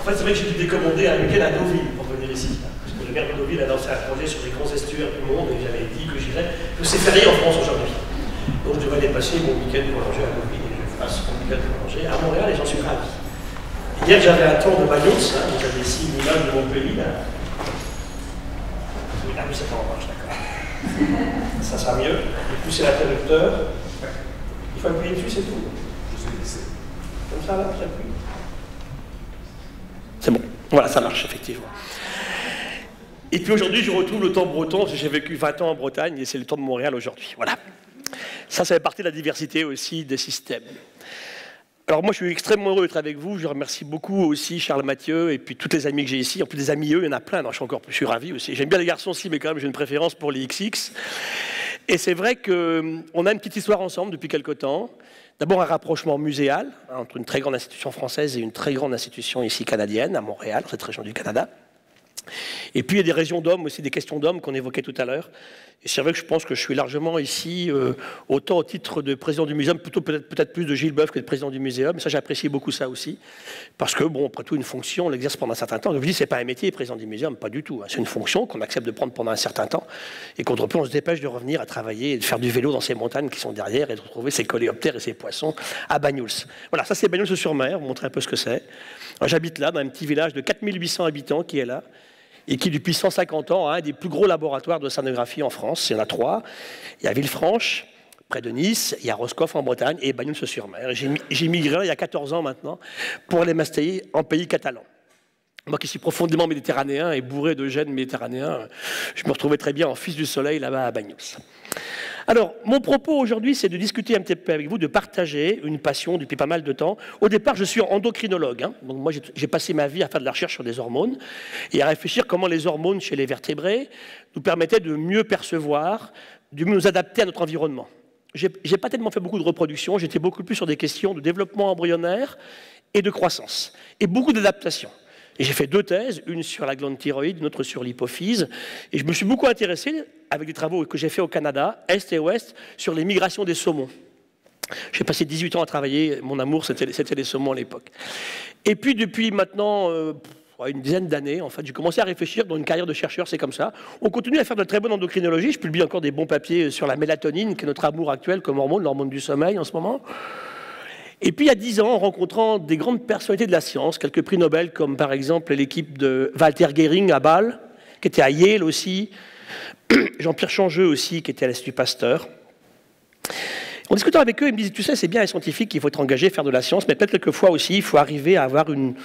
En fait, c'est vrai que j'ai dû décommander un week-end à Deauville pour venir ici. Parce que le maire de Deauville a lancé un projet sur les grands estuaires du monde et j'avais dit que j'irais. Que c'est férié en France aujourd'hui. Donc je devais aller passer mon week-end prolongé à Deauville et je fasse mon week-end prolongé à Montréal et j'en suis ravi. Hier, j'avais un tour de Bagnols, hein, vous avez ici l'image de mon pays. Là. Ah oui, c'est pas en marche, d'accord. Ça sera mieux. Et puis c'est l'interrupteur. Il faut appuyer dessus, c'est tout. Comme ça, là, j'appuie. C'est bon. Voilà, ça marche, effectivement. Et puis aujourd'hui, je retrouve le temps breton, parce que j'ai vécu 20 ans en Bretagne, et c'est le temps de Montréal aujourd'hui. Voilà. Ça fait partie de la diversité aussi des systèmes. Alors moi, je suis extrêmement heureux d'être avec vous. Je remercie beaucoup aussi Charles Mathieu et puis tous les amis que j'ai ici. En plus des amis, eux, il y en a plein. Donc, je suis ravi aussi. J'aime bien les garçons aussi, mais quand même, j'ai une préférence pour les XX. Et c'est vrai qu'on a une petite histoire ensemble depuis quelque temps. D'abord, un rapprochement muséal entre une très grande institution française et une très grande institution ici canadienne, à Montréal, dans cette région du Canada. Et puis, il y a des régions d'hommes aussi, des questions d'hommes qu'on évoquait tout à l'heure. Et c'est vrai que je pense que je suis largement ici, autant au titre de président du muséum, plutôt peut-être plus de Gilles Boeuf que de président du muséum. Ça, j'apprécie beaucoup ça aussi. Parce que, bon, après tout, une fonction, on l'exerce pendant un certain temps. Je vous dis, c'est pas un métier, président du muséum, pas du tout. C'est une fonction qu'on accepte de prendre pendant un certain temps. Et contre peu, on se dépêche de revenir à travailler et de faire du vélo dans ces montagnes qui sont derrière et de retrouver ces coléoptères et ces poissons à Bagnols. Voilà, ça, c'est Bagnols-sur-Mer. Vous montrer un peu ce que c'est. J'habite là, dans un petit village de 4800 habitants qui est là. Et qui, depuis 150 ans, a un des plus gros laboratoires de scénographie en France. Il y en a 3. Il y a Villefranche, près de Nice, il y a Roscoff en Bretagne, et Bagnols-sur-Mer. J'ai migré il y a 14 ans maintenant pour aller m'installer en pays catalan. Moi qui suis profondément méditerranéen et bourré de gènes méditerranéens, je me retrouvais très bien en fils du soleil là-bas à Bagnols. Alors, mon propos aujourd'hui, c'est de discuter un petit peu avec vous, de partager une passion depuis pas mal de temps. Au départ, je suis endocrinologue. Hein. Donc moi, j'ai passé ma vie à faire de la recherche sur des hormones et à réfléchir comment les hormones chez les vertébrés nous permettaient de mieux percevoir, de mieux nous adapter à notre environnement. J'ai pas tellement fait beaucoup de reproduction, j'étais beaucoup plus sur des questions de développement embryonnaire et de croissance, et beaucoup d'adaptation. Et j'ai fait 2 thèses, une sur la glande thyroïde, une autre sur l'hypophyse. Et je me suis beaucoup intéressé, avec des travaux que j'ai fait au Canada, Est et Ouest, sur les migrations des saumons. J'ai passé 18 ans à travailler, mon amour, c'était les saumons à l'époque. Et puis depuis maintenant une dizaine d'années, en fait, j'ai commencé à réfléchir dans une carrière de chercheur, c'est comme ça. On continue à faire de très bonne endocrinologie. Je publie encore des bons papiers sur la mélatonine, qui est notre amour actuel comme hormone, l'hormone du sommeil en ce moment. Et puis, il y a 10 ans, en rencontrant des grandes personnalités de la science, quelques prix Nobel, comme par exemple l'équipe de Walter Gehring à Bâle, qui était à Yale aussi, Jean-Pierre Changeux aussi, qui était à l'Institut Pasteur. En discutant avec eux, ils me disaient, tu sais, c'est bien les scientifiques qu'il faut être engagé, faire de la science, mais peut-être quelquefois aussi, il faut arriver à avoir une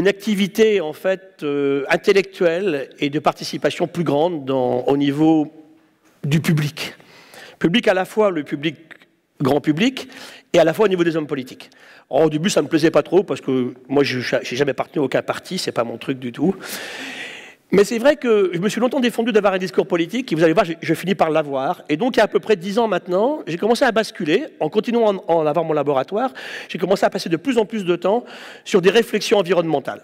activité, en fait, intellectuelle et de participation plus grande au niveau du public. Public à la fois le public grand public, et à la fois au niveau des hommes politiques. Au début, ça ne me plaisait pas trop, parce que moi, je n'ai jamais appartenu à aucun parti, c'est pas mon truc du tout. Mais c'est vrai que je me suis longtemps défendu d'avoir un discours politique, et vous allez voir, je finis par l'avoir. Et donc, il y a à peu près 10 ans maintenant, j'ai commencé à basculer, en continuant à en avoir mon laboratoire, j'ai commencé à passer de plus en plus de temps sur des réflexions environnementales.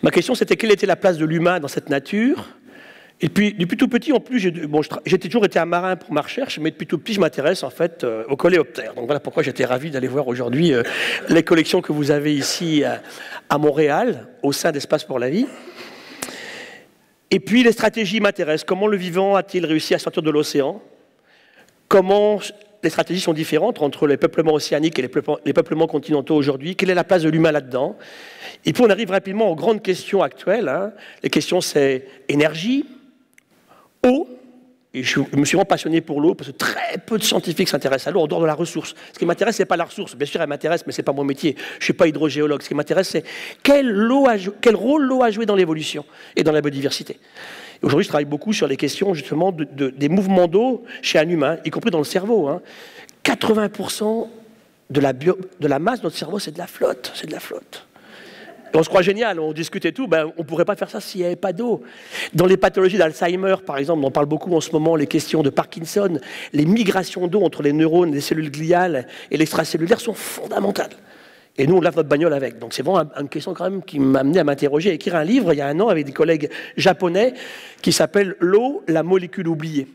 Ma question, c'était quelle était la place de l'humain dans cette nature ? Et puis, depuis tout petit, en plus, j'ai toujours été un marin pour ma recherche, mais depuis tout petit, je m'intéresse en fait aux coléoptères. Donc voilà pourquoi j'étais ravi d'aller voir aujourd'hui les collections que vous avez ici à Montréal, au sein d'Espace pour la vie. Et puis, les stratégies m'intéressent. Comment le vivant a-t-il réussi à sortir de l'océan? Comment les stratégies sont différentes entre les peuplements océaniques et les peuplements continentaux aujourd'hui? Quelle est la place de l'humain là-dedans? Et puis, on arrive rapidement aux grandes questions actuelles. Hein. Les questions, c'est énergie, eau, et je me suis vraiment passionné pour l'eau, parce que très peu de scientifiques s'intéressent à l'eau en dehors de la ressource. Ce qui m'intéresse, ce n'est pas la ressource. Bien sûr, elle m'intéresse, mais ce n'est pas mon métier. Je ne suis pas hydrogéologue. Ce qui m'intéresse, c'est quel rôle l'eau a joué dans l'évolution et dans la biodiversité. Aujourd'hui, je travaille beaucoup sur les questions, justement, des mouvements d'eau chez un humain, y compris dans le cerveau. Hein. 80% de la masse de notre cerveau, c'est de la flotte. C'est de la flotte. On se croit génial, on discute et tout, ben, on ne pourrait pas faire ça s'il n'y avait pas d'eau. Dans les pathologies d'Alzheimer, par exemple, on en parle beaucoup en ce moment, les questions de Parkinson, les migrations d'eau entre les neurones, les cellules gliales et l'extracellulaire sont fondamentales. Et nous, on lave notre bagnole avec. Donc c'est vraiment une question quand même qui m'a amené à m'interroger, à écrire un livre il y a 1 an avec des collègues japonais qui s'appelle « L'eau, la molécule oubliée ».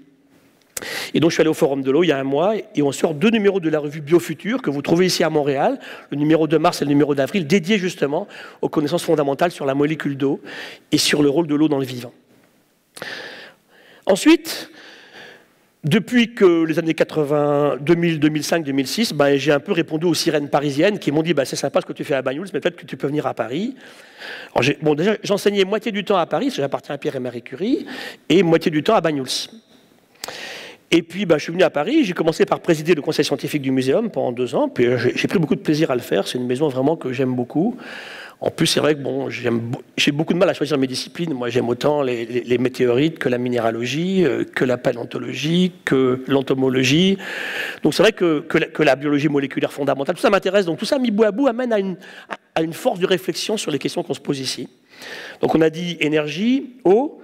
Et donc je suis allé au Forum de l'eau il y a un mois et on sort 2 numéros de la revue Biofutur que vous trouvez ici à Montréal, le numéro de mars et le numéro d'avril, dédiés justement aux connaissances fondamentales sur la molécule d'eau et sur le rôle de l'eau dans le vivant. Ensuite, depuis que les années 80, 2000, 2005, 2006, j'ai un peu répondu aux sirènes parisiennes qui m'ont dit c'est sympa ce que tu fais à Banyuls, mais peut-être que tu peux venir à Paris. Alors, déjà, j'enseignais moitié du temps à Paris, parce que j'appartiens à Pierre et Marie Curie, et moitié du temps à Banyuls. Et puis, je suis venu à Paris, j'ai commencé par présider le conseil scientifique du muséum pendant 2 ans, puis j'ai pris beaucoup de plaisir à le faire, c'est une maison vraiment que j'aime beaucoup. En plus, c'est vrai que j'ai beaucoup de mal à choisir mes disciplines. Moi, j'aime autant les météorites que la minéralogie, que la paléontologie, que l'entomologie. Donc c'est vrai que la biologie moléculaire fondamentale, tout ça m'intéresse. Donc tout ça, mis bout à bout, amène à une force de réflexion sur les questions qu'on se pose ici. Donc on a dit énergie, eau,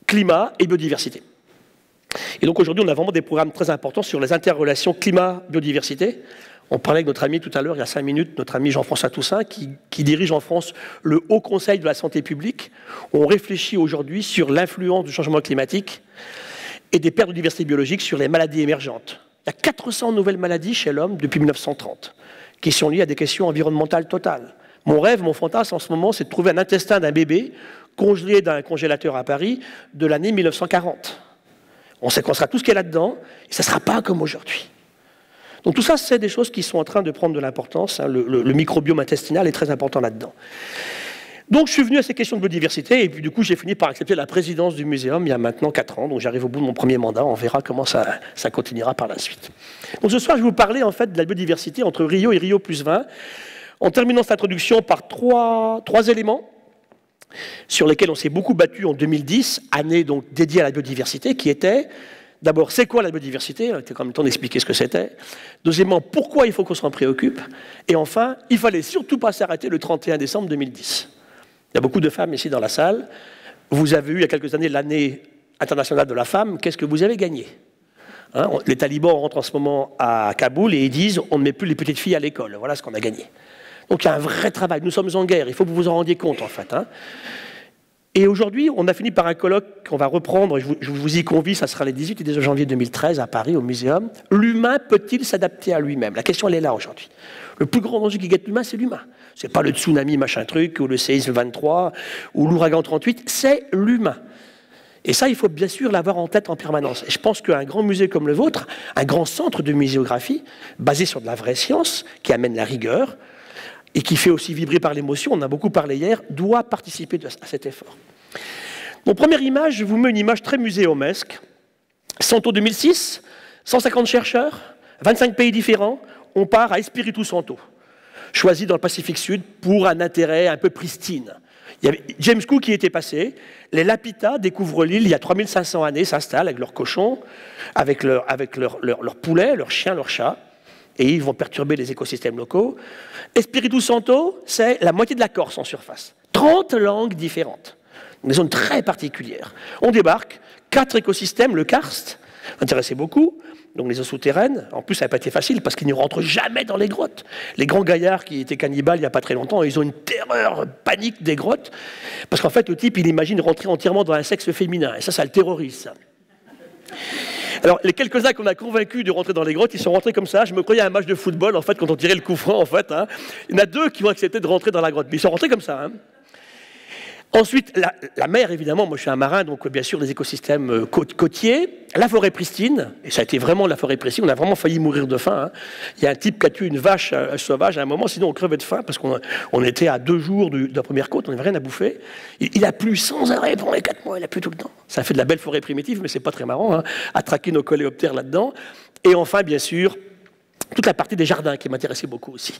climat et biodiversité. Et donc aujourd'hui, on a vraiment des programmes très importants sur les interrelations climat-biodiversité. On parlait avec notre ami tout à l'heure, il y a 5 minutes, notre ami Jean-François Toussaint, qui dirige en France le Haut Conseil de la santé publique. On réfléchit aujourd'hui sur l'influence du changement climatique et des pertes de diversité biologique sur les maladies émergentes. Il y a 400 nouvelles maladies chez l'homme depuis 1930, qui sont liées à des questions environnementales totales. Mon rêve, mon fantasme en ce moment, c'est de trouver un intestin d'un bébé congelé dans un congélateur à Paris de l'année 1940. On sait qu'on sera tout ce qu'il y a là-dedans, et ça ne sera pas comme aujourd'hui. Donc tout ça, c'est des choses qui sont en train de prendre de l'importance. Le microbiome intestinal est très important là-dedans. Donc je suis venu à ces questions de biodiversité, et puis du coup, j'ai fini par accepter la présidence du muséum il y a maintenant 4 ans. Donc j'arrive au bout de mon premier mandat, on verra comment ça continuera par la suite. Donc ce soir, je vais vous parler en fait de la biodiversité entre Rio et Rio+20, en terminant cette introduction par trois éléments sur lesquels on s'est beaucoup battu en 2010, année donc dédiée à la biodiversité, qui était, d'abord, c'est quoi la biodiversité? Il était quand même temps d'expliquer ce que c'était. Deuxièmement, pourquoi il faut qu'on s'en préoccupe? Et enfin, il fallait surtout pas s'arrêter le 31 décembre 2010. Il y a beaucoup de femmes ici dans la salle. Vous avez eu, il y a quelques années, l'année internationale de la femme. Qu'est-ce que vous avez gagné? Les talibans rentrent en ce moment à Kaboul et ils disent on ne met plus les petites filles à l'école. Voilà ce qu'on a gagné. Donc il y a un vrai travail. Nous sommes en guerre. Il faut que vous vous en rendiez compte, en fait. Et aujourd'hui, on a fini par un colloque qu'on va reprendre, et je vous y convie, ça sera les 18 et 19 janvier 2013 à Paris, au Muséum. L'humain peut-il s'adapter à lui-même? La question, elle est là aujourd'hui. Le plus grand danger qui guette l'humain, c'est l'humain. C'est pas le tsunami machin truc, ou le séisme 23, ou l'ouragan 38, c'est l'humain. Et ça, il faut bien sûr l'avoir en tête en permanence. Et je pense qu'un grand musée comme le vôtre, un grand centre de muséographie, basé sur de la vraie science, qui amène la rigueur, et qui fait aussi vibrer par l'émotion, on en a beaucoup parlé hier, doit participer à cet effort. Mon première image, je vous mets une image très muséomesque. Santo 2006, 150 chercheurs, 25 pays différents, on part à Espiritu Santo, choisi dans le Pacifique Sud pour un intérêt un peu pristine. Il y avait James Cook qui était passé, les Lapita découvrent l'île il y a 3500 années, s'installent avec leurs cochons, avec leurs poulets, leurs chiens, leurs chats, et ils vont perturber les écosystèmes locaux. Espiritu Santo, c'est la moitié de la Corse en surface. 30 langues différentes, des zones très particulières. On débarque, 4 écosystèmes, le karst, intéressait beaucoup, donc les eaux souterraines. En plus, ça n'a pas été facile parce qu'ils ne rentrent jamais dans les grottes. Les grands gaillards qui étaient cannibales il n'y a pas très longtemps, ils ont une terreur panique des grottes, parce qu'en fait, le type, il imagine rentrer entièrement dans un sexe féminin, et ça le terrorise, ça. Alors, les quelques-uns qu'on a convaincus de rentrer dans les grottes, ils sont rentrés comme ça. Je me croyais à un match de football, en fait, quand on tirait le coup franc, en fait. Il y en a 2 qui ont accepté de rentrer dans la grotte, mais ils sont rentrés comme ça. Ensuite, la mer, évidemment, moi je suis un marin, donc bien sûr les écosystèmes côtiers, la forêt pristine, et ça a été vraiment la forêt pristine, on a vraiment failli mourir de faim. Il y a un type qui a tué une vache sauvage à un moment, sinon on crevait de faim, parce qu'on était à 2 jours de la première côte, on n'avait rien à bouffer. Il a plu sans arrêt pendant les 4 mois, il a plu tout le temps. Ça fait de la belle forêt primitive, mais c'est pas très marrant, à traquer nos coléoptères là-dedans. Et enfin, bien sûr, toute la partie des jardins qui m'intéressait beaucoup aussi.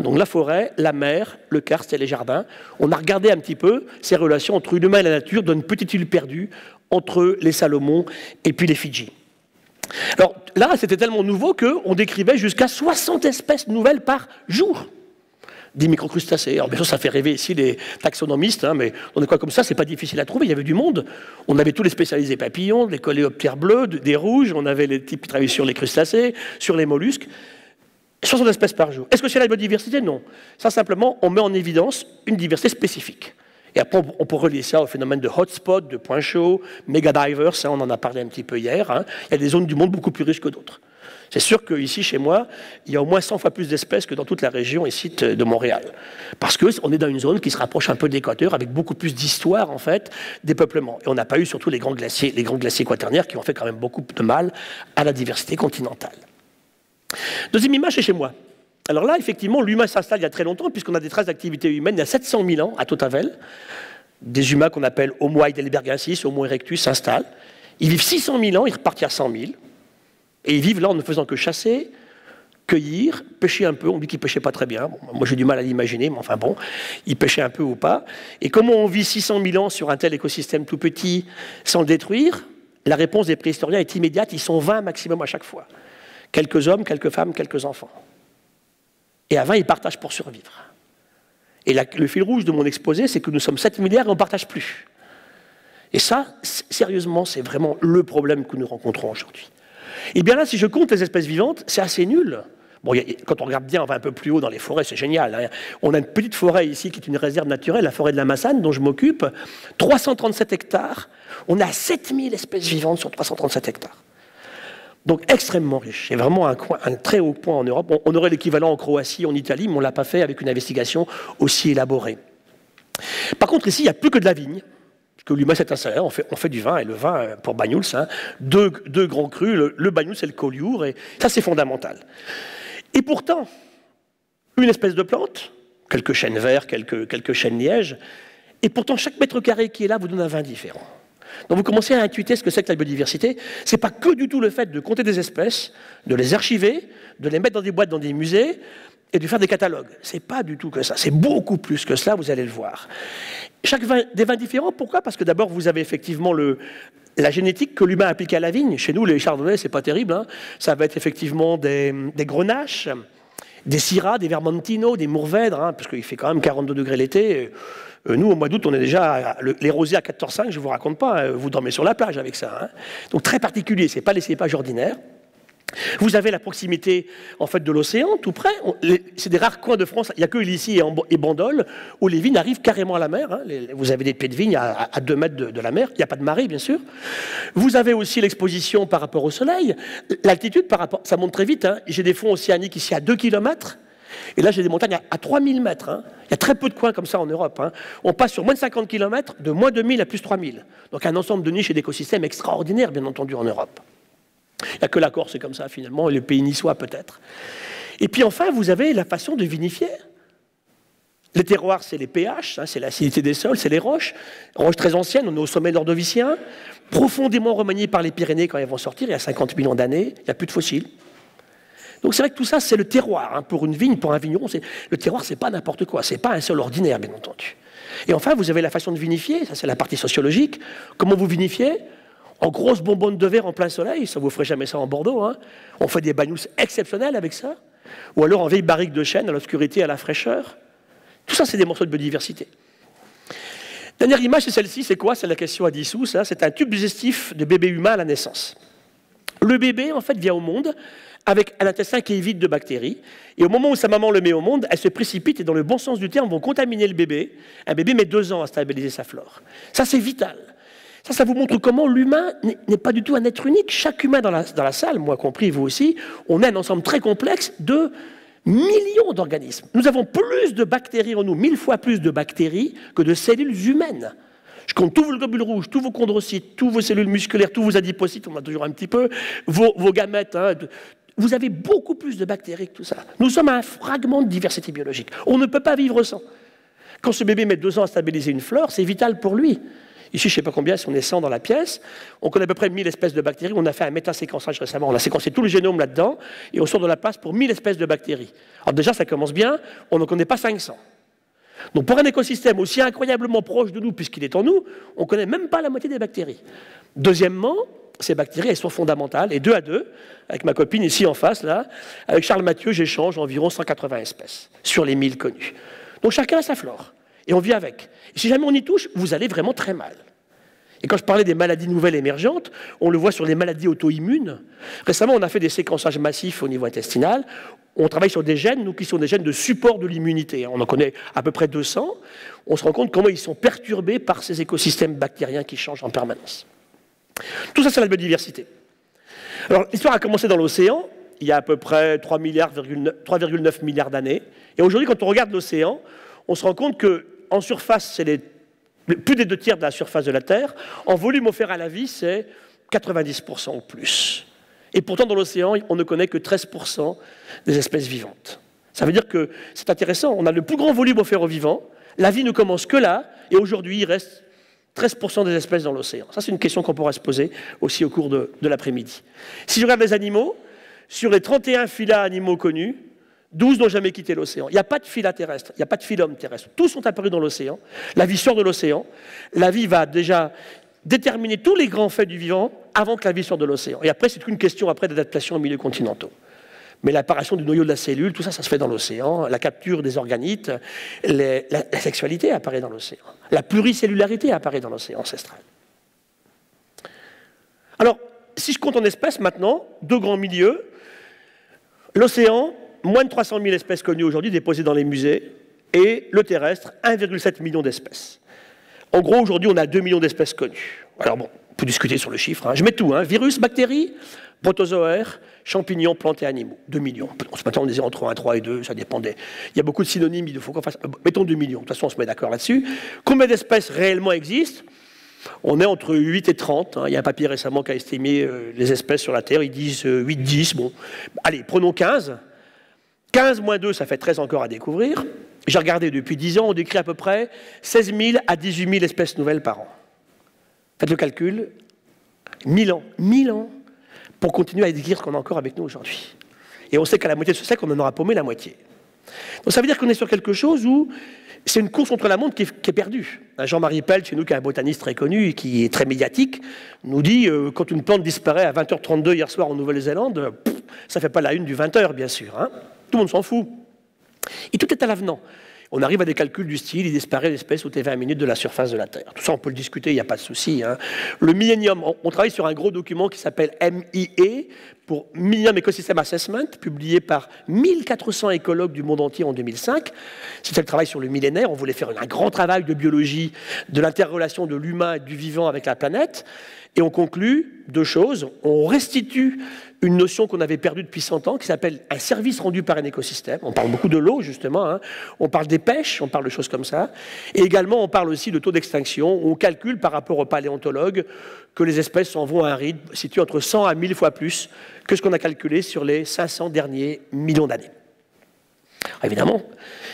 Donc la forêt, la mer, le karst et les jardins. On a regardé un petit peu ces relations entre l'humain et la nature dans une petite île perdue entre les Salomon et puis les Fidji. Alors là, c'était tellement nouveau qu'on décrivait jusqu'à 60 espèces nouvelles par jour. Des microcrustacés. Alors bien sûr, ça fait rêver ici les taxonomistes, mais on est quoi comme ça, c'est pas difficile à trouver, il y avait du monde. On avait tous les spécialisés papillons, les coléoptères bleus, des rouges, on avait les types qui travaillaient sur les crustacés, sur les mollusques. 60 espèces par jour. Est-ce que c'est la biodiversité? Non. Ça, simplement, on met en évidence une diversité spécifique. Et après, on peut relier ça au phénomène de hotspot, de points chauds, méga-divers, ça on en a parlé un petit peu hier. Hein. Il y a des zones du monde beaucoup plus riches que d'autres. C'est sûr qu'ici, chez moi, il y a au moins 100 fois plus d'espèces que dans toute la région ici de Montréal. Parce qu'on est dans une zone qui se rapproche un peu de l'équateur, avec beaucoup plus d'histoire, en fait, des peuplements. Et on n'a pas eu surtout les grands glaciers quaternaires qui ont fait quand même beaucoup de mal à la diversité continentale. Deuxième image, c'est chez moi. Alors là, effectivement, l'humain s'installe il y a très longtemps, puisqu'on a des traces d'activité humaine il y a 700 000 ans, à Tautavel. Des humains qu'on appelle Homo heidelbergensis, Homo erectus, s'installent. Ils vivent 600 000 ans, ils repartent il y a 100 000. Et ils vivent là en ne faisant que chasser, cueillir, pêcher un peu. On dit qu'ils ne pêchaient pas très bien. Bon, moi, j'ai du mal à l'imaginer, mais enfin bon, ils pêchaient un peu ou pas. Et comment on vit 600 000 ans sur un tel écosystème tout petit sans le détruire? La réponse des préhistoriens est immédiate. Ils sont 20 maximum à chaque fois. Quelques hommes, quelques femmes, quelques enfants. Et à 20, ils partagent pour survivre. Et le fil rouge de mon exposé, c'est que nous sommes 7 milliards et on ne partage plus. Et ça, sérieusement, c'est vraiment le problème que nous rencontrons aujourd'hui. Et bien là, si je compte les espèces vivantes, c'est assez nul. Bon, quand on regarde bien, on va un peu plus haut dans les forêts, c'est génial. Hein. On a une petite forêt ici qui est une réserve naturelle, la forêt de la Massane, dont je m'occupe. 337 hectares. On a 7000 espèces vivantes sur 337 hectares. Donc extrêmement riche. C'est vraiment un très haut point en Europe. On aurait l'équivalent en Croatie, en Italie, mais on ne l'a pas fait avec une investigation aussi élaborée. Par contre, ici, il n'y a plus que de la vigne. Que l'humain s'est installé, on fait du vin, et le vin, pour Banyuls, hein, deux grands crus, le Banyuls et le Collioure, et ça c'est fondamental. Et pourtant, une espèce de plante, quelques chênes verts, quelques chênes lièges, et pourtant chaque mètre carré qui est là vous donne un vin différent. Donc vous commencez à intuiter ce que c'est que la biodiversité. Ce n'est pas que du tout le fait de compter des espèces, de les archiver, de les mettre dans des boîtes, dans des musées, et de faire des catalogues. Ce n'est pas du tout que ça. C'est beaucoup plus que cela, vous allez le voir. Chaque vin, des vins différents, pourquoi? Parce que d'abord, vous avez effectivement la génétique que l'humain applique à la vigne. Chez nous, les chardonnays, c'est pas terrible. Hein. Ça va être effectivement des grenaches, des syrahs, des vermentino, des mourvèdres, hein, parce qu'il fait quand même 42 degrés l'été. Nous, au mois d'août, on est déjà les rosés à 14,5, je ne vous raconte pas, vous dormez sur la plage avec ça. Hein. Donc très particulier, ce n'est pas les cépages ordinaires. Vous avez la proximité en fait, de l'océan, tout près. C'est des rares coins de France, il n'y a que Illici et Bandol, où les vignes arrivent carrément à la mer. Hein. Vous avez des pieds de vigne à 2 mètres de la mer, il n'y a pas de marée, bien sûr. Vous avez aussi l'exposition par rapport au soleil. L'altitude, ça monte très vite. Hein. J'ai des fonds océaniques ici à 2 km. Et là, j'ai des montagnes à 3000 mètres. Hein. Il y a très peu de coins comme ça en Europe. Hein. On passe sur moins de 50 km, de moins 2000 à plus 3000. Donc un ensemble de niches et d'écosystèmes extraordinaires, bien entendu, en Europe. Il n'y a que la Corse, c'est comme ça, finalement, et le pays niçois, peut-être. Et puis enfin, vous avez la façon de vinifier. Les terroirs, c'est les pH, hein, c'est l'acidité des sols, c'est les roches. Roches très anciennes, on est au sommet nordovicien, profondément remaniées par les Pyrénées quand elles vont sortir, il y a 50 millions d'années, il n'y a plus de fossiles. Donc c'est vrai que tout ça, c'est le terroir. Hein. Pour une vigne, pour un vigneron, le terroir, c'est pas n'importe quoi. C'est pas un sol ordinaire, bien entendu. Et enfin, vous avez la façon de vinifier. Ça, c'est la partie sociologique. Comment vous vinifiez? En grosses bonbonnes de verre en plein soleil. Ça, vous ne ferez jamais ça en Bordeaux. Hein. On fait des Banyuls exceptionnels avec ça. Ou alors en vieille barrique de chêne, à l'obscurité, à la fraîcheur. Tout ça, c'est des morceaux de biodiversité. Dernière image, c'est celle-ci. C'est quoi? C'est la question à 10 sous. C'est un tube digestif de bébé humain à la naissance. Le bébé, en fait, vient au monde avec un intestin qui est vide de bactéries. Et au moment où sa maman le met au monde, elle se précipite et dans le bon sens du terme, vont contaminer le bébé. Un bébé met 2 ans à stabiliser sa flore. Ça, c'est vital. Ça vous montre comment l'humain n'est pas du tout un être unique. Chaque humain dans la salle, moi compris, vous aussi, on a un ensemble très complexe de millions d'organismes. Nous avons plus de bactéries en nous, 1000 fois plus de bactéries que de cellules humaines. Je compte tous vos globules rouges, tous vos chondrocytes, tous vos cellules musculaires, tous vos adipocytes, on en a toujours un petit peu, vos gamètes. Hein, vous avez beaucoup plus de bactéries que tout ça. Nous sommes un fragment de diversité biologique. On ne peut pas vivre sans. Quand ce bébé met 2 ans à stabiliser une flore, c'est vital pour lui. Ici, je ne sais pas combien, si on est 100 dans la pièce, on connaît à peu près 1000 espèces de bactéries. On a fait un métaséquençage récemment, on a séquencé tout le génome là-dedans, et on sort de la place pour 1000 espèces de bactéries. Alors déjà, ça commence bien, on n'en connaît pas 500. Donc pour un écosystème aussi incroyablement proche de nous, puisqu'il est en nous, on ne connaît même pas la moitié des bactéries. Deuxièmement, ces bactéries, elles sont fondamentales, et 2 à 2, avec ma copine ici en face, là, avec Charles Mathieu, j'échange environ 180 espèces sur les 1000 connues. Donc chacun a sa flore. Et on vit avec. Et si jamais on y touche, vous allez vraiment très mal. Et quand je parlais des maladies nouvelles émergentes, on le voit sur les maladies auto-immunes. Récemment, on a fait des séquençages massifs au niveau intestinal. On travaille sur des gènes, nous, qui sont des gènes de support de l'immunité. On en connaît à peu près 200. On se rend compte comment ils sont perturbés par ces écosystèmes bactériens qui changent en permanence. Tout ça, c'est la biodiversité. Alors, l'histoire a commencé dans l'océan, il y a à peu près 3,9 milliards d'années. Et aujourd'hui, quand on regarde l'océan, on se rend compte qu'en surface, c'est plus des 2 tiers de la surface de la Terre. En volume offert à la vie, c'est 90% ou plus. Et pourtant, dans l'océan, on ne connaît que 13% des espèces vivantes. Ça veut dire que c'est intéressant. On a le plus grand volume offert aux vivants. La vie ne commence que là. Et aujourd'hui, il reste 13% des espèces dans l'océan. Ça, c'est une question qu'on pourra se poser aussi au cours de l'après-midi. Si je regarde les animaux, sur les 31 phyla animaux connus, 12 n'ont jamais quitté l'océan. Il n'y a pas de phyla terrestre, il n'y a pas de phylum terrestre. Tous sont apparus dans l'océan. La vie sort de l'océan. La vie va déjà déterminer tous les grands faits du vivant avant que la vie sorte de l'océan. Et après, c'est une question d'adaptation aux milieux continentaux. Mais l'apparition du noyau de la cellule, tout ça, ça se fait dans l'océan. La capture des organites, la sexualité apparaît dans l'océan. La pluricellularité apparaît dans l'océan ancestral. Alors, si je compte en espèces maintenant, 2 grands milieux, l'océan, moins de 300 000 espèces connues aujourd'hui déposées dans les musées, et le terrestre, 1,7 million d'espèces. En gros, aujourd'hui, on a 2 millions d'espèces connues. Alors bon, on peut discuter sur le chiffre. Hein. Je mets tout, hein. Virus, bactéries, protozoaires, champignons, plantes et animaux. 2 millions. Ce matin, on disait entre 1, 3 et 2, ça dépendait. Il y a beaucoup de synonymes, il faut qu'on fasse... Mettons 2 millions, de toute façon, on se met d'accord là-dessus. Combien d'espèces réellement existent? On est entre 8 et 30. Hein. Il y a un papier récemment qui a estimé les espèces sur la Terre. Ils disent 8, 10. Bon. Allez, prenons 15. 15 moins 2, ça fait 13 encore à découvrir. J'ai regardé, depuis 10 ans, on décrit à peu près 16 000 à 18 000 espèces nouvelles par an. Faites le calcul. 1000 ans. 1000 ans pour continuer à décrire ce qu'on a encore avec nous aujourd'hui. Et on sait qu'à la moitié de ce siècle, on en aura paumé la moitié. Donc ça veut dire qu'on est sur quelque chose où c'est une course contre la montre qui est perdue. Jean-Marie Pell, chez nous, qui est un botaniste très connu et qui est très médiatique, nous dit quand une plante disparaît à 20h32 hier soir en Nouvelle-Zélande, ça ne fait pas la une du 20h, bien sûr. Hein. Tout le monde s'en fout. Et tout est à l'avenant. On arrive à des calculs du style, il disparaît l'espèce toutes les 20 minutes de la surface de la Terre. Tout ça, on peut le discuter, il n'y a pas de souci. Hein. Le millénium, on travaille sur un gros document qui s'appelle MIE, pour Millennium Ecosystem Assessment, publié par 1400 écologues du monde entier en 2005. C'était le travail sur le millénaire. On voulait faire un grand travail de biologie, de l'interrelation de l'humain et du vivant avec la planète. Et on conclut 2 choses. On restitue une notion qu'on avait perdue depuis 100 ans, qui s'appelle un service rendu par un écosystème. On parle beaucoup de l'eau, justement. Hein. On parle des pêches, on parle de choses comme ça. Et également, on parle aussi de taux d'extinction. On calcule, par rapport aux paléontologues, que les espèces s'en vont à un rythme situé entre 100 à 1000 fois plus que ce qu'on a calculé sur les 500 derniers millions d'années. Évidemment,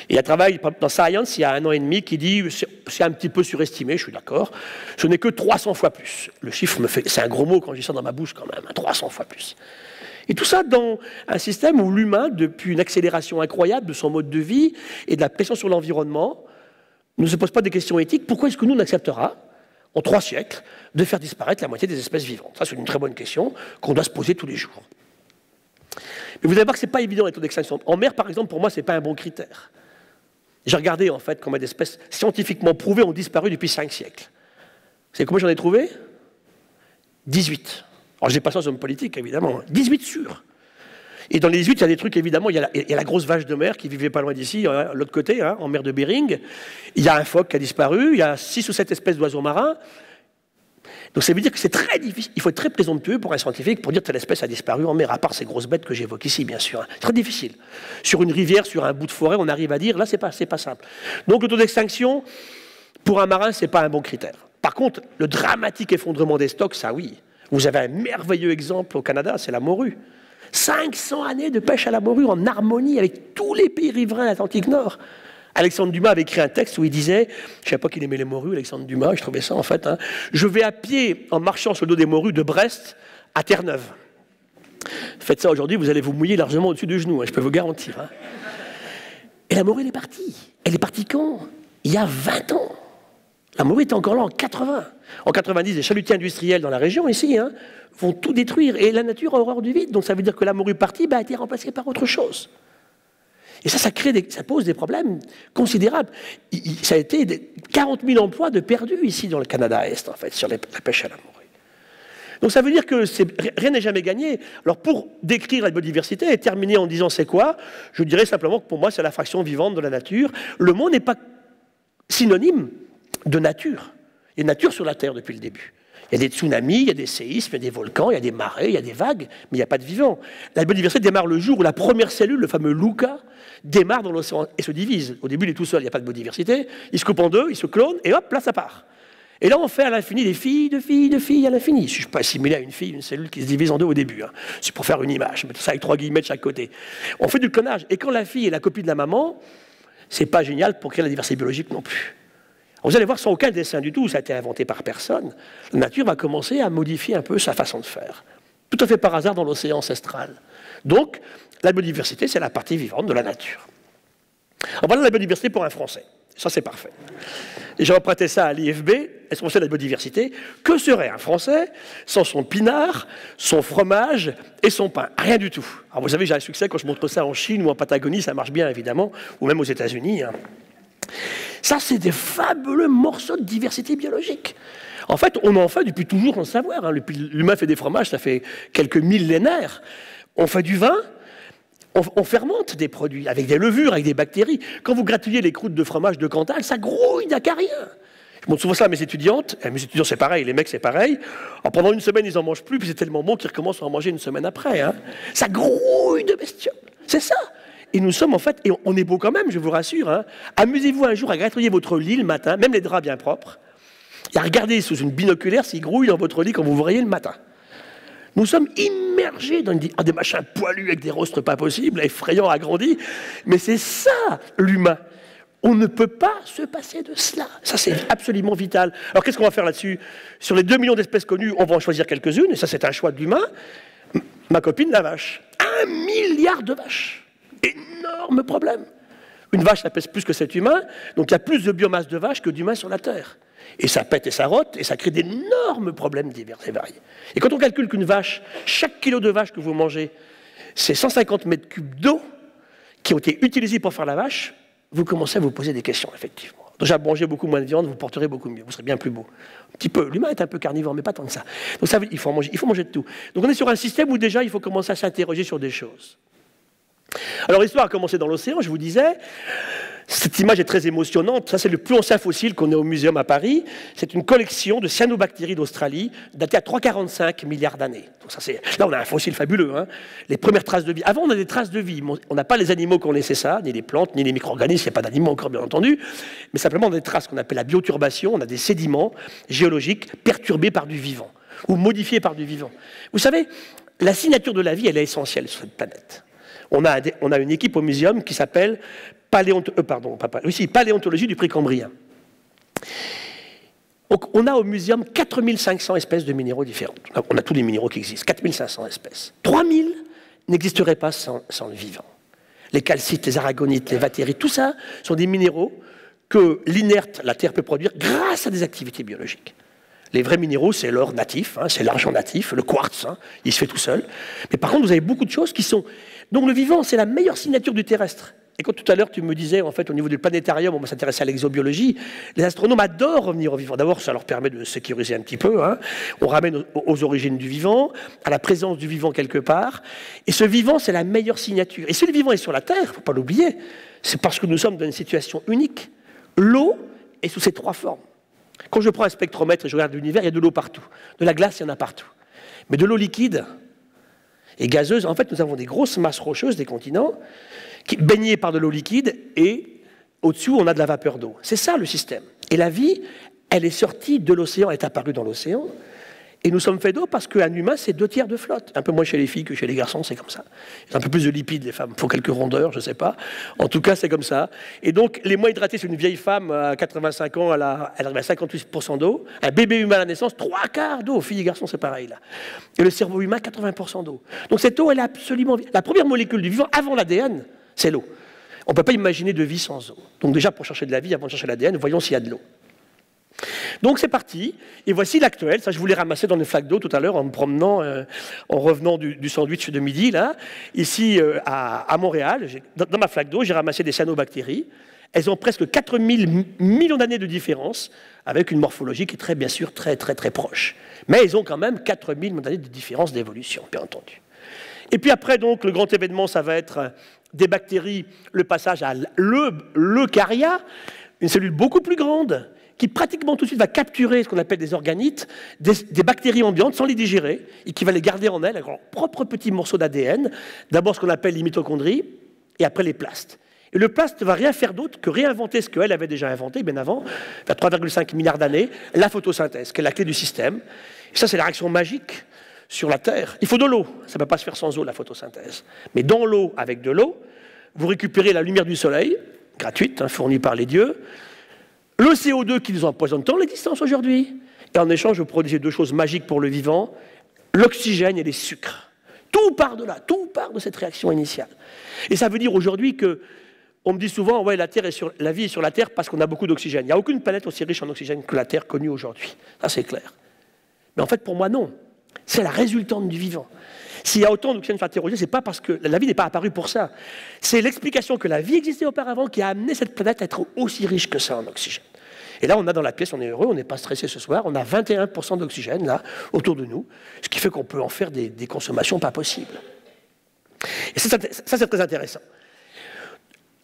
il y a un travail dans Science, il y a 1 an et demi, qui dit c'est un petit peu surestimé, je suis d'accord, ce n'est que 300 fois plus. Le chiffre me fait, c'est un gros mot quand je dis ça dans ma bouche quand même, 300 fois plus. Et tout ça dans un système où l'humain, depuis une accélération incroyable de son mode de vie et de la pression sur l'environnement, ne se pose pas des questions éthiques. Pourquoi est-ce que nous, on acceptera, en 3 siècles, de faire disparaître la moitié des espèces vivantes? Ça, c'est une très bonne question qu'on doit se poser tous les jours. Mais vous allez voir que ce n'est pas évident les taux d'extinction. En mer, par exemple, pour moi, ce n'est pas un bon critère. J'ai regardé, en fait, combien d'espèces scientifiquement prouvées ont disparu depuis 5 siècles. Vous savez combien j'en ai trouvé? 18. Alors, je n'ai pas ça sur une politique, évidemment. 18 sûrs. Et dans les 18, il y a des trucs, évidemment, il y a la grosse vache de mer qui vivait pas loin d'ici, l'autre côté, hein, en mer de Bering. Il y a un phoque qui a disparu, il y a 6 ou 7 espèces d'oiseaux marins. Donc ça veut dire que c'est très difficile, il faut être très présomptueux pour un scientifique pour dire que telle espèce a disparu en mer, à part ces grosses bêtes que j'évoque ici, bien sûr. C'est très difficile. Sur une rivière, sur un bout de forêt, on arrive à dire, là, c'est pas simple. Donc le taux d'extinction, pour un marin, c'est pas un bon critère. Par contre, le dramatique effondrement des stocks, ça oui. Vous avez un merveilleux exemple au Canada, c'est la morue. 500 années de pêche à la morue en harmonie avec tous les pays riverains de l'Atlantique Nord. Alexandre Dumas avait écrit un texte où il disait, je ne savais pas qu'il aimait les morues, Alexandre Dumas, je trouvais ça en fait, hein, je vais à pied en marchant sur le dos des morues de Brest à Terre-Neuve. Faites ça aujourd'hui, vous allez vous mouiller largement au-dessus du genou, hein, je peux vous garantir. Hein. Et la morue, elle est partie. Elle est partie quand? Il y a 20 ans. La morue était encore là en 80. En 90, les chalutiers industriels dans la région, ici, hein, vont tout détruire. Et la nature a horreur du vide. Donc ça veut dire que la morue partie a été remplacée par autre chose. Et ça pose des problèmes considérables. Ça a été 40 000 emplois de perdus ici dans le Canada-Est, en fait, sur la pêche à la morue. Donc ça veut dire que rien n'est jamais gagné. Alors pour décrire la biodiversité et terminer en disant c'est quoi, je dirais simplement que pour moi c'est la fraction vivante de la nature. Le mot n'est pas synonyme de nature. Il y a nature sur la Terre depuis le début. Il y a des tsunamis, il y a des séismes, il y a des volcans, il y a des marées, il y a des vagues, mais il n'y a pas de vivant. La biodiversité démarre le jour où la première cellule, le fameux LUCA, démarre dans l'océan et se divise. Au début, il est tout seul, il n'y a pas de biodiversité. Il se coupe en deux, il se clone, et hop, là, ça part. Et là, on fait à l'infini des filles, de filles, de filles à l'infini. Si je ne suis pas assimilé à une fille, une cellule qui se divise en deux au début. Hein. C'est pour faire une image, mettre ça avec 3 guillemets de chaque côté. On fait du clonage. Et quand la fille est la copie de la maman, c'est pas génial pour créer la diversité biologique non plus. Vous allez voir, sans aucun dessin du tout, ça a été inventé par personne, la nature va commencer à modifier un peu sa façon de faire. Tout à fait par hasard dans l'océan ancestral. Donc, la biodiversité, c'est la partie vivante de la nature. Alors voilà la biodiversité pour un Français. Ça, c'est parfait. Et j'ai emprunté ça à l'IFB, est-ce qu'on sait la biodiversité? Que serait un Français sans son pinard, son fromage et son pain? Rien du tout. Alors vous savez, j'ai un succès quand je montre ça en Chine ou en Patagonie, ça marche bien évidemment, ou même aux États-Unis. Hein. Ça, c'est des fabuleux morceaux de diversité biologique. En fait, on en fait depuis toujours sans savoir. Hein. L'humain fait des fromages, ça fait quelques millénaires. On fait du vin, on fermente des produits avec des levures, avec des bactéries. Quand vous gratouillez les croûtes de fromage de Cantal, ça grouille d'acarien. Je montre souvent ça à mes étudiantes. Et mes étudiants, c'est pareil, les mecs, c'est pareil. Alors, pendant une semaine, ils n'en mangent plus, puis c'est tellement bon qu'ils recommencent à en manger une semaine après. Hein. Ça grouille de bestioles. C'est ça. Et nous sommes en fait, et on est beau quand même, je vous rassure, hein. Amusez-vous un jour à gratouiller votre lit le matin, même les draps bien propres, et à regarder sous une binoculaire s'il grouille dans votre lit quand vous vous réveillez le matin. Nous sommes immergés dans des machins poilus avec des rostres pas possibles, effrayants, agrandis, mais c'est ça l'humain. On ne peut pas se passer de cela. Ça, c'est absolument vital. Alors qu'est-ce qu'on va faire là-dessus? Sur les 2 millions d'espèces connues, on va en choisir quelques-unes, et ça c'est un choix de l'humain. Ma copine, la vache. 1 milliard de vaches. Énorme problème. Une vache, ça pèse plus que 7 humains, donc il y a plus de biomasse de vaches que d'humains sur la Terre. Et ça pète et ça rote, et ça crée d'énormes problèmes divers et variés. Et quand on calcule qu'une vache, chaque kilo de vache que vous mangez, c'est 150 mètres cubes d'eau qui ont été utilisés pour faire la vache, vous commencez à vous poser des questions, effectivement. Déjà, mangez beaucoup moins de viande, vous porterez beaucoup mieux, vous serez bien plus beau. Un petit peu. L'humain est un peu carnivore, mais pas tant que ça. Donc ça, il faut manger de tout. Donc on est sur un système où déjà, il faut commencer à s'interroger sur des choses. Alors l'histoire a commencé dans l'océan, je vous disais. Cette image est très émotionnante. Ça, c'est le plus ancien fossile qu'on ait au muséum à Paris. C'est une collection de cyanobactéries d'Australie, datée à 3,45 milliards d'années. Donc ça, là, on a un fossile fabuleux. Hein. Les premières traces de vie. Avant, on a des traces de vie. On n'a pas les animaux qui ont laissé ça, ni les plantes, ni les micro-organismes. Il n'y a pas d'animaux encore, bien entendu. Mais simplement, on a des traces qu'on appelle la bioturbation. On a des sédiments géologiques perturbés par du vivant, ou modifiés par du vivant. Vous savez, la signature de la vie, elle est essentielle sur cette planète. On a une équipe au muséum qui s'appelle Paléontologie du Précambrien. Donc, on a au muséum 4500 espèces de minéraux différents. On a tous les minéraux qui existent, 4500 espèces. 3000 n'existeraient pas sans le vivant. Les calcites, les aragonites, les vatérites, tout ça sont des minéraux que l'inerte, la Terre peut produire grâce à des activités biologiques. Les vrais minéraux, c'est l'or natif, hein, c'est l'argent natif, le quartz, hein, il se fait tout seul. Mais par contre, vous avez beaucoup de choses qui sont... Donc le vivant, c'est la meilleure signature du terrestre. Et quand tout à l'heure, tu me disais, en fait, au niveau du planétarium, on va s'intéresser à l'exobiologie, les astronomes adorent revenir au vivant. D'abord, ça leur permet de sécuriser un petit peu. Hein. On ramène aux origines du vivant, à la présence du vivant quelque part. Et ce vivant, c'est la meilleure signature. Et si le vivant est sur la Terre, il ne faut pas l'oublier, c'est parce que nous sommes dans une situation unique. L'eau est sous ces 3 formes. Quand je prends un spectromètre et je regarde l'univers, il y a de l'eau partout. De la glace, il y en a partout. Mais de l'eau liquide et gazeuse, en fait, nous avons des grosses masses rocheuses des continents qui baignées par de l'eau liquide et au-dessus, on a de la vapeur d'eau. C'est ça le système. Et la vie, elle est sortie de l'océan, elle est apparue dans l'océan. Et nous sommes faits d'eau parce qu'un humain, c'est 2/3 de flotte. Un peu moins chez les filles que chez les garçons, c'est comme ça. Il y a un peu plus de lipides, les femmes. Il faut quelques rondeurs, je ne sais pas. En tout cas, c'est comme ça. Et donc, les moins hydratés, c'est une vieille femme à 85 ans, elle arrive à 58% d'eau. Un bébé humain à la naissance, 3/4 d'eau. Filles et garçons, c'est pareil, là. Et le cerveau humain, 80% d'eau. Donc, cette eau, elle est absolument... La première molécule du vivant, avant l'ADN, c'est l'eau. On ne peut pas imaginer de vie sans eau. Donc, déjà, pour chercher de la vie, avant de chercher l'ADN, voyons s'il y a de l'eau. Donc c'est parti, et voici l'actuel. Ça, je vous l'ai ramassé dans une flaque d'eau tout à l'heure en me promenant, en revenant du sandwich de midi, là. Ici, à Montréal, dans ma flaque d'eau, j'ai ramassé des cyanobactéries. Elles ont presque 4000 millions d'années de différence, avec une morphologie qui est très, bien sûr, très proche. Mais elles ont quand même 4000 millions d'années de différence d'évolution, bien entendu. Et puis après, donc, le grand événement, ça va être des bactéries, le passage à l'eucarya, une cellule beaucoup plus grande, qui pratiquement tout de suite va capturer ce qu'on appelle des organites, des bactéries ambiantes sans les digérer, et qui va les garder en elles avec leur propre petit morceau d'ADN, d'abord ce qu'on appelle les mitochondries, et après les plastes. Et le plaste ne va rien faire d'autre que réinventer ce qu'elle avait déjà inventé bien avant, vers 3,5 milliards d'années, la photosynthèse, qui est la clé du système. Et ça, c'est la réaction magique sur la Terre. Il faut de l'eau, ça ne peut pas se faire sans eau, la photosynthèse. Mais dans l'eau, avec de l'eau, vous récupérez la lumière du soleil, gratuite, fournie par les dieux, le CO2 qui nous empoisonne tant l'existence aujourd'hui, et en échange, vous produisez deux choses magiques pour le vivant, l'oxygène et les sucres. Tout part de là, tout part de cette réaction initiale. Et ça veut dire aujourd'hui que, on me dit souvent, ouais, la vie est sur la Terre parce qu'on a beaucoup d'oxygène. Il n'y a aucune planète aussi riche en oxygène que la Terre connue aujourd'hui. Ça, c'est clair. Mais en fait, pour moi, non. C'est la résultante du vivant. S'il y a autant d'oxygène sur la Terre aujourd'hui, ce n'est pas parce que la vie n'est pas apparue pour ça. C'est l'explication que la vie existait auparavant qui a amené cette planète à être aussi riche que ça en oxygène. Et là, on a dans la pièce, on est heureux, on n'est pas stressé ce soir, on a 21% d'oxygène là, autour de nous, ce qui fait qu'on peut en faire des consommations pas possibles. Et ça c'est très intéressant.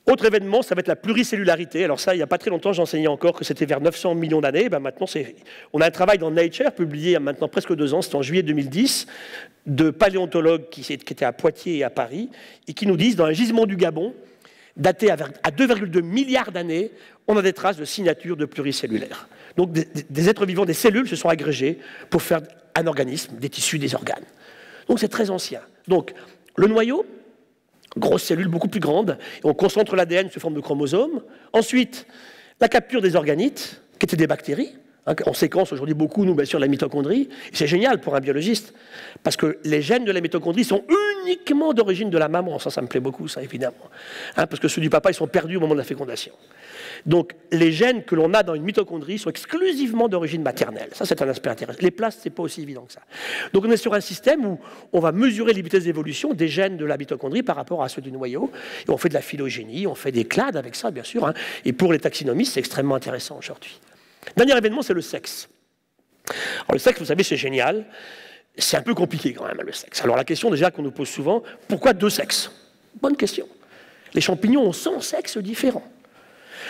Autre événement, ça va être la pluricellularité. Alors ça, il n'y a pas très longtemps, j'enseignais encore que c'était vers 900 millions d'années. Ben maintenant, on a un travail dans Nature, publié il y a maintenant presque 2 ans, c'était en juillet 2010, de paléontologues qui étaient à Poitiers et à Paris, et qui nous disent, dans un gisement du Gabon, daté à 2,2 milliards d'années, on a des traces de signatures de pluricellulaires. Donc des êtres vivants, des cellules se sont agrégées pour faire un organisme, des tissus, des organes. Donc c'est très ancien. Donc le noyau, grosse cellule beaucoup plus grande, et on concentre l'ADN sous forme de chromosomes. Ensuite, la capture des organites, qui étaient des bactéries. On séquence aujourd'hui beaucoup, nous, bien sûr, la mitochondrie. C'est génial pour un biologiste, parce que les gènes de la mitochondrie sont uniquement d'origine de la maman. Ça me plaît beaucoup, ça, évidemment. Parce que ceux du papa, ils sont perdus au moment de la fécondation. Donc, les gènes que l'on a dans une mitochondrie sont exclusivement d'origine maternelle. Ça, c'est un aspect intéressant. Les plastes, c'est pas aussi évident que ça. Donc, on est sur un système où on va mesurer les vitesses d'évolution des gènes de la mitochondrie par rapport à ceux du noyau. Et on fait de la phylogénie, on fait des clades avec ça, bien sûr. Et pour les taxonomistes, c'est extrêmement intéressant aujourd'hui. Dernier événement, c'est le sexe. Alors, le sexe, vous savez, c'est génial. C'est un peu compliqué quand même, le sexe. Alors la question déjà qu'on nous pose souvent, pourquoi 2 sexes? Bonne question. Les champignons ont 100 sexes différents.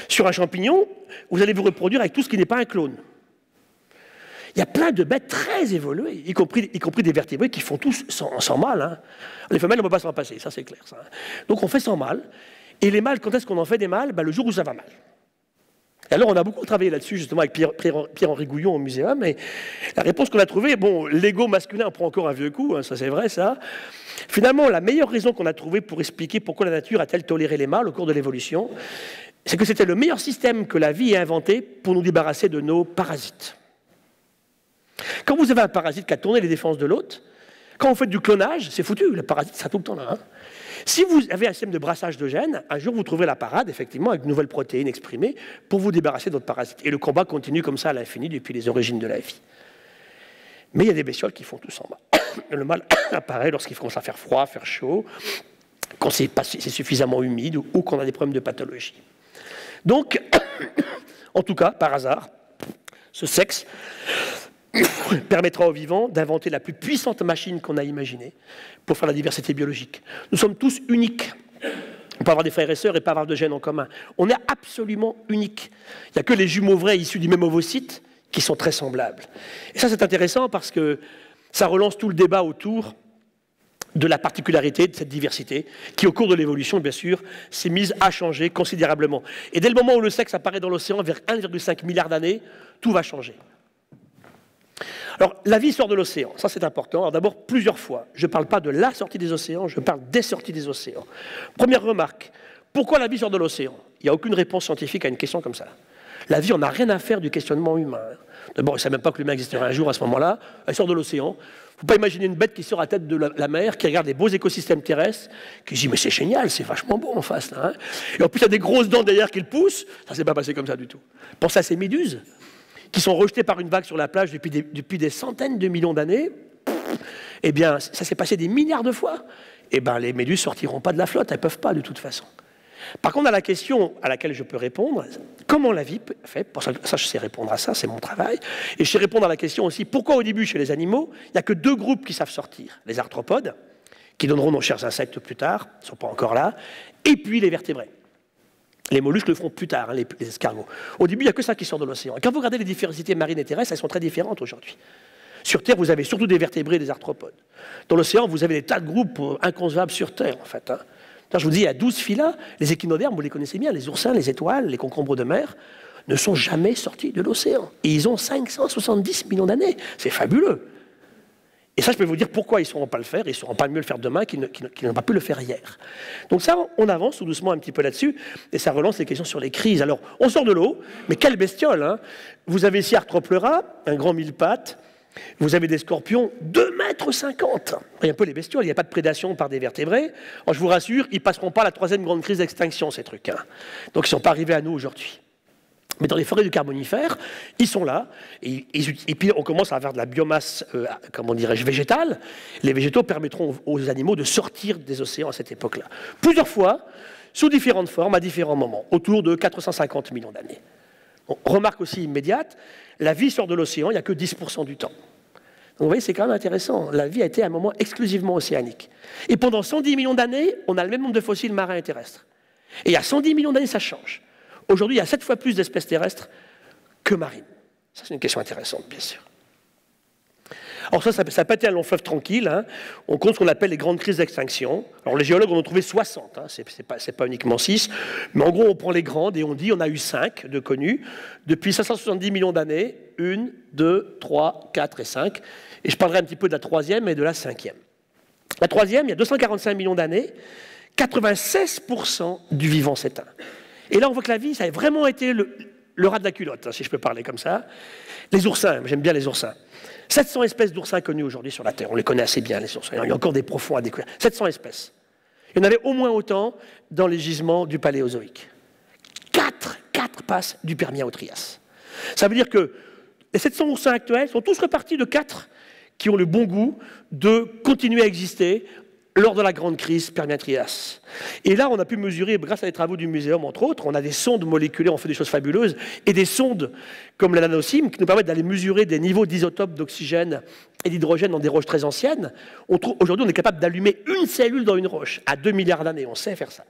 Sur un champignon, vous allez vous reproduire avec tout ce qui n'est pas un clone. Il y a plein de bêtes très évoluées, y compris des vertébrés qui font tous sans mâle. Les femelles, on ne peut pas s'en passer, ça c'est clair. Ça. Donc on fait sans mâle. Et les mâles, quand est-ce qu'on en fait des mâles? Le jour où ça va mal. Et alors, on a beaucoup travaillé là-dessus, justement, avec Pierre-Henri Gouillon au muséum. Et la réponse qu'on a trouvée, bon, l'ego masculin prend encore un vieux coup, ça c'est vrai, ça. Finalement, la meilleure raison qu'on a trouvée pour expliquer pourquoi la nature a-t-elle toléré les mâles au cours de l'évolution, c'est que c'était le meilleur système que la vie ait inventé pour nous débarrasser de nos parasites. Quand vous avez un parasite qui a tourné les défenses de l'hôte, quand vous faites du clonage, c'est foutu, le parasite sera tout le temps là. Si vous avez un système de brassage de gènes, un jour vous trouverez la parade, effectivement, avec de nouvelles protéines exprimées, pour vous débarrasser de votre parasite. Et le combat continue comme ça à l'infini depuis les origines de la vie. Mais il y a des bestioles qui font tout sans mâle. Le mâle apparaît lorsqu'il commence à faire froid, faire chaud, quand c'est suffisamment humide ou qu'on a des problèmes de pathologie. Donc, en tout cas, par hasard, ce sexe permettra aux vivants d'inventer la plus puissante machine qu'on a imaginée pour faire la diversité biologique. Nous sommes tous uniques. On peut avoir des frères et sœurs et pas avoir de gènes en commun. On est absolument uniques. Il n'y a que les jumeaux vrais issus du même ovocyte qui sont très semblables. Et ça, c'est intéressant parce que ça relance tout le débat autour de la particularité de cette diversité qui, au cours de l'évolution, bien sûr, s'est mise à changer considérablement. Et dès le moment où le sexe apparaît dans l'océan, vers 1,5 milliard d'années, tout va changer. Alors, la vie sort de l'océan, ça c'est important. Alors d'abord, plusieurs fois. Je ne parle pas de la sortie des océans, je parle des sorties des océans. Première remarque, pourquoi la vie sort de l'océan? Il n'y a aucune réponse scientifique à une question comme ça. La vie, on n'a rien à faire du questionnement humain. D'abord, ils ne savent même pas que l'humain existerait un jour à ce moment-là. Elle sort de l'océan. Il ne faut pas imaginer une bête qui sort à tête de la mer, qui regarde les beaux écosystèmes terrestres, qui se dit « mais c'est génial, c'est vachement beau en face. » là, hein. Et en plus, il y a des grosses dents derrière qui le poussent. Ça ne s'est pas passé comme ça du tout. Pensez à ces méduses qui sont rejetés par une vague sur la plage depuis des centaines de millions d'années, eh bien, ça s'est passé des milliards de fois. Eh bien, les méduses ne sortiront pas de la flotte, elles ne peuvent pas de toute façon. Par contre, à la question à laquelle je peux répondre, comment la vie fait, pour ça je sais répondre à ça, c'est mon travail, et je sais répondre à la question aussi, pourquoi au début chez les animaux, il n'y a que 2 groupes qui savent sortir, les arthropodes, qui donneront nos chers insectes plus tard, ils ne sont pas encore là, et puis les vertébrés. Les mollusques le feront plus tard, hein, les escargots. Au début, il n'y a que ça qui sort de l'océan. Et quand vous regardez les diversités marines et terrestres, elles sont très différentes aujourd'hui. Sur Terre, vous avez surtout des vertébrés et des arthropodes. Dans l'océan, vous avez des tas de groupes inconcevables sur Terre, en fait. Hein. Quand je vous dis, il y a 12 phyla, les échinodermes, vous les connaissez bien, les oursins, les étoiles, les concombres de mer, ne sont jamais sortis de l'océan. Et ils ont 570 millions d'années. C'est fabuleux. Et ça, je peux vous dire pourquoi ils ne sauront pas le faire, et ils ne sauront pas mieux le faire demain qu'ils n'ont pas pu le faire hier. Donc ça, on avance tout doucement un petit peu là-dessus, et ça relance les questions sur les crises. Alors, on sort de l'eau, mais quelle bestiole, hein. Vous avez ici Arthropleura, un grand mille-pattes, vous avez des scorpions 2,50 m. Il y a un peu les bestioles, il n'y a pas de prédation par des vertébrés. Alors, je vous rassure, ils ne passeront pas la 3e grande crise d'extinction, ces trucs. Hein. Donc, ils ne sont pas arrivés à nous aujourd'hui. Mais dans les forêts du Carbonifère, ils sont là, et puis on commence à avoir de la biomasse, comment dirais-je, végétale. Les végétaux permettront aux animaux de sortir des océans à cette époque-là. Plusieurs fois, sous différentes formes, à différents moments, autour de 450 millions d'années. Bon, remarque aussi immédiate, la vie sort de l'océan, il n'y a que 10% du temps. Donc vous voyez, c'est quand même intéressant. La vie a été à un moment exclusivement océanique. Et pendant 110 millions d'années, on a le même nombre de fossiles marins et terrestres. Et il y a 110 millions d'années, ça change. Aujourd'hui, il y a 7 fois plus d'espèces terrestres que marines. Ça, c'est une question intéressante, bien sûr. Alors ça n'a pas été un long fleuve tranquille. Hein. On compte ce qu'on appelle les grandes crises d'extinction. Alors les géologues en ont trouvé 60, hein. C'est pas uniquement 6. Mais en gros, on prend les grandes et on dit on a eu 5 de connues. Depuis 570 millions d'années, 1, 2, 3, 4 et 5. Et je parlerai un petit peu de la 3e et de la 5e. La 3e, il y a 245 millions d'années, 96% du vivant s'éteint. Et là, on voit que la vie, ça a vraiment été le rat de la culotte, hein, si je peux parler comme ça. Les oursins, j'aime bien les oursins. 700 espèces d'oursins connues aujourd'hui sur la Terre. On les connaît assez bien, les oursins. Il y a encore des profonds à découvrir. 700 espèces. Il y en avait au moins autant dans les gisements du Paléozoïque. 4 passent du Permien au Trias. Ça veut dire que les 700 oursins actuels sont tous repartis de 4 qui ont le bon goût de continuer à exister lors de la grande crise Permien-Trias. Et là, on a pu mesurer, grâce à des travaux du muséum, entre autres, on a des sondes moléculaires, on fait des choses fabuleuses, et des sondes comme la NanoSim qui nous permettent d'aller mesurer des niveaux d'isotopes d'oxygène et d'hydrogène dans des roches très anciennes. Aujourd'hui, on est capable d'allumer une cellule dans une roche à 2 milliards d'années. On sait faire ça.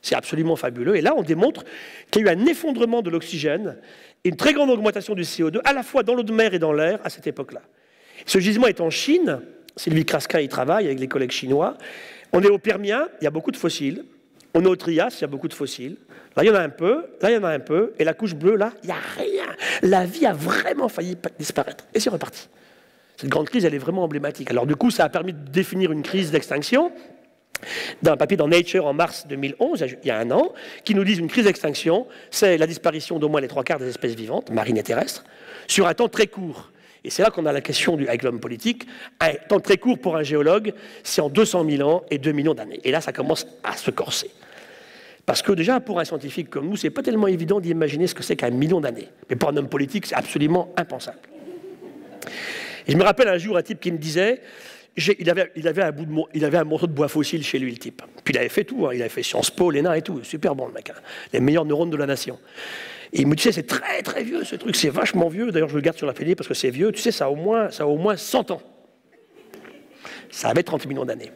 C'est absolument fabuleux. Et là, on démontre qu'il y a eu un effondrement de l'oxygène et une très grande augmentation du CO2, à la fois dans l'eau de mer et dans l'air, à cette époque-là. Ce gisement est en Chine. Sylvie Kraska y travaille avec les collègues chinois. On est au Permien, il y a beaucoup de fossiles. On est au Trias, il y a beaucoup de fossiles. Là, il y en a un peu, là, il y en a un peu. Et la couche bleue, là, il n'y a rien. La vie a vraiment failli disparaître. Et c'est reparti. Cette grande crise, elle est vraiment emblématique. Alors du coup, ça a permis de définir une crise d'extinction. Dans un papier dans Nature en mars 2011, il y a un an, qui nous dit une crise d'extinction, c'est la disparition d'au moins les 3/4 des espèces vivantes, marines et terrestres, sur un temps très court. Et c'est là qu'on a la question avec l'homme politique. Un temps très court pour un géologue, c'est en 200 000 ans et 2 millions d'années. Et là, ça commence à se corser. Parce que déjà, pour un scientifique comme nous, c'est pas tellement évident d'imaginer ce que c'est qu'un million d'années. Mais pour un homme politique, c'est absolument impensable. Et je me rappelle un jour un type qui me disait, il avait un morceau de bois fossile chez lui, le type. Puis il avait fait tout, hein. Il avait fait Sciences Po, l'ENA et tout. Super bon, le mec. Hein. Les meilleurs neurones de la nation. Et il me disait, c'est très très vieux ce truc, c'est vachement vieux. D'ailleurs, je le garde sur la feuille parce que c'est vieux. Tu sais, ça a au moins 100 ans. Ça avait 30 millions d'années.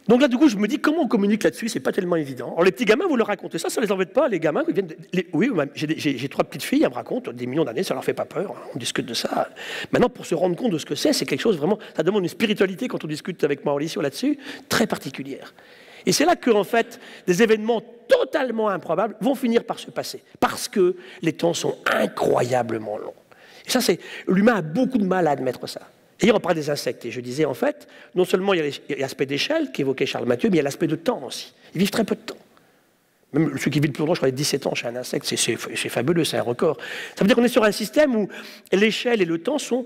Donc là, du coup, je me dis, comment on communique là-dessus? C'est pas tellement évident. Alors, les petits gamins, vous leur racontez ça les embête pas, les gamins qui viennent... Oui, j'ai 3 petites filles, elles me racontent des millions d'années, ça leur fait pas peur. On discute de ça. Maintenant, pour se rendre compte de ce que c'est quelque chose vraiment... Ça demande une spiritualité, quand on discute avec Mauricio là-dessus, très particulière. Et c'est là que, en fait, des événements totalement improbables vont finir par se passer. Parce que les temps sont incroyablement longs. Et ça, l'humain a beaucoup de mal à admettre ça. D'ailleurs, on parle des insectes. Et je disais, en fait, non seulement il y a l'aspect d'échelle qu'évoquait Charles Mathieu, mais il y a l'aspect de temps aussi. Ils vivent très peu de temps. Même ceux qui vivent le plus longtemps, je crois, 17 ans chez un insecte, c'est fabuleux, c'est un record. Ça veut dire qu'on est sur un système où l'échelle et le temps sont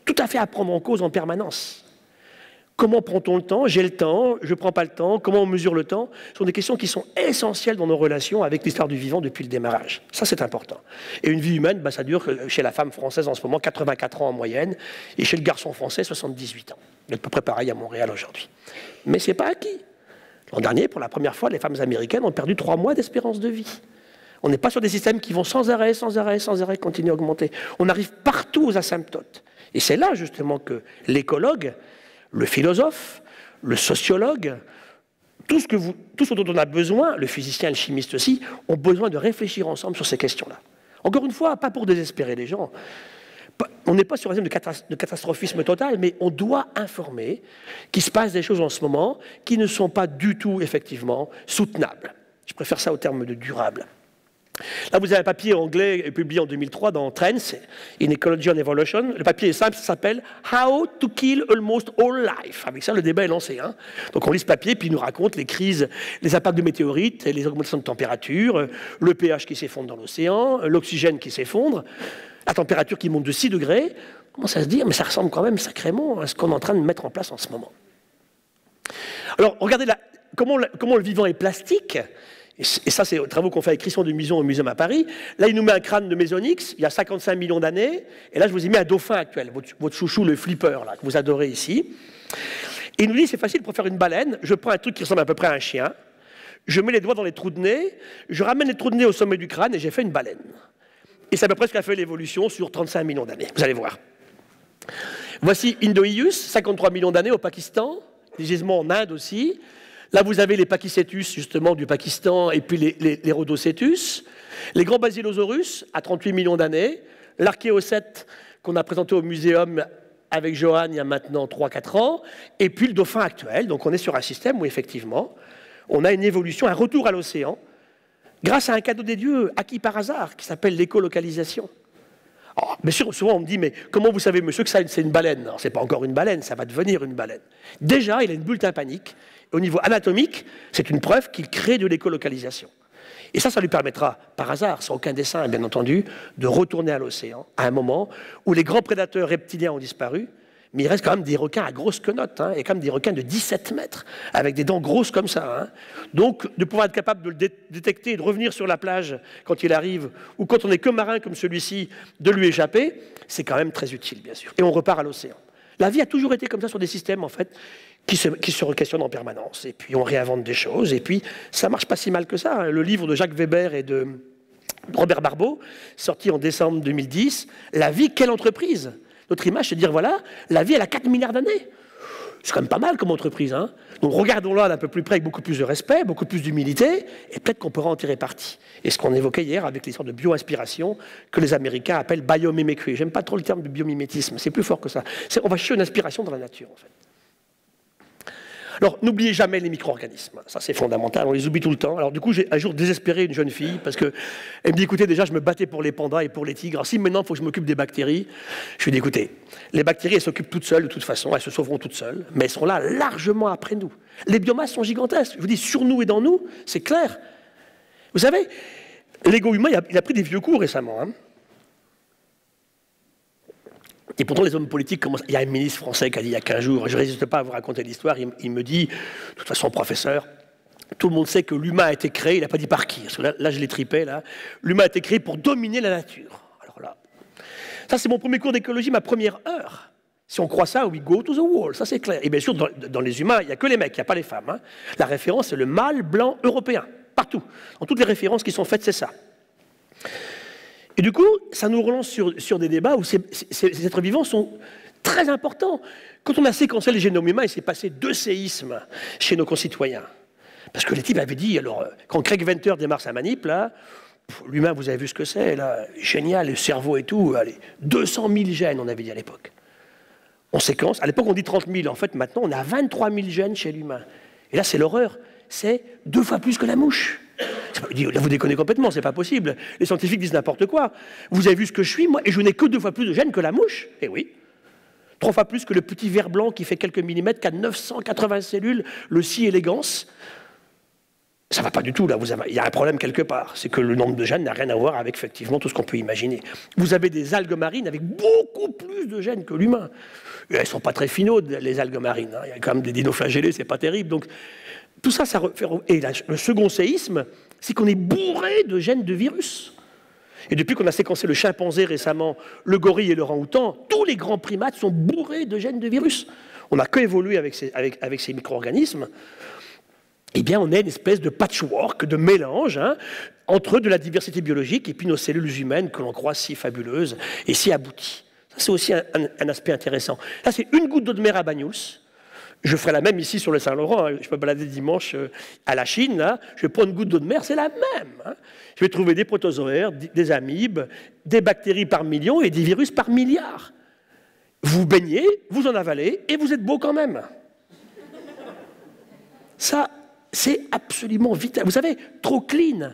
tout à fait à prendre en cause en permanence. Comment prend-on le temps? J'ai le temps, je ne prends pas le temps, comment on mesure le temps? Ce sont des questions qui sont essentielles dans nos relations avec l'histoire du vivant depuis le démarrage. Ça, c'est important. Et une vie humaine, ça dure chez la femme française en ce moment 84 ans en moyenne, et chez le garçon français 78 ans. C'est à peu près pareil à Montréal aujourd'hui. Mais ce n'est pas acquis. L'an dernier, pour la première fois, les femmes américaines ont perdu 3 mois d'espérance de vie. On n'est pas sur des systèmes qui vont sans arrêt continuer à augmenter. On arrive partout aux asymptotes. Et c'est là, justement, que l'écologue, le philosophe, le sociologue, tout ce dont on a besoin, le physicien, le chimiste aussi, ont besoin de réfléchir ensemble sur ces questions-là. Encore une fois, pas pour désespérer les gens. On n'est pas sur un système de catastrophisme total, mais on doit informer qu'il se passe des choses en ce moment qui ne sont pas du tout, effectivement, soutenables. Je préfère ça au terme de durable. Là, vous avez un papier anglais publié en 2003 dans Trends, in Ecology and Evolution. Le papier est simple, ça s'appelle « How to kill almost all life ». Avec ça, le débat est lancé. Hein. Donc on lit ce papier, puis il nous raconte les crises, les impacts de météorites, les augmentations de température, le pH qui s'effondre dans l'océan, l'oxygène qui s'effondre, la température qui monte de 6 degrés. On commence à se dire, mais ça ressemble quand même sacrément à ce qu'on est en train de mettre en place en ce moment. Alors, regardez là, comment le vivant est plastique. Et ça, c'est les travaux qu'on fait avec Christian de Muson au Muséum à Paris. Là, il nous met un crâne de Mésonyx, il y a 55 millions d'années. Et là, je vous ai mis un dauphin actuel, votre chouchou, le flipper, là, que vous adorez ici. Et il nous dit, c'est facile pour faire une baleine. Je prends un truc qui ressemble à peu près à un chien. Je mets les doigts dans les trous de nez. Je ramène les trous de nez au sommet du crâne et j'ai fait une baleine. Et c'est à peu près ce qu'a fait l'évolution sur 35 millions d'années. Vous allez voir. Voici Indoius, 53 millions d'années au Pakistan. Des gisements en Inde aussi. Là, vous avez les Pachycétus, justement, du Pakistan, et puis les Rhodocétus. Les grands Basilosaurus, à 38 millions d'années. L'archéocète, qu'on a présenté au muséum avec Johan il y a maintenant 3-4 ans. Et puis le dauphin actuel. Donc, on est sur un système où, effectivement, on a une évolution, un retour à l'océan, grâce à un cadeau des dieux acquis par hasard, qui s'appelle l'écolocalisation. Oh, bien sûr, souvent, on me dit, mais comment vous savez, monsieur, que ça, c'est une baleine? Non, c'est pas encore une baleine, ça va devenir une baleine. Déjà, il a une bulle tympanique. Au niveau anatomique, c'est une preuve qu'il crée de l'écolocalisation. Et ça lui permettra, par hasard, sans aucun dessein, bien entendu, de retourner à l'océan, à un moment où les grands prédateurs reptiliens ont disparu, mais il reste quand même des requins à grosses quenottes, hein, et quand même des requins de 17 mètres, avec des dents grosses comme ça. Hein. Donc, de pouvoir être capable de le détecter et de revenir sur la plage quand il arrive, ou quand on n'est que marin comme celui-ci, de lui échapper, c'est quand même très utile, bien sûr. Et on repart à l'océan. La vie a toujours été comme ça sur des systèmes, en fait, qui se requestionnent en permanence. Et puis, on réinvente des choses. Et puis, ça marche pas si mal que ça. Hein. Le livre de Jacques Weber et de Robert Barbeau, sorti en décembre 2010, « La vie, quelle entreprise ?» Notre image, c'est de dire, voilà, la vie, elle a 4 milliards d'années. C'est quand même pas mal comme entreprise. Hein. Donc, regardons-la d'un peu plus près avec beaucoup plus de respect, beaucoup plus d'humilité, et peut-être qu'on pourra en tirer parti. Et ce qu'on évoquait hier avec l'histoire de bio-inspiration, que les Américains appellent biomimicry. J'aime pas trop le terme de biomimétisme, c'est plus fort que ça. On va chercher une inspiration dans la nature, en fait. Alors, n'oubliez jamais les micro-organismes. Ça, c'est fondamental. On les oublie tout le temps. Alors, du coup, j'ai un jour désespéré une jeune fille parce qu'elle me dit, écoutez, déjà, je me battais pour les pandas et pour les tigres. Alors, si maintenant, il faut que je m'occupe des bactéries, je lui dis, écoutez, les bactéries, elles s'occupent toutes seules, de toute façon. Elles se sauveront toutes seules. Mais elles seront là largement après nous. Les biomasses sont gigantesques. Je vous dis, sur nous et dans nous, c'est clair. Vous savez, l'ego humain, il a pris des vieux coups récemment. Hein. Et pourtant, les hommes politiques commencent... Il y a un ministre français qui a dit il y a 15 jours, je ne résiste pas à vous raconter l'histoire, il me dit, de toute façon, professeur, tout le monde sait que l'humain a été créé, il n'a pas dit par qui, parce que là je l'ai tripé, là. L'humain a été créé pour dominer la nature. Alors là, ça c'est mon premier cours d'écologie, ma première heure. Si on croit ça, we go to the wall, ça c'est clair. Et bien sûr, dans les humains, il n'y a que les mecs, il n'y a pas les femmes. Hein. La référence, c'est le mâle blanc européen, partout. Dans toutes les références qui sont faites, c'est ça. Et du coup, ça nous relance sur des débats où ces êtres vivants sont très importants. Quand on a séquencé les génomes humains, il s'est passé 2 séismes chez nos concitoyens. Parce que les types avaient dit, alors, quand Craig Venter démarre sa manip, là, l'humain, vous avez vu ce que c'est, là, génial, le cerveau et tout, allez, 200 000 gènes, on avait dit à l'époque. On séquence, à l'époque on dit 30 000, en fait, maintenant on a 23 000 gènes chez l'humain. Et là, c'est l'horreur, c'est 2 fois plus que la mouche. Là, vous déconnez complètement, c'est pas possible. Les scientifiques disent n'importe quoi. Vous avez vu ce que je suis, moi, et je n'ai que 2 fois plus de gènes que la mouche. Eh oui. 3 fois plus que le petit ver blanc qui fait quelques millimètres, qui a 980 cellules, le C. elegans. Ça ne va pas du tout, là. Il y a un problème quelque part. C'est que le nombre de gènes n'a rien à voir avec, effectivement, tout ce qu'on peut imaginer. Vous avez des algues marines avec beaucoup plus de gènes que l'humain. Et elles ne sont pas très finaudes, les algues marines. Il y a quand même des dinoflagellés, c'est pas terrible. Donc, tout ça, ça refait... Et le second séisme, c'est qu'on est bourré de gènes de virus. Et depuis qu'on a séquencé le chimpanzé récemment, le gorille et le orang-outan, tous les grands primates sont bourrés de gènes de virus. On n'a qu'évolué avec ces micro-organismes. Eh bien, on est une espèce de patchwork, de mélange, entre de la diversité biologique et puis nos cellules humaines que l'on croit si fabuleuses et si abouties. Ça, c'est aussi un aspect intéressant. Là, c'est une goutte d'eau de mer à Banyuls. Je ferai la même ici sur le Saint-Laurent. Je peux balader dimanche à la Chine. Là. Je vais prendre une goutte d'eau de mer, c'est la même. Je vais trouver des protozoaires, des amibes, des bactéries par millions et des virus par milliards. Vous baignez, vous en avalez et vous êtes beau quand même. Ça, c'est absolument vital. Vous savez, trop clean.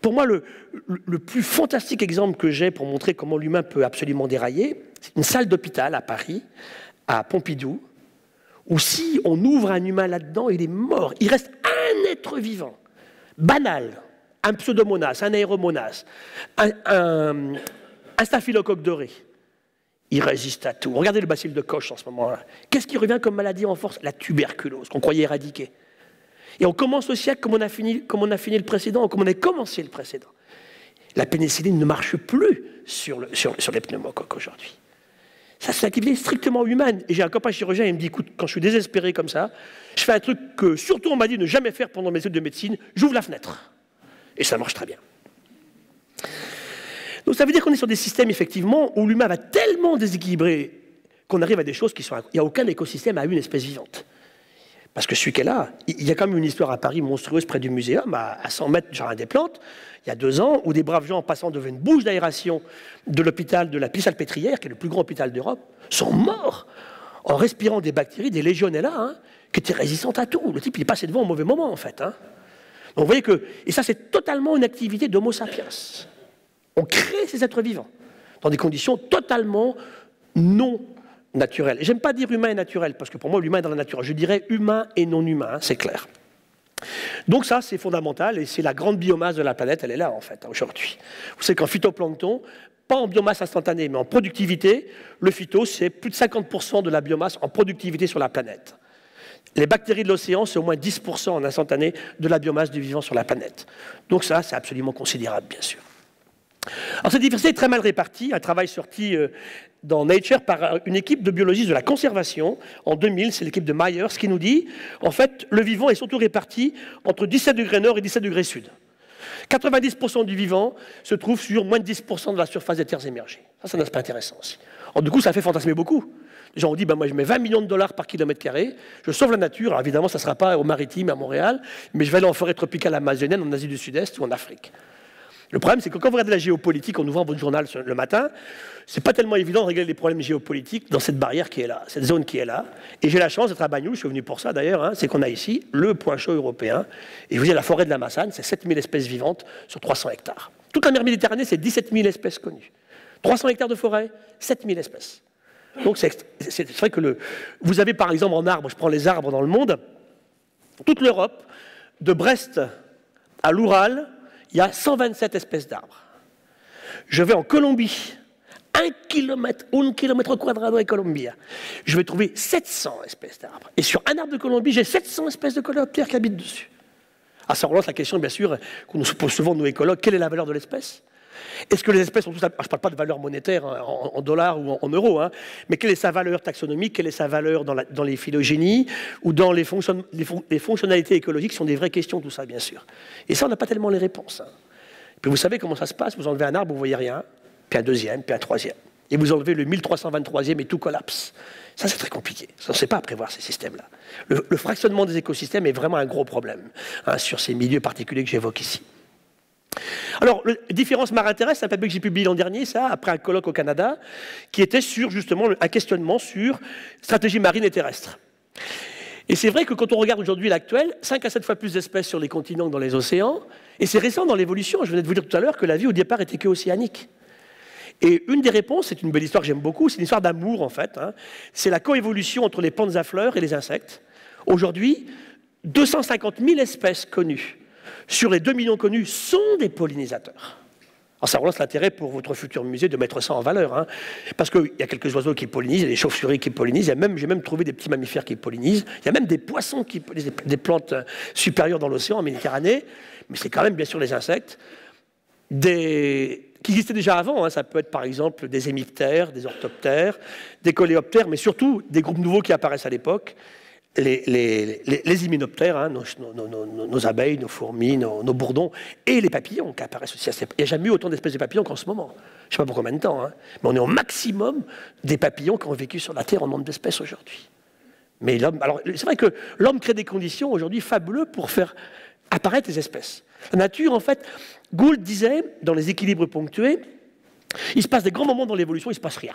Pour moi, le plus fantastique exemple que j'ai pour montrer comment l'humain peut absolument dérailler, c'est une salle d'hôpital à Paris, à Pompidou, où si on ouvre un humain là-dedans, il est mort. Il reste un être vivant, banal, un pseudomonas, un aéromonas, un staphylocoque doré. Il résiste à tout. Regardez le bacille de Koch en ce moment-là. Qu'est-ce qui revient comme maladie en force? La tuberculose, qu'on croyait éradiquer. Et on commence au siècle comme on a fini le précédent, comme on a commencé le précédent. La pénicilline ne marche plus sur les pneumocoques aujourd'hui. Ça, c'est une activité strictement humaine. Et j'ai un copain chirurgien, il me dit, écoute, quand je suis désespéré comme ça, je fais un truc que surtout on m'a dit de ne jamais faire pendant mes études de médecine, j'ouvre la fenêtre. Et ça marche très bien. Donc ça veut dire qu'on est sur des systèmes, effectivement, où l'humain va tellement déséquilibré qu'on arrive à des choses qui sont... Il n'y a aucun écosystème à une espèce vivante. Parce que celui qui est là, il y a quand même une histoire à Paris monstrueuse près du Muséum, à 100 mètres du Jardin des Plantes, il y a 2 ans, où des braves gens, en passant devant une bouche d'aération de l'hôpital de la Pie-Salpêtrière, qui est le plus grand hôpital d'Europe, sont morts en respirant des bactéries, des Legionella, qui étaient résistantes à tout. Le type, il est passé devant au mauvais moment, en fait. Donc vous voyez que... Et ça, c'est totalement une activité d'Homo sapiens. On crée ces êtres vivants dans des conditions totalement non naturelles. Et j'aime pas dire humain et naturel, parce que pour moi, l'humain est dans la nature. Je dirais humain et non humain, c'est clair. Donc ça, c'est fondamental, et c'est la grande biomasse de la planète, elle est là, en fait, aujourd'hui. Vous savez qu'en phytoplancton, pas en biomasse instantanée, mais en productivité, le phyto, c'est plus de 50% de la biomasse en productivité sur la planète. Les bactéries de l'océan, c'est au moins 10% en instantané de la biomasse du vivant sur la planète. Donc ça, c'est absolument considérable, bien sûr. Alors cette diversité est très mal répartie, un travail sorti dans Nature par une équipe de biologistes de la conservation en 2000, c'est l'équipe de Myers qui nous dit, en fait, le vivant est surtout réparti entre 17 degrés nord et 17 degrés sud. 90% du vivant se trouve sur moins de 10% de la surface des terres émergées. Ça, c'est un aspect intéressant aussi. Alors, du coup, ça fait fantasmer beaucoup. Les gens ont dit, ben, moi je mets 20 millions de dollars par kilomètre carré, je sauve la nature, alors évidemment ça ne sera pas au maritime, à Montréal, mais je vais aller en forêt tropicale amazonienne, en Asie du Sud-Est ou en Afrique. Le problème, c'est que quand vous regardez la géopolitique en ouvrant votre journal le matin, c'est pas tellement évident de régler les problèmes géopolitiques dans cette barrière qui est là, cette zone qui est là. Et j'ai la chance d'être à Banyuls, je suis venu pour ça d'ailleurs, c'est qu'on a ici le point chaud européen. Et je vous dis, la forêt de la Massane, c'est 7000 espèces vivantes sur 300 hectares. Toute la mer Méditerranée, c'est 17 000 espèces connues. 300 hectares de forêt, 7000 espèces. Donc c'est vrai que vous avez par exemple en arbres, je prends les arbres dans le monde, toute l'Europe, de Brest à l'Oural, il y a 127 espèces d'arbres. Je vais en Colombie, 1 kilomètre quadrado de Colombie. Je vais trouver 700 espèces d'arbres. Et sur un arbre de Colombie, j'ai 700 espèces de coléoptères qui habitent dessus. Ah, ça relance la question, bien sûr, qu'on nous pose souvent, nous écologues, quelle est la valeur de l'espèce? Est-ce que les espèces sont toutes... Je ne parle pas de valeur monétaire en dollars ou en euros, mais quelle est sa valeur taxonomique, quelle est sa valeur dans les phylogénies ou dans les fonctionnalités écologiques, sont des vraies questions, tout ça, bien sûr. Et ça, on n'a pas tellement les réponses. Puis vous savez comment ça se passe, vous enlevez un arbre, vous ne voyez rien, puis un deuxième, puis un troisième. Et vous enlevez le 1323e et tout collapse. Ça, c'est très compliqué. On ne sait pas prévoir ces systèmes-là. Le fractionnement des écosystèmes est vraiment un gros problème sur ces milieux particuliers que j'évoque ici. Alors, Différence marins terrestres, c'est un papier que j'ai publié l'an dernier, ça, après un colloque au Canada, qui était sur, justement, un questionnement sur stratégie marine et terrestre. Et c'est vrai que quand on regarde aujourd'hui l'actuel, 5 à 7 fois plus d'espèces sur les continents que dans les océans, et c'est récent dans l'évolution. Je venais de vous dire tout à l'heure que la vie, au départ, était qu'océanique. Et une des réponses, c'est une belle histoire que j'aime beaucoup, c'est une histoire d'amour, en fait. C'est la coévolution entre les plantes à fleurs et les insectes. Aujourd'hui, 250 000 espèces connues sur les 2 millions connus, sont des pollinisateurs. Alors ça relance l'intérêt pour votre futur musée de mettre ça en valeur, hein, parce qu'il y a quelques oiseaux qui pollinisent, il y a des chauves-souris qui pollinisent, j'ai même trouvé des petits mammifères qui pollinisent, il y a même des poissons qui pollinisent, des plantes supérieures dans l'océan, en Méditerranée, mais c'est quand même bien sûr les insectes, qui existaient déjà avant, hein, ça peut être par exemple des hémiptères, des orthoptères, des coléoptères, mais surtout des groupes nouveaux qui apparaissent à l'époque, les hyménoptères, hein, nos abeilles, nos fourmis, nos bourdons, et les papillons qui apparaissent aussi. Il n'y a jamais eu autant d'espèces de papillons qu'en ce moment. Je ne sais pas pour combien de temps, hein, mais on est au maximum des papillons qui ont vécu sur la Terre en nombre d'espèces aujourd'hui. Mais l'homme, alors c'est vrai que l'homme crée des conditions aujourd'hui fabuleuses pour faire apparaître les espèces. La nature, en fait, Gould disait, dans les équilibres ponctués, il se passe des grands moments dans l'évolution, il ne se passe rien.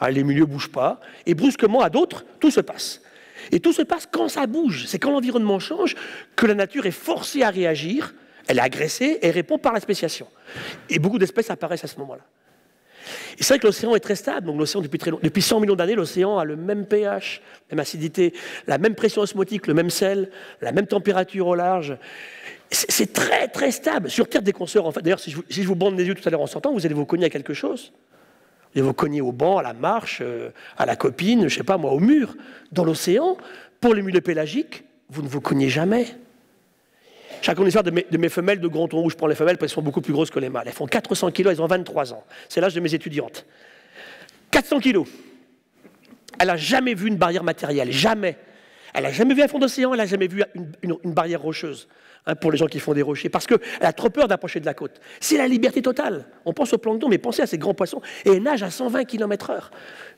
Alors, les milieux ne bougent pas, et brusquement, à d'autres, tout se passe. Et tout se passe quand ça bouge. C'est quand l'environnement change que la nature est forcée à réagir, elle est agressée et répond par la spéciation. Et beaucoup d'espèces apparaissent à ce moment-là. Et c'est vrai que l'océan est très stable. Donc l'océan, depuis 100 millions d'années, l'océan a le même pH, la même acidité, la même pression osmotique, le même sel, la même température au large. C'est très, très stable. Sur Terre, dès qu'on sort, en fait, d'ailleurs, si je vous bande les yeux tout à l'heure en sortant, vous allez vous cogner à quelque chose. Vous allez vous cogner au banc, à la marche, à la copine, je ne sais pas moi, au mur. Dans l'océan, pour les milieux pélagiques, vous ne vous cognez jamais. J'ai raconté l'histoire de mes femelles de grand thon rouge. Je prends les femelles parce qu'elles sont beaucoup plus grosses que les mâles. Elles font 400 kilos, elles ont 23 ans. C'est l'âge de mes étudiantes. 400 kilos. Elle n'a jamais vu une barrière matérielle, jamais. Elle n'a jamais vu un fond d'océan, elle n'a jamais vu une barrière rocheuse, hein, pour les gens qui font des rochers, parce qu'elle a trop peur d'approcher de la côte. C'est la liberté totale. On pense au plancton, mais pensez à ces grands poissons, et elle nage à 120 km/h.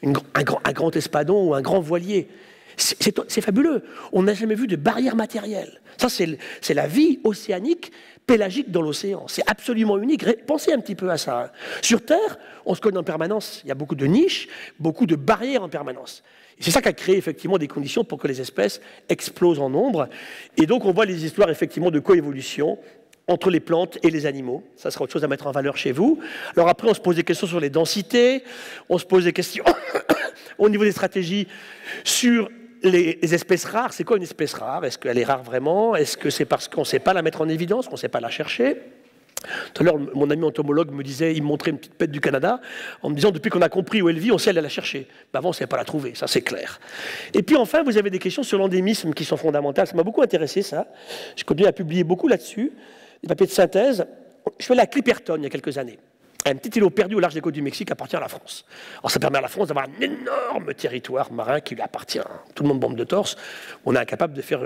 Un grand espadon ou un grand voilier. C'est fabuleux. On n'a jamais vu de barrière matérielle. Ça, c'est la vie océanique, pélagique dans l'océan. C'est absolument unique. Pensez un petit peu à ça. Hein. Sur Terre, on se connaît en permanence. Il y a beaucoup de niches, beaucoup de barrières en permanence. C'est ça qui a créé effectivement des conditions pour que les espèces explosent en nombre. Et donc on voit les histoires effectivement de coévolution entre les plantes et les animaux. Ça sera autre chose à mettre en valeur chez vous. Alors après, on se pose des questions sur les densités, on se pose des questions au niveau des stratégies sur les espèces rares. C'est quoi une espèce rare? Est-ce qu'elle est rare vraiment? Est-ce que c'est parce qu'on ne sait pas la mettre en évidence, qu'on ne sait pas la chercher? Tout à l'heure, mon ami entomologue me disait, il me montrait une petite pète du Canada, en me disant, depuis qu'on a compris où elle vit, on sait aller la chercher. Mais avant, on ne savait pas la trouver, ça c'est clair. Et puis enfin, vous avez des questions sur l'endémisme qui sont fondamentales. Ça m'a beaucoup intéressé, ça. Je continue à publier beaucoup là-dessus, des papiers de synthèse. Je suis allé à Clipperton il y a quelques années. Un petit îlot perdu au large des côtes du Mexique appartient à la France. Alors ça permet à la France d'avoir un énorme territoire marin qui lui appartient. Tout le monde bombe de torse. On est incapable de faire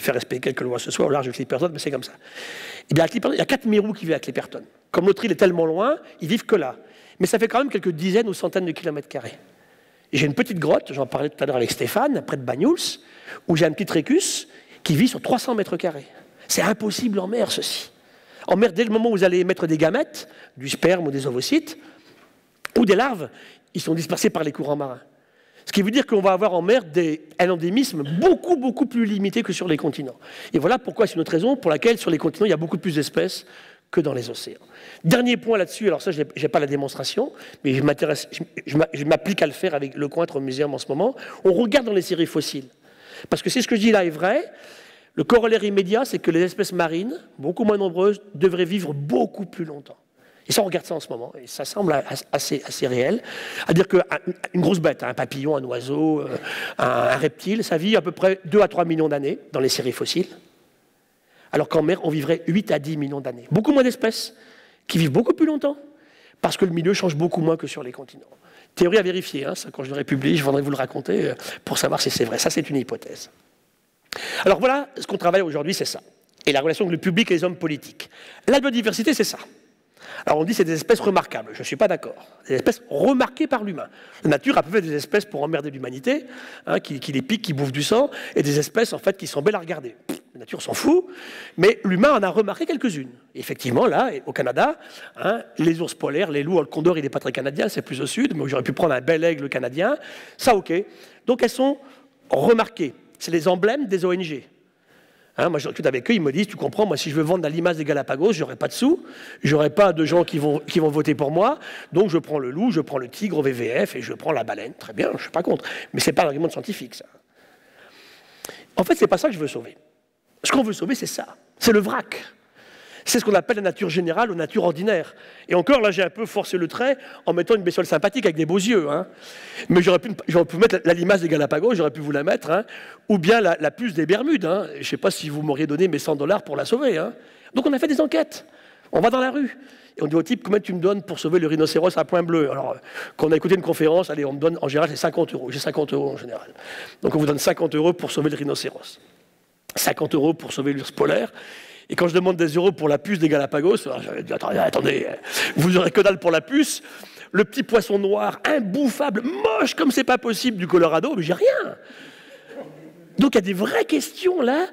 respecter quelque loi ce soit au large de Clipperton, mais c'est comme ça. Et bien à Clipperton, il y a 4 mérous qui vivent à Clipperton. Comme notre île est tellement loin, ils vivent que là. Mais ça fait quand même quelques dizaines ou centaines de kilomètres carrés. Et j'ai une petite grotte, j'en parlais tout à l'heure avec Stéphane, près de Banyuls, où j'ai un petit trécus qui vit sur 300 mètres carrés. C'est impossible en mer, ceci. En mer, dès le moment où vous allez mettre des gamètes, du sperme ou des ovocytes, ou des larves, ils sont dispersés par les courants marins. Ce qui veut dire qu'on va avoir en mer un endémisme beaucoup, beaucoup plus limité que sur les continents. Et voilà pourquoi c'est une autre raison pour laquelle sur les continents, il y a beaucoup plus d'espèces que dans les océans. Dernier point là-dessus, alors ça, je n'ai pas la démonstration, mais je m'applique à le faire avec le Cointre Muséum en ce moment. On regarde dans les séries fossiles. Parce que c'est ce que je dis là est vrai. Le corollaire immédiat, c'est que les espèces marines, beaucoup moins nombreuses, devraient vivre beaucoup plus longtemps. Et ça, on regarde ça en ce moment, et ça semble assez réel. C'est-à-dire qu'une grosse bête, un papillon, un oiseau, un reptile, ça vit à peu près 2 à 3 millions d'années dans les séries fossiles, alors qu'en mer, on vivrait 8 à 10 millions d'années. Beaucoup moins d'espèces qui vivent beaucoup plus longtemps, parce que le milieu change beaucoup moins que sur les continents. Théorie à vérifier, hein, ça, quand je l'aurai publié, je viendrai vous le raconter pour savoir si c'est vrai. Ça, c'est une hypothèse. Alors voilà, ce qu'on travaille aujourd'hui, c'est ça. Et la relation avec le public et les hommes politiques. La biodiversité, c'est ça. Alors on dit que c'est des espèces remarquables. Je ne suis pas d'accord. Des espèces remarquées par l'humain. La nature a peut-être des espèces pour emmerder l'humanité, hein, qui les piquent, qui bouffent du sang, et des espèces en fait qui sont belles à regarder. La nature s'en fout, mais l'humain en a remarqué quelques-unes. Et effectivement, là, au Canada, hein, les ours polaires, les loups, le condor, il n'est pas très canadien, c'est plus au sud, mais j'aurais pu prendre un bel aigle canadien. Ça, ok. Donc elles sont remarquées. C'est les emblèmes des ONG. Hein, moi, je discute avec eux, ils me disent, tu comprends, moi, si je veux vendre la limace des Galapagos, je n'aurai pas de sous, je n'aurai pas de gens qui vont voter pour moi, donc je prends le loup, je prends le tigre au WWF et je prends la baleine. Très bien, je ne suis pas contre. Mais ce n'est pas un argument scientifique, ça. En fait, ce n'est pas ça que je veux sauver. Ce qu'on veut sauver, c'est ça. C'est le vrac. C'est ce qu'on appelle la nature générale ou nature ordinaire. Et encore, là, j'ai un peu forcé le trait en mettant une bestiole sympathique avec des beaux yeux. Hein. Mais j'aurais pu mettre la limace des Galapagos, j'aurais pu vous la mettre, hein. Ou bien la puce des Bermudes. Hein. Je ne sais pas si vous m'auriez donné mes 100 $ pour la sauver. Hein. Donc on a fait des enquêtes. On va dans la rue. Et on dit au type, combien tu me donnes pour sauver le rhinocéros à Point Bleu? Alors, quand on a écouté une conférence, allez, on me donne, en général, c'est 50 €. J'ai 50 € en général. Donc on vous donne 50 € pour sauver le rhinocéros. 50 € pour sauver l'ours polaire. Et quand je demande des euros pour la puce des Galapagos, je dis, attendez, vous n'aurez que dalle pour la puce. Le petit poisson noir, imbouffable, moche comme c'est pas possible du Colorado, mais j'ai rien. Donc il y a des vraies questions là,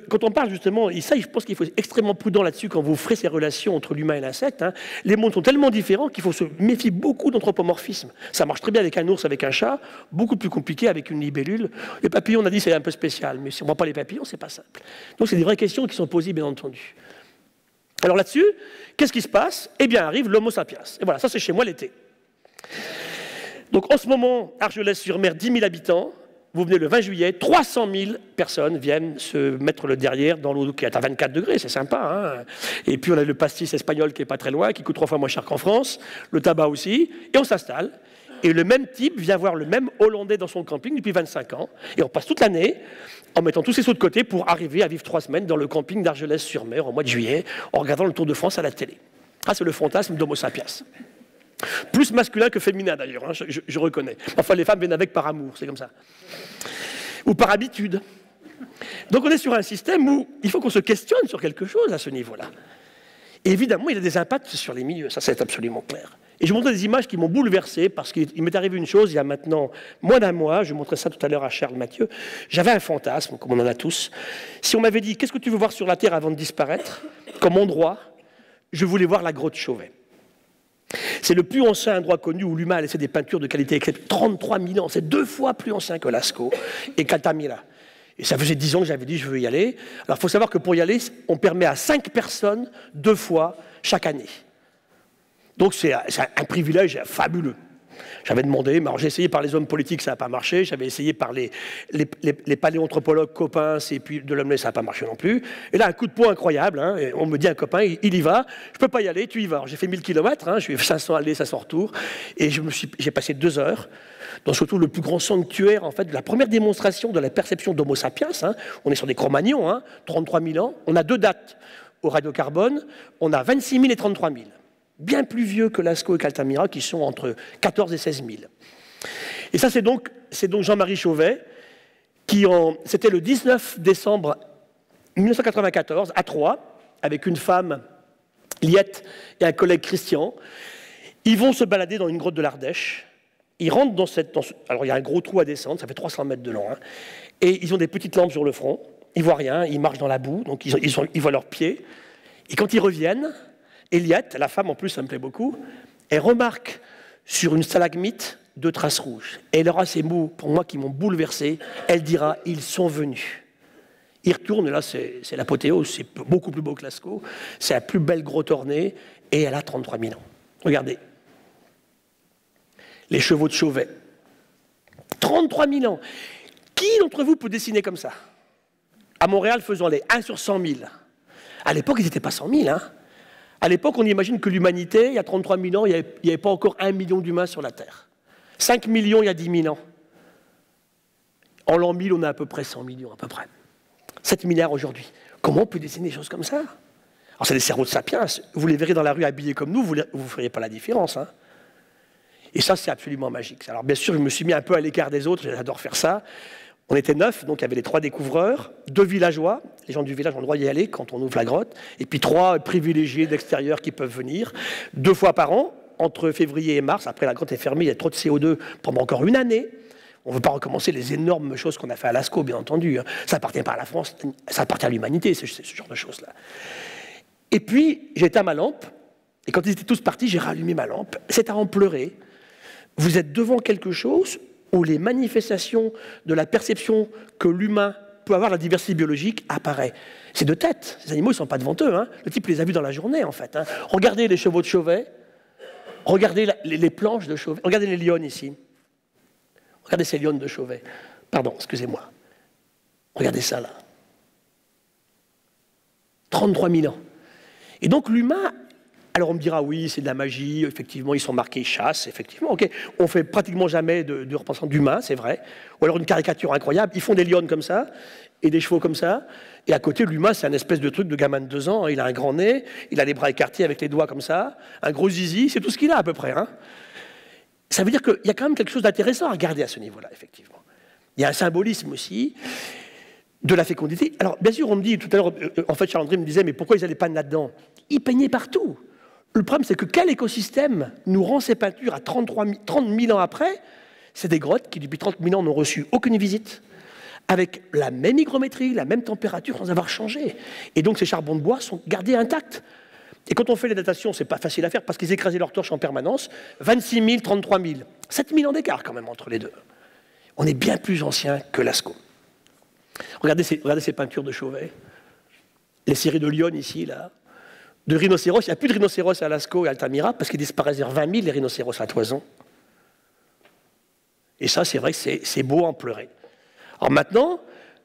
quand on parle justement, et ça je pense qu'il faut être extrêmement prudent là-dessus quand vous ferez ces relations entre l'humain et l'insecte. Hein. Les mondes sont tellement différents qu'il faut se méfier beaucoup d'anthropomorphisme. Ça marche très bien avec un ours, avec un chat, beaucoup plus compliqué avec une libellule. Les papillons, on a dit c'est un peu spécial, mais si on ne voit pas les papillons, c'est pas simple. Donc c'est des vraies questions qui sont posées bien entendu. Alors là-dessus, qu'est-ce qui se passe? Eh bien arrive l'Homo sapiens. Et voilà, ça c'est chez moi l'été. Donc en ce moment, Argelès-sur-Mer, 10 000 habitants. Vous venez le 20 juillet, 300 000 personnes viennent se mettre le derrière dans l'eau qui est à 24 degrés, c'est sympa. Hein, et puis on a le pastis espagnol qui n'est pas très loin, qui coûte 3 fois moins cher qu'en France, le tabac aussi, et on s'installe. Et le même type vient voir le même Hollandais dans son camping depuis 25 ans, et on passe toute l'année en mettant tous ses sous de côté pour arriver à vivre 3 semaines dans le camping d'Argelès-sur-Mer au mois de juillet, en regardant le Tour de France à la télé. Ah, c'est le fantasme d'Homo sapiens. Plus masculin que féminin d'ailleurs, hein, je reconnais. Enfin, les femmes viennent avec par amour, c'est comme ça. Ou par habitude. Donc on est sur un système où il faut qu'on se questionne sur quelque chose à ce niveau-là. Et évidemment, il y a des impacts sur les milieux, ça c'est absolument clair. Et je vous montre des images qui m'ont bouleversé, parce qu'il m'est arrivé une chose il y a maintenant moins d'un mois, je montrais ça tout à l'heure à Charles Mathieu, j'avais un fantasme, comme on en a tous. Si on m'avait dit, qu'est-ce que tu veux voir sur la Terre avant de disparaître, comme endroit, je voulais voir la grotte Chauvet. C'est le plus ancien endroit connu où l'humain a laissé des peintures de qualité exceptionnelle. 33 000 ans, c'est 2 fois plus ancien que Lascaux et qu'Altamira. Et ça faisait 10 ans que j'avais dit je veux y aller. Alors il faut savoir que pour y aller, on permet à 5 personnes 2 fois chaque année. Donc c'est un privilège fabuleux. J'avais demandé, mais j'ai essayé par les hommes politiques, ça n'a pas marché. J'avais essayé par les paléanthropologues copains, et puis de l'homme, ça n'a pas marché non plus. Et là, un coup de poing incroyable. Hein, on me dit un copain, il y va. Je ne peux pas y aller, tu y vas. J'ai fait 1000 km, hein, je suis 500 allées, 500 retours. Et j'ai passé 2 heures dans surtout le plus grand sanctuaire, en fait, de la première démonstration de la perception d'Homo sapiens. Hein. On est sur des Cro-Magnons, hein, 33 000 ans. On a 2 dates au radiocarbone. On a 26 000 et 33 000. Bien plus vieux que Lascaux et qu'Altamira, qui sont entre 14 et 16 000. Et ça, c'est donc Jean-Marie Chauvet, c'était le 19 décembre 1994, à Troyes, avec une femme, Liette, et un collègue Christian. Ils vont se balader dans une grotte de l'Ardèche. Ils rentrent alors il y a un gros trou à descendre, ça fait 300 mètres de long, hein, et ils ont des petites lampes sur le front. Ils voient rien, ils marchent dans la boue, donc ils voient leurs pieds. Et quand ils reviennent, Eliette, la femme en plus, ça me plaît beaucoup, elle remarque sur une stalagmite 2 traces rouges. Et elle aura ces mots, pour moi, qui m'ont bouleversé. Elle dira, ils sont venus. Ils retournent, et là, c'est l'apothéose, c'est beaucoup plus beau que Lascaux. C'est la plus belle grotte ornée, et elle a 33 000 ans. Regardez. Les chevaux de Chauvet. 33 000 ans. Qui d'entre vous peut dessiner comme ça? À Montréal, faisons-les 1 sur 100 000. À l'époque, ils n'étaient pas 100 000, hein. À l'époque, on imagine que l'humanité, il y a 33 000 ans, il n'y avait pas encore 1 million d'humains sur la Terre. 5 millions il y a 10 000 ans. En l'an 1000, on a à peu près 100 millions, à peu près. 7 milliards aujourd'hui. Comment on peut dessiner des choses comme ça? Alors, c'est des cerveaux de sapiens. Vous les verrez dans la rue habillés comme nous, vous ne feriez pas la différence. Hein. Et ça, c'est absolument magique. Alors, bien sûr, je me suis mis un peu à l'écart des autres, j'adore faire ça. On était 9, donc il y avait les 3 découvreurs, 2 villageois, les gens du village ont le droit d'y aller quand on ouvre la grotte, et puis 3 privilégiés d'extérieur qui peuvent venir, 2 fois par an, entre février et mars. Après la grotte est fermée, il y a trop de CO2 pendant encore une année. On ne veut pas recommencer les énormes choses qu'on a fait à Lascaux, bien entendu. Ça n'appartient pas à la France, ça appartient à l'humanité, ce genre de choses-là. Et puis, j'ai éteint ma lampe, et quand ils étaient tous partis, j'ai rallumé ma lampe. C'est à en pleurer. Vous êtes devant quelque chose où les manifestations de la perception que l'humain peut avoir, la diversité biologique, apparaît. C'est de tête. Ces animaux, ils ne sont pas devant eux. Hein. Le type les a vus dans la journée, en fait. Hein. Regardez les chevaux de Chauvet. Regardez les planches de Chauvet. Regardez les lionnes ici. Regardez ces lionnes de Chauvet. Pardon, excusez-moi. Regardez ça, là. 33 000 ans. Et donc l'humain, alors on me dira, oui, c'est de la magie, effectivement, ils sont marqués chasse, effectivement, ok. On fait pratiquement jamais de représentation d'humains, c'est vrai. Ou alors une caricature incroyable, ils font des lions comme ça, et des chevaux comme ça, et à côté, l'humain, c'est un espèce de truc de gamin de 2 ans, il a un grand nez, il a les bras écartés avec les doigts comme ça, un gros zizi, c'est tout ce qu'il a à peu près. Hein. Ça veut dire qu'il y a quand même quelque chose d'intéressant à regarder à ce niveau-là, effectivement. Il y a un symbolisme aussi de la fécondité. Alors, bien sûr, on me dit, tout à l'heure, en fait, Charles-André me disait, mais pourquoi ils n'allaient pas là-dedans? Ils peignaient partout. Le problème, c'est que quel écosystème nous rend ces peintures à 30 000 ans après? C'est des grottes qui, depuis 30 000 ans, n'ont reçu aucune visite, avec la même hygrométrie, la même température, sans avoir changé. Et donc, ces charbons de bois sont gardés intacts. Et quand on fait les datations, c'est pas facile à faire, parce qu'ils écrasaient leurs torches en permanence. 26 000, 33 000. 7 000 ans d'écart, quand même, entre les deux. On est bien plus ancien que Lascaux. Regardez ces peintures de Chauvet. Les séries de Lyon, ici, là. De rhinocéros. Il n'y a plus de rhinocéros à Lascaux et à Altamira, parce qu'ils disparaissent vers 20 000, les rhinocéros à Toison. Et ça, c'est vrai que c'est beau à en pleurer. Alors maintenant,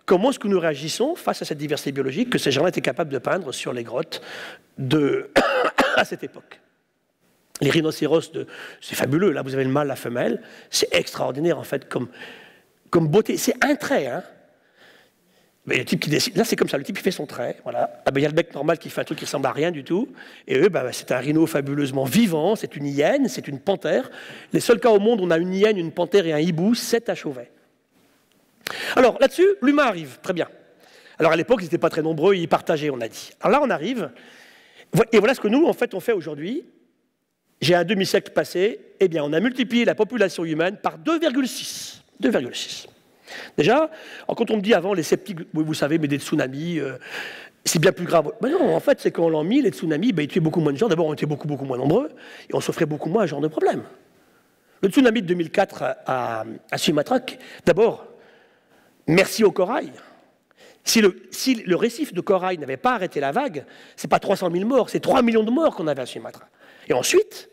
comment est-ce que nous réagissons face à cette diversité biologique que ces gens-là étaient capables de peindre sur les grottes à cette époque? Les rhinocéros, c'est fabuleux. Là, vous avez le mâle, la femelle. C'est extraordinaire, en fait, comme beauté. C'est un trait, hein. Mais le type qui décide, là c'est comme ça, le type qui fait son trait, voilà. Ah ben, il y a le bec normal qui fait un truc qui ressemble à rien du tout, et eux, ben, c'est un rhino fabuleusement vivant, c'est une hyène, c'est une panthère. Les seuls cas au monde où on a une hyène, une panthère et un hibou, c'est à Chauvet. Alors là-dessus, l'humain arrive, très bien. Alors à l'époque, ils n'étaient pas très nombreux, ils partageaient, on a dit. Alors là, on arrive, et voilà ce que nous, en fait, on fait aujourd'hui. J'ai un demi-siècle passé, eh bien, on a multiplié la population humaine par 2,6. 2,6. Déjà, quand on me dit avant, les sceptiques, vous savez, mais des tsunamis, c'est bien plus grave. Mais non, en fait, c'est qu'en l'an 1000, les tsunamis, ils tuaient beaucoup moins de gens. D'abord, on était beaucoup moins nombreux, et on souffrait beaucoup moins à ce genre de problème. Le tsunami de 2004 à Sumatra, d'abord, merci au corail. Si le récif de corail n'avait pas arrêté la vague, ce n'est pas 300 000 morts, c'est 3 millions de morts qu'on avait à Sumatra. Et ensuite,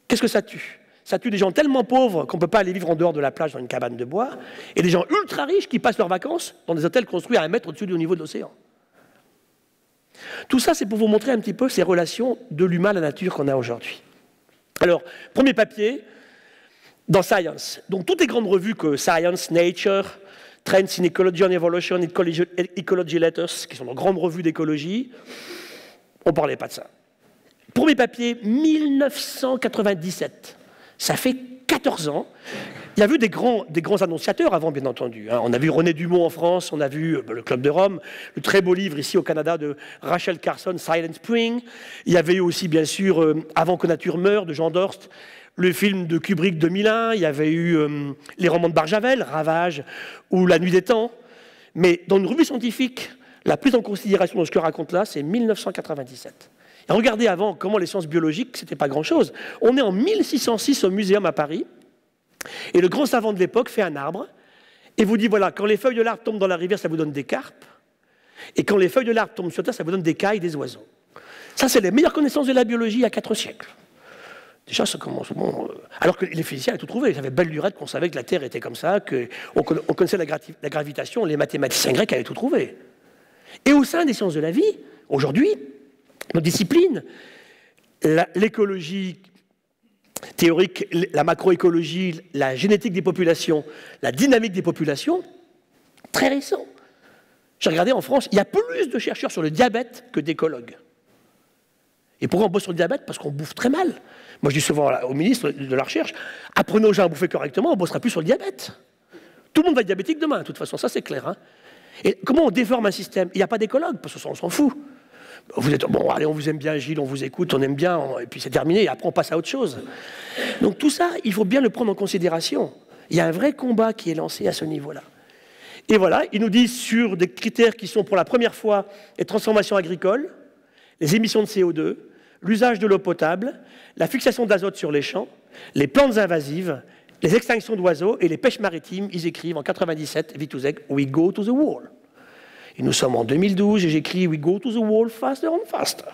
qu'est-ce que ça tue? Ça tue des gens tellement pauvres qu'on ne peut pas aller vivre en dehors de la plage dans une cabane de bois, et des gens ultra riches qui passent leurs vacances dans des hôtels construits à 1 mètre au-dessus du niveau de l'océan. Tout ça, c'est pour vous montrer un petit peu ces relations de l'humain à la nature qu'on a aujourd'hui. Alors, premier papier, dans Science. Donc, toutes les grandes revues que Science, Nature, Trends in Ecology and Evolution, Ecology Letters, qui sont de grandes revues d'écologie, on ne parlait pas de ça. Premier papier, 1997. Ça fait 14 ans. Il y a eu des grands annonciateurs avant, bien entendu. On a vu René Dumont en France, on a vu le Club de Rome, le très beau livre ici au Canada de Rachel Carson, Silent Spring. Il y avait eu aussi, bien sûr, Avant que nature meure, de Jean Dorst, le film de Kubrick 2001, il y avait eu les romans de Barjavel, Ravage, ou La nuit des temps. Mais dans une revue scientifique, la prise en considération de ce que raconte là, c'est 1997. Et regardez avant comment les sciences biologiques, c'était pas grand-chose. On est en 1606 au Muséum à Paris, et le grand savant de l'époque fait un arbre, et vous dit, voilà, quand les feuilles de l'arbre tombent dans la rivière, ça vous donne des carpes, et quand les feuilles de l'arbre tombent sur terre, ça vous donne des cailles, des oiseaux. Ça, c'est les meilleures connaissances de la biologie il y a 4 siècles. Déjà, ça commence... Bon, alors que les physiciens avaient tout trouvé. Ils avaient belle lurette qu'on savait que la Terre était comme ça, qu'on connaissait la gravitation, les mathématiciens grecs avaient tout trouvé. Et au sein des sciences de la vie, aujourd'hui, nos disciplines, l'écologie théorique, la macroécologie, la génétique des populations, la dynamique des populations, très récent. J'ai regardé en France, il y a plus de chercheurs sur le diabète que d'écologues. Et pourquoi on bosse sur le diabète? Parce qu'on bouffe très mal. Moi, je dis souvent au ministre de la Recherche, apprenez aux gens à bouffer correctement, on ne bossera plus sur le diabète. Tout le monde va être diabétique demain, de toute façon, ça c'est clair. Hein. Et comment on déforme un système? Il n'y a pas d'écologue, parce que ça, on s'en fout. Vous êtes, bon, allez, on vous aime bien, Gilles, on vous écoute, on aime bien, et puis c'est terminé, et après on passe à autre chose. Donc tout ça, il faut bien le prendre en considération. Il y a un vrai combat qui est lancé à ce niveau-là. Et voilà, ils nous disent sur des critères qui sont pour la première fois les transformations agricoles, les émissions de CO2, l'usage de l'eau potable, la fixation d'azote sur les champs, les plantes invasives, les extinctions d'oiseaux et les pêches maritimes. Ils écrivent en 97, Wittuzek, We go to the wall. Et nous sommes en 2012 et j'écris We go to the wall faster and faster.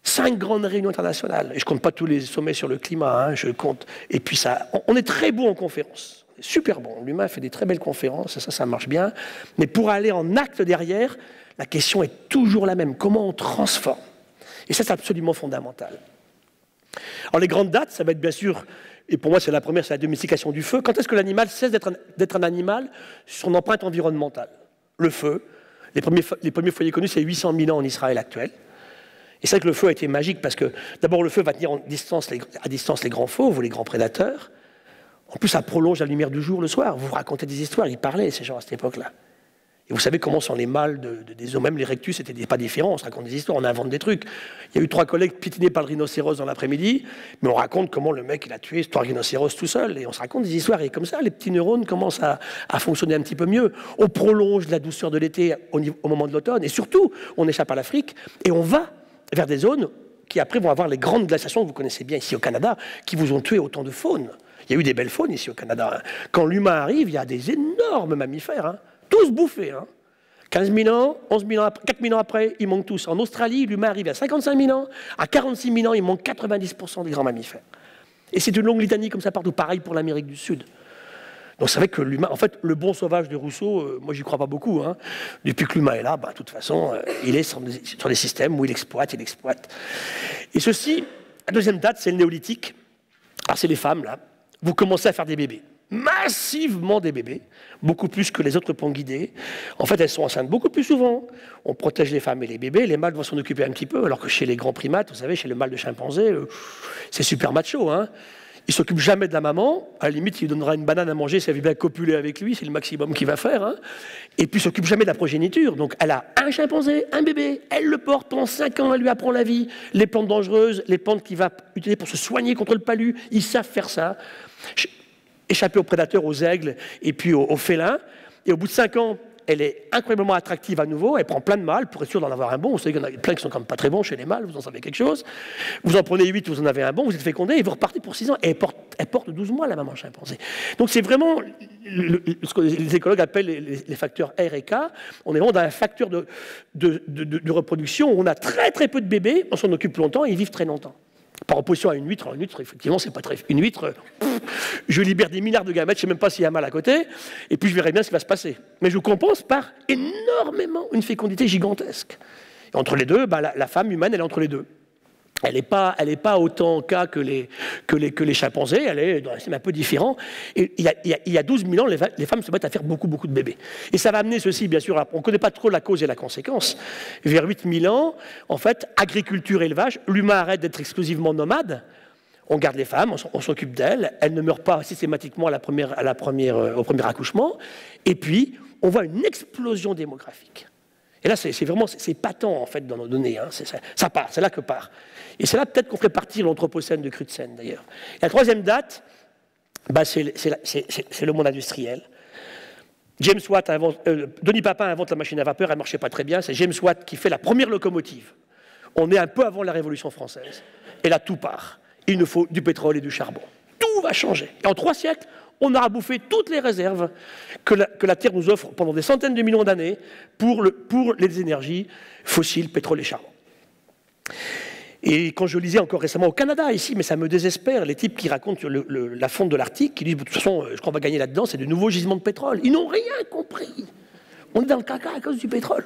5 grandes réunions internationales. Et je ne compte pas tous les sommets sur le climat, hein, je compte. Et puis ça, on est très bon en conférence. Super bon. L'humain fait des très belles conférences, ça marche bien. Mais pour aller en acte derrière, La question est toujours la même, comment on transforme? Et ça, c'est absolument fondamental. Alors les grandes dates, ça va être bien sûr, et pour moi c'est la première, c'est la domestication du feu. Quand est-ce que l'animal cesse d'être un animal sur son empreinte environnementale? Le feu, les premiers foyers connus, c'est 800 000 ans en Israël actuel. Et c'est vrai que le feu a été magique parce que d'abord le feu va tenir à distance les grands fauves ou les grands prédateurs. En plus, ça prolonge la lumière du jour le soir. Vous racontez des histoires, ils parlaient ces gens à cette époque-là. Et vous savez comment sont les mâles des hommes, même les rectus, c'était pas différent, on se raconte des histoires, on invente des trucs. Il y a eu 3 collègues piétinés par le rhinocéros dans l'après-midi, mais on raconte comment le mec il a tué ce 3 rhinocéros tout seul, et on se raconte des histoires, et comme ça, les petits neurones commencent à fonctionner un petit peu mieux. On prolonge la douceur de l'été au moment de l'automne, et surtout, on échappe à l'Afrique, et on va vers des zones qui après vont avoir les grandes glaciations que vous connaissez bien ici au Canada, qui vous ont tué autant de faune. Il y a eu des belles faunes ici au Canada. Hein. Quand l'humain arrive, il y a des énormes mammifères, hein, tous bouffés. Hein. 15 000 ans, 11 000 ans, 4 000 ans après, ils manquent tous. En Australie, l'humain arrive à 55 000 ans, à 46 000 ans, il manque 90% des grands mammifères. Et c'est une longue litanie comme ça partout, pareil pour l'Amérique du Sud. Donc c'est vrai que l'humain, en fait, le bon sauvage de Rousseau, moi j'y crois pas beaucoup. Hein. Depuis que l'humain est là, bah, de toute façon, il est sur des systèmes où il exploite. Et ceci, la deuxième date, c'est le néolithique. Alors c'est les femmes, là. Vous commencez à faire des bébés. Massivement des bébés, beaucoup plus que les autres ponts guidés. En fait, elles sont enceintes beaucoup plus souvent. On protège les femmes et les bébés. Les mâles vont s'en occuper un petit peu, alors que chez les grands primates, vous savez, chez le mâle de chimpanzé, c'est super macho. Hein. Il ne s'occupe jamais de la maman. À la limite, il lui donnera une banane à manger si elle veut bien copuler avec lui. C'est le maximum qu'il va faire. Hein. Et puis, il ne s'occupe jamais de la progéniture. Donc, elle a un chimpanzé, un bébé. Elle le porte pendant 5 ans. Elle lui apprend la vie. Les plantes dangereuses, les plantes qu'il va utiliser pour se soigner contre le palu. Ils savent faire ça. Échapper aux prédateurs, aux aigles et puis aux félins. Et au bout de 5 ans, elle est incroyablement attractive à nouveau. Elle prend plein de mâles pour être sûr d'en avoir un bon. Vous savez qu'il y en a plein qui sont quand même pas très bons chez les mâles. Vous en savez quelque chose. Vous en prenez 8, vous en avez un bon. Vous êtes fécondé et vous repartez pour 6 ans. Et elle porte 12 mois, la maman chimpanzé. Donc c'est vraiment ce que les écologues appellent les facteurs R et K. On est vraiment dans un facteur de reproduction où on a très très peu de bébés. On s'en occupe longtemps et ils vivent très longtemps. Par opposition à une huître. Alors, une huître, effectivement, c'est pas très... Une huître, je libère des milliards de gamètes, je ne sais même pas s'il y a un mâle à côté, et puis je verrai bien ce qui va se passer. Mais je compense par énormément une fécondité gigantesque. Et entre les deux, bah, la femme humaine, elle est entre les deux. Elle n'est pas autant cas que les chimpanzés, elle est dans un système un peu différent. Et il y a 12 000 ans, les femmes se mettent à faire beaucoup de bébés. Et ça va amener ceci, bien sûr, on ne connaît pas trop la cause et la conséquence. Vers 8 000 ans, en fait, agriculture, élevage, l'humain arrête d'être exclusivement nomade. On garde les femmes, on s'occupe d'elles, elles ne meurent pas systématiquement au premier accouchement. Et puis, on voit une explosion démographique. Et là, c'est patent, en fait, dans nos données. Hein. Ça part, c'est là que part. Et c'est là peut-être qu'on ferait partir l'Anthropocène de Crutzen, d'ailleurs. La troisième date, bah, c'est le monde industriel. James Watt Denis Papin invente la machine à vapeur, elle ne marchait pas très bien. C'est James Watt qui fait la première locomotive. On est un peu avant la Révolution française. Et là, tout part. Il nous faut du pétrole et du charbon. Tout va changer. Et en 3 siècles, on aura bouffé toutes les réserves que la Terre nous offre pendant des centaines de millions d'années pour les énergies fossiles, pétrole et charbon. Et quand je lisais encore récemment au Canada, ici, mais ça me désespère, les types qui racontent la fonte de l'Arctique, qui disent, de toute façon, je crois qu'on va gagner là-dedans, c'est de nouveaux gisements de pétrole. Ils n'ont rien compris. On est dans le caca à cause du pétrole.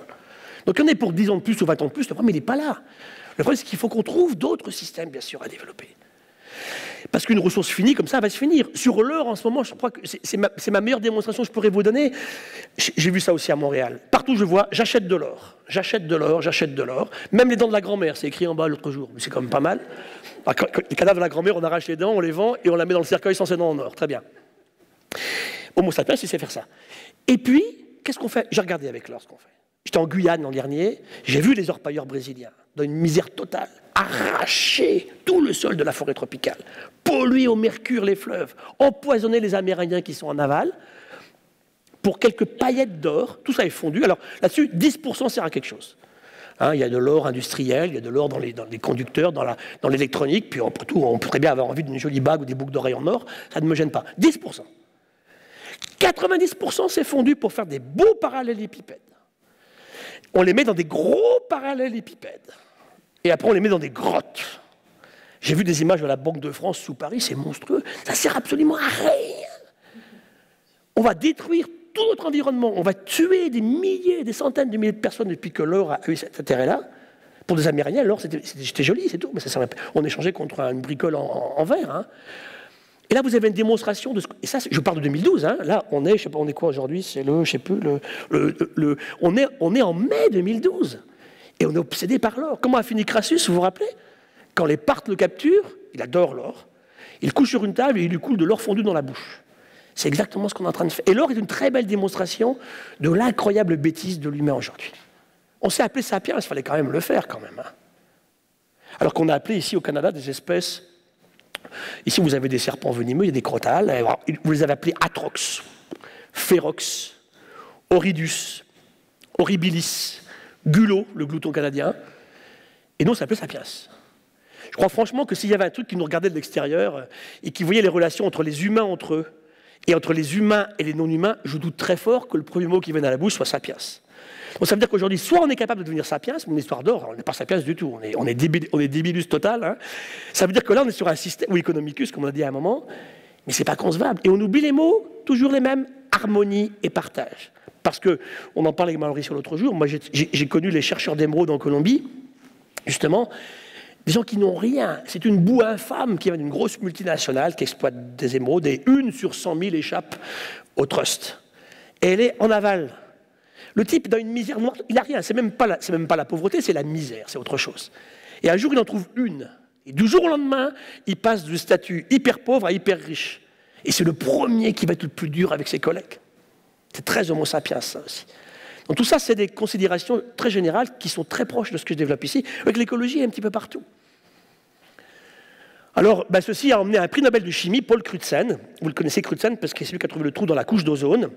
Donc on est pour 10 ans de plus ou 20 ans de plus, le problème, il n'est pas là. Le problème, c'est qu'il faut qu'on trouve d'autres systèmes, bien sûr, à développer. Parce qu'une ressource finie, comme ça, va se finir. Sur l'or, en ce moment, je crois que c'est ma meilleure démonstration que je pourrais vous donner. J'ai vu ça aussi à Montréal. Partout, je vois, j'achète de l'or. J'achète de l'or, j'achète de l'or. Même les dents de la grand-mère, c'est écrit en bas l'autre jour. C'est quand même pas mal. Les cadavres de la grand-mère, on arrache les dents, on les vend et on la met dans le cercueil sans ses dents en or. Très bien. Homo sapiens, il sait faire ça. Et puis, qu'est-ce qu'on fait? J'ai regardé avec l'or ce qu'on fait. J'étais en Guyane l'an dernier, j'ai vu les orpailleurs brésiliens dans une misère totale, arracher tout le sol de la forêt tropicale, polluer au mercure les fleuves, empoisonner les Amérindiens qui sont en aval, pour quelques paillettes d'or, tout ça est fondu. Alors là-dessus, 10% sert à quelque chose. Hein, il y a de l'or industriel, il y a de l'or dans les conducteurs, dans l'électronique, puis après tout, on pourrait bien avoir envie d'une jolie bague ou des boucles d'oreilles en or, ça ne me gêne pas. 10%. 90% c'est fondu pour faire des beaux parallélépipèdes. On les met dans des gros parallélépipèdes. Et après, on les met dans des grottes. J'ai vu des images de la Banque de France sous Paris, c'est monstrueux. Ça ne sert absolument à rien. On va détruire tout notre environnement. On va tuer des milliers, des centaines de milliers de personnes depuis que l'or a eu cet intérêt-là. Pour des Amérindiens, l'or, c'était joli, c'est tout. Mais ça, on échangeait contre une bricole en verre. Hein. Et là, vous avez une démonstration de ce... Et ça, je parle de 2012. Hein. Là, on est, je sais pas, on est quoi aujourd'hui? C'est le, je sais plus, on est en mai 2012. Et on est obsédé par l'or. Comment a fini Crassus, vous vous rappelez? Quand les Parthes le capturent, il adore l'or. Il couche sur une table et il lui coule de l'or fondu dans la bouche. C'est exactement ce qu'on est en train de faire. Et l'or est une très belle démonstration de l'incroyable bêtise de l'humain aujourd'hui. On s'est appelé sapiens, il fallait quand même le faire quand même. Hein. Alors qu'on a appelé ici au Canada des espèces... Ici vous avez des serpents venimeux, il y a des crotales, vous les avez appelés atrox, férox, horridus, horribilis, gulot, le glouton canadien, et nous on s'appelait sapiens. Je crois franchement que s'il y avait un truc qui nous regardait de l'extérieur et qui voyait les relations entre les humains entre eux et entre les humains et les non-humains, je doute très fort que le premier mot qui vienne à la bouche soit sapiens. Donc ça veut dire qu'aujourd'hui, soit on est capable de devenir sapiens, une histoire d'or, on n'est pas sapiens du tout, on est débilus total. Hein. Ça veut dire que là, on est sur un système, ou economicus, comme on a dit à un moment, mais c'est pas concevable. Et on oublie les mots, toujours les mêmes, harmonie et partage. Parce que, on en parlait avec Mauricio l'autre jour, moi j'ai connu les chercheurs d'émeraude en Colombie, justement, des gens qui n'ont rien. C'est une boue infâme qui vient d'une grosse multinationale qui exploite des émeraudes, et 1 sur 100 000 échappe au trust. Et elle est en aval. Le type, dans une misère noire, il n'a rien. C'est même pas la pauvreté, c'est la misère, c'est autre chose. Et un jour, il en trouve une. Et du jour au lendemain, il passe du statut hyper pauvre à hyper riche. Et c'est le premier qui va être le plus dur avec ses collègues. C'est très homo sapiens, ça aussi. Donc tout ça, c'est des considérations très générales qui sont très proches de ce que je développe ici, avec l'écologie un petit peu partout. Alors, ceci a emmené un prix Nobel de chimie, Paul Crutzen. Vous le connaissez, Crutzen, parce que c'est lui qui a trouvé le trou dans la couche d'ozone.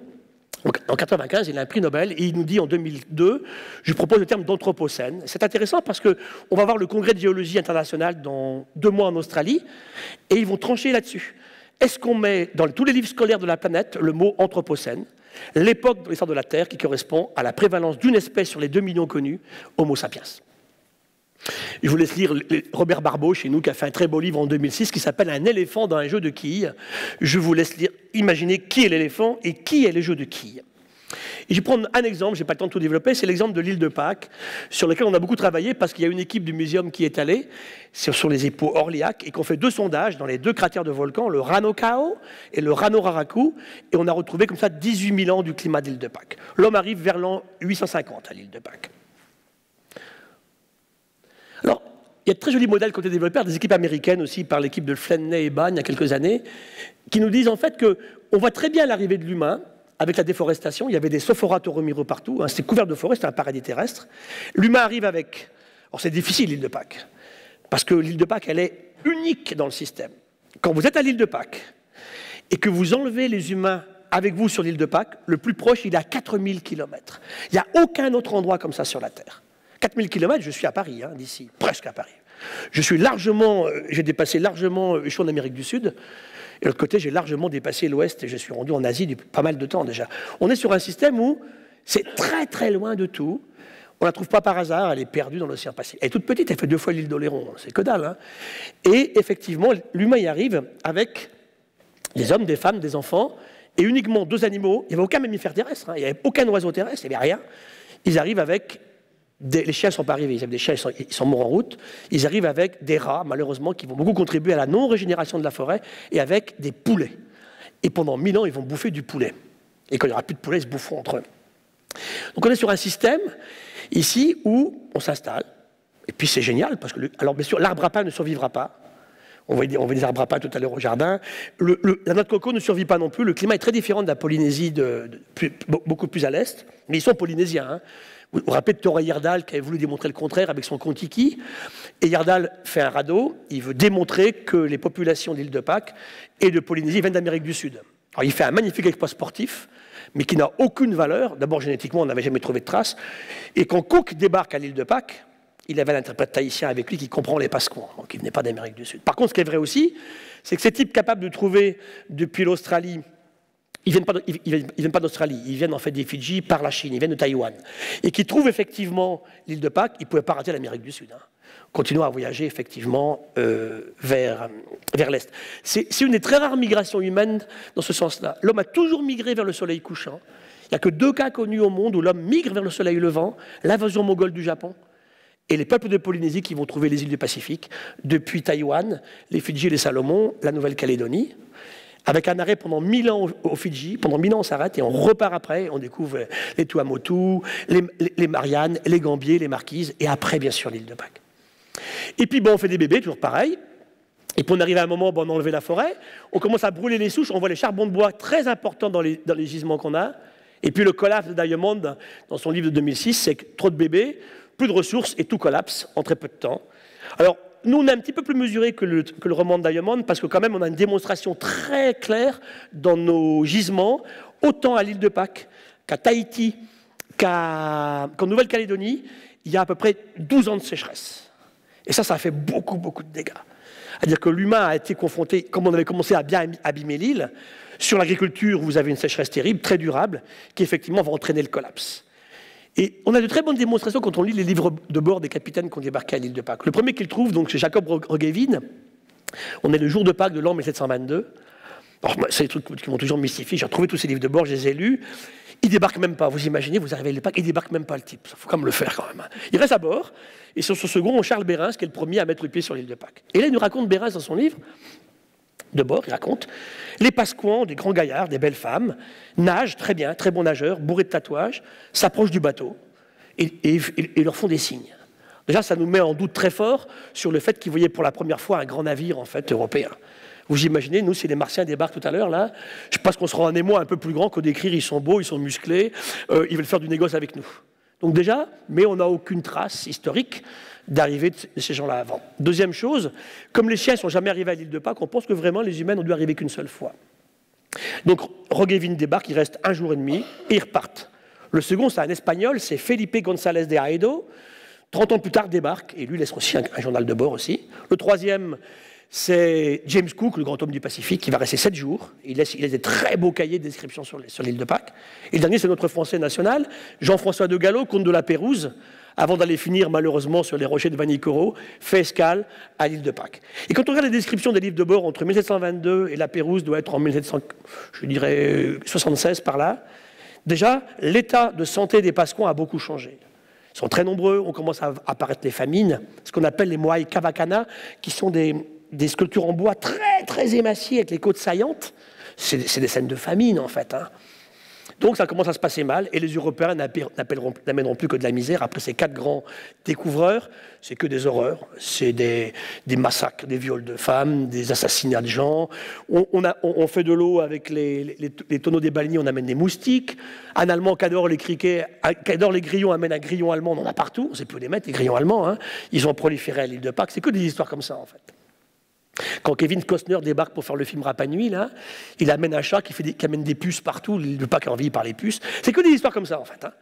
En 1995, il a un prix Nobel et il nous dit en 2002, je propose le terme d'anthropocène. C'est intéressant parce qu'on va voir le congrès de géologie internationale dans 2 mois en Australie et ils vont trancher là-dessus. Est-ce qu'on met dans tous les livres scolaires de la planète le mot anthropocène, l'époque de l'histoire de la Terre qui correspond à la prévalence d'une espèce sur les 2 millions connus, Homo sapiens. Je vous laisse lire Robert Barbeau, chez nous, qui a fait un très beau livre en 2006 qui s'appelle « Un éléphant dans un jeu de quilles ». Je vous laisse lire, imaginer qui est l'éléphant et qui est le jeu de quilles. Et je vais prendre un exemple, je n'ai pas le temps de tout développer, c'est l'exemple de l'île de Pâques, sur lequel on a beaucoup travaillé parce qu'il y a une équipe du muséum qui est allée sur les épeaux Orliac et qu'on fait 2 sondages dans les 2 cratères de volcans, le Rano Kao et le Rano Raraku, et on a retrouvé comme ça 18 000 ans du climat de l'île de Pâques. L'homme arrive vers l'an 850 à l'île de Pâques. Alors, il y a de très jolis modèles qui ont été développés par des équipes américaines aussi, par l'équipe de Flenney et Bahn il y a quelques années, qui nous disent en fait qu'on voit très bien l'arrivée de l'humain avec la déforestation. Il y avait des sophorates oromiro partout, hein, c'était couvert de forêt, c'était un paradis terrestre. L'humain arrive avec... Alors c'est difficile l'île de Pâques, parce que l'île de Pâques, elle est unique dans le système. Quand vous êtes à l'île de Pâques et que vous enlevez les humains avec vous sur l'île de Pâques, le plus proche, il est à 4000 km. Il n'y a aucun autre endroit comme ça sur la Terre. 4000 km, je suis à Paris, hein, d'ici, presque à Paris. J'ai dépassé largement, je suis en Amérique du Sud, et de l'autre côté, j'ai largement dépassé l'Ouest, et je suis rendu en Asie depuis pas mal de temps déjà. On est sur un système où c'est très très loin de tout, on ne la trouve pas par hasard, elle est perdue dans l'océan Pacifique. Elle est toute petite, elle fait 2 fois l'île d'Oléron, c'est que dalle. Hein. Et effectivement, l'humain y arrive avec des hommes, des femmes, des enfants, et uniquement 2 animaux, il n'y avait aucun mammifère terrestre, hein, il n'y avait aucun oiseau terrestre, il n'y avait rien. Ils arrivent avec... Les chiens ne sont pas arrivés, des chiens ils sont morts en route. Ils arrivent avec des rats, malheureusement, qui vont beaucoup contribuer à la non-régénération de la forêt, et avec des poulets. Et pendant 1000 ans, ils vont bouffer du poulet. Et quand il n'y aura plus de poulet, ils se boufferont entre eux. Donc on est sur un système, ici, où on s'installe. Et puis c'est génial, parce que, alors bien sûr, l'arbre à pain ne survivra pas. On voit des arbres à pain tout à l'heure au jardin. La noix de coco ne survit pas non plus. Le climat est très différent de la Polynésie, beaucoup plus à l'est. Mais ils sont polynésiens, hein. Vous vous rappelez de Thorey Yerdal qui avait voulu démontrer le contraire avec son Kon-Tiki. Et Yerdal fait un radeau, il veut démontrer que les populations d'île de Pâques et de Polynésie viennent d'Amérique du Sud. Alors il fait un magnifique exploit sportif, mais qui n'a aucune valeur. D'abord génétiquement, on n'avait jamais trouvé de traces. Et quand Cook débarque à l'île de Pâques, il avait l'interprète tahitien avec lui qui comprend les Pasquans, donc il venait pas d'Amérique du Sud. Par contre, ce qui est vrai aussi, c'est que ces types capables de trouver depuis l'Australie, ils viennent pas d'Australie, ils viennent en fait des Fidji par la Chine, ils viennent de Taïwan. Et qui trouvent effectivement l'île de Pâques, ils ne pouvaient pas rater l'Amérique du Sud. Hein. continuant à voyager effectivement vers l'Est. C'est une des très rares migrations humaines dans ce sens-là. L'homme a toujours migré vers le soleil couchant. Il n'y a que 2 cas connus au monde où l'homme migre vers le soleil levant, l'invasion mongole du Japon et les peuples de Polynésie qui vont trouver les îles du Pacifique, depuis Taïwan, les Fidji et les Salomon, la Nouvelle-Calédonie, avec un arrêt pendant 1000 ans aux Fidji. Pendant 1000 ans, on s'arrête et on repart après. On découvre les Tuamotu, les Mariannes, les Gambiers, les Marquises, et après, bien sûr, l'île de Pâques. Et puis, bon, on fait des bébés, toujours pareil. Et puis, on arrive à un moment, bon, on a enlevé la forêt, on commence à brûler les souches, on voit les charbons de bois très importants dans les gisements qu'on a. Et puis, le collapse de Diamond, dans son livre de 2006, c'est que trop de bébés, plus de ressources, et tout collapse en très peu de temps. Alors, nous, on est un petit peu plus mesuré que le roman de Diamond, parce que quand même, on a une démonstration très claire dans nos gisements, autant à l'île de Pâques qu'à Tahiti, qu'en Nouvelle-Calédonie, il y a à peu près 12 ans de sécheresse. Et ça fait beaucoup, beaucoup de dégâts. C'est-à-dire que l'humain a été confronté, comme on avait commencé à bien abîmer l'île, sur l'agriculture, vous avez une sécheresse terrible, très durable, qui effectivement va entraîner le collapse. Et on a de très bonnes démonstrations quand on lit les livres de bord des capitaines qui ont débarqué à l'île de Pâques. Le premier qu'il trouve, donc, c'est Jacob Roggeveen. On est le jour de Pâques de l'an 1722. C'est des trucs qui m'ont toujours mystifié. J'ai retrouvé tous ces livres de bord, je les ai lus. Il débarque même pas. Vous imaginez, vous arrivez à l'île de Pâques, il débarque même pas, le type. Il faut quand même le faire quand même. Il reste à bord. Et sur ce second, Charles Berens, qui est le premier à mettre le pied sur l'île de Pâques. Et là, il nous raconte Berens dans son livre de bord, il raconte les Pasquans, des grands gaillards, des belles femmes, nagent très bien, très bons nageurs, bourrés de tatouages, s'approchent du bateau et leur font des signes. Déjà, ça nous met en doute très fort sur le fait qu'ils voyaient pour la première fois un grand navire en fait européen. Vous imaginez, nous, si les Martiens débarquent tout à l'heure, là, je pense qu'on sera un émoi un peu plus grand que d'écrire, ils sont beaux, ils sont musclés, ils veulent faire du négoce avec nous. Donc déjà, mais on n'a aucune trace historique d'arrivée de ces gens-là avant. Deuxième chose, comme les chiens ne sont jamais arrivés à l'île de Pâques, on pense que vraiment les humains n'ont dû arriver qu'une seule fois. Donc Roggeveen débarque, il reste 1 jour et demi, et ils repartent. Le second, c'est un Espagnol, c'est Felipe González de Aedo, 30 ans plus tard débarque, et lui laisse aussi un journal de bord aussi. Le troisième, c'est James Cook, le grand homme du Pacifique, qui va rester 7 jours. Il laisse des très beaux cahiers de description sur l'île de Pâques. Et le dernier, c'est notre Français national, Jean-François de Gallo, comte de la Pérouse, avant d'aller finir malheureusement sur les rochers de Vanikoro, fait escale à l'île de Pâques. Et quand on regarde les descriptions des livres de bord entre 1722 et la Pérouse doit être en 1776 par là, déjà, l'état de santé des Pasquans a beaucoup changé. Ils sont très nombreux, on commence à apparaître les famines, ce qu'on appelle les moai cavacana, qui sont des sculptures en bois très, très émaciées avec les côtes saillantes. C'est des scènes de famine, en fait. Hein. Donc ça commence à se passer mal, et les Européens n'amèneront plus que de la misère. Après ces 4 grands découvreurs, c'est que des horreurs. C'est des massacres, des viols de femmes, des assassinats de gens. On fait de l'eau avec les tonneaux des baleiniers, on amène des moustiques. Un Allemand qui adore les criquets, qui adore les grillons, amène un grillon allemand, on en a partout. On sait plus les mettre, les grillons allemands. Hein. Ils ont proliféré à l'île de Pâques. C'est que des histoires comme ça, en fait. Quand Kevin Costner débarque pour faire le film Rapa Nui, là, il amène un chat qui amène des puces partout, l'île de Pâques est envahie par les puces. C'est que des histoires comme ça, en fait. Hein.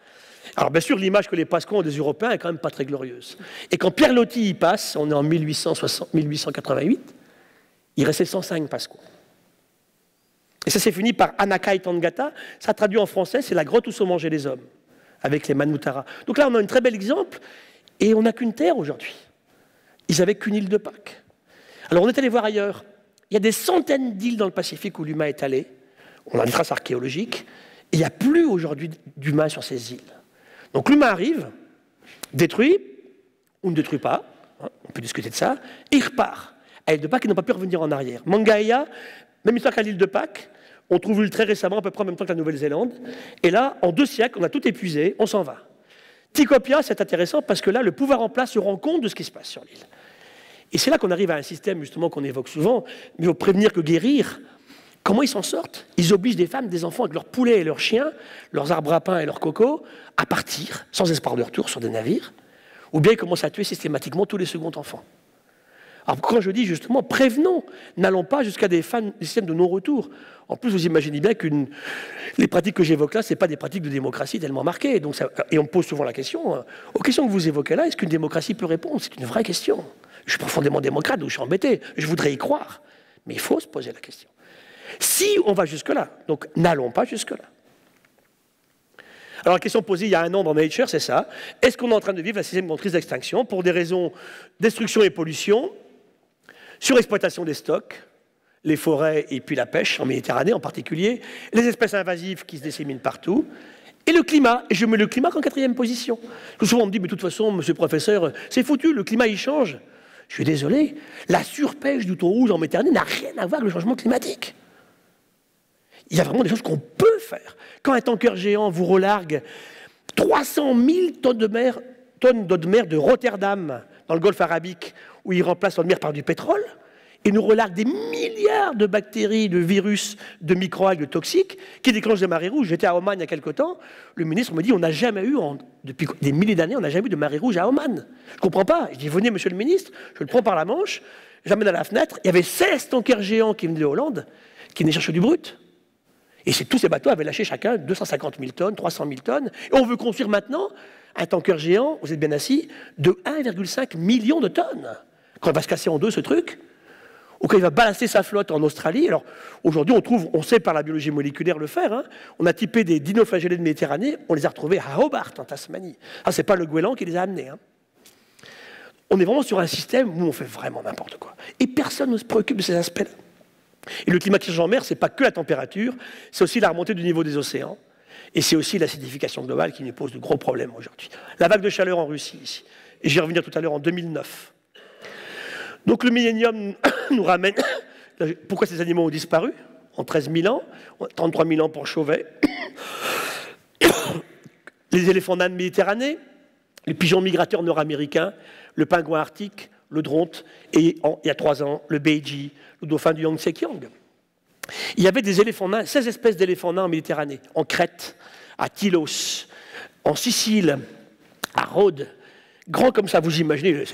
Alors, bien sûr, l'image que les Pasquans ont des Européens est quand même pas très glorieuse. Et quand Pierre Loti y passe, on est en 1888, il restait 105 Pasquans. Et ça s'est fini par Anakai Tangata. Ça traduit en français, c'est la grotte où sont mangés les hommes, avec les Manutara. Donc là, on a un très bel exemple, et on n'a qu'une terre aujourd'hui. Ils n'avaient qu'une île de Pâques. Alors on est allé voir ailleurs. Il y a des centaines d'îles dans le Pacifique où l'humain est allé. On a des traces archéologiques. Et il n'y a plus aujourd'hui d'humains sur ces îles. Donc l'humain arrive, détruit, ou ne détruit pas, hein, on peut discuter de ça, et il repart. À l'île de Pâques, ils n'ont pas pu revenir en arrière. Mangaia, même histoire qu'à l'île de Pâques, on trouve eu très récemment, à peu près en même temps que la Nouvelle-Zélande. Et là, en 2 siècles, on a tout épuisé, on s'en va. Tikopia, c'est intéressant parce que là, le pouvoir en place se rend compte de ce qui se passe sur l'île. Et c'est là qu'on arrive à un système, justement, qu'on évoque souvent, mais au prévenir que guérir. Comment ils s'en sortent? Ils obligent des femmes, des enfants, avec leurs poulets et leurs chiens, leurs arbres à pain et leurs cocos, à partir, sans espoir de retour, sur des navires. Ou bien ils commencent à tuer systématiquement tous les seconds enfants. Alors quand je dis, justement, prévenons, n'allons pas jusqu'à des systèmes de non-retour. En plus, vous imaginez bien que les pratiques que j'évoque là, ce n'est pas des pratiques de démocratie tellement marquées. Donc et on me pose souvent la question, aux questions que vous évoquez là, est-ce qu'une démocratie peut répondre? C'est une vraie question. Je suis profondément démocrate, donc je suis embêté. Je voudrais y croire. Mais il faut se poser la question. Si on va jusque-là, donc n'allons pas jusque-là. Alors la question posée il y a un an dans Nature, c'est ça. Est-ce qu'on est en train de vivre la 6e grande crise d'extinction pour des raisons destruction et pollution, surexploitation des stocks, les forêts et puis la pêche en Méditerranée en particulier, les espèces invasives qui se disséminent partout, et le climat. Et je mets le climat en 4e position. Souvent on me dit, mais de toute façon, monsieur le professeur, c'est foutu, le climat il change. Je suis désolé, la surpêche du thon rouge en Méditerranée n'a rien à voir avec le changement climatique. Il y a vraiment des choses qu'on peut faire. Quand un tanker géant vous relargue 300 000 tonnes d'eau de mer de Rotterdam, dans le golfe arabique, où il remplace l'eau de mer par du pétrole, et nous relargue des milliards de bactéries, de virus, de microalgues toxiques qui déclenchent des marées rouges. J'étais à Oman il y a quelque temps, le ministre me dit on n'a jamais eu, depuis des milliers d'années, on n'a jamais eu de marée rouge à Oman. Je ne comprends pas. Je dis venez monsieur le ministre, je le prends par la manche, j'amène à la fenêtre, il y avait 16 tankers géants qui venaient de Hollande, qui venaient chercher du brut. Et tous ces bateaux avaient lâché chacun 250 000 tonnes, 300 000 tonnes. Et on veut construire maintenant un tanker géant, vous êtes bien assis, de 1,5 million de tonnes. Quand il va se casser en deux ce truc, ou quand il va balancer sa flotte en Australie. Alors aujourd'hui, on sait par la biologie moléculaire le faire. Hein. On a typé des dinoflagellés de Méditerranée, on les a retrouvés à Hobart, en Tasmanie. Ah, c'est pas le goéland qui les a amenés. Hein. On est vraiment sur un système où on fait vraiment n'importe quoi. Et personne ne se préoccupe de ces aspects-là. Et le climat qui change en mer, c'est pas que la température, c'est aussi la remontée du niveau des océans. Et c'est aussi l'acidification globale qui nous pose de gros problèmes aujourd'hui. La vague de chaleur en Russie, ici. Et j'y vais revenir tout à l'heure en 2009. Donc le millénium nous ramène... Pourquoi ces animaux ont disparu en 13 000 ans, 33 000 ans pour Chauvet. Les éléphants nains de Méditerranée, les pigeons migrateurs nord-américains, le pingouin arctique, le dronte, et il y a 3 ans, le beiji, le dauphin du Yangtze-Kiang. Il y avait des éléphants nains, 16 espèces d'éléphants nains en Méditerranée, en Crète, à Tylos, en Sicile, à Rhodes. Grand comme ça, vous imaginez,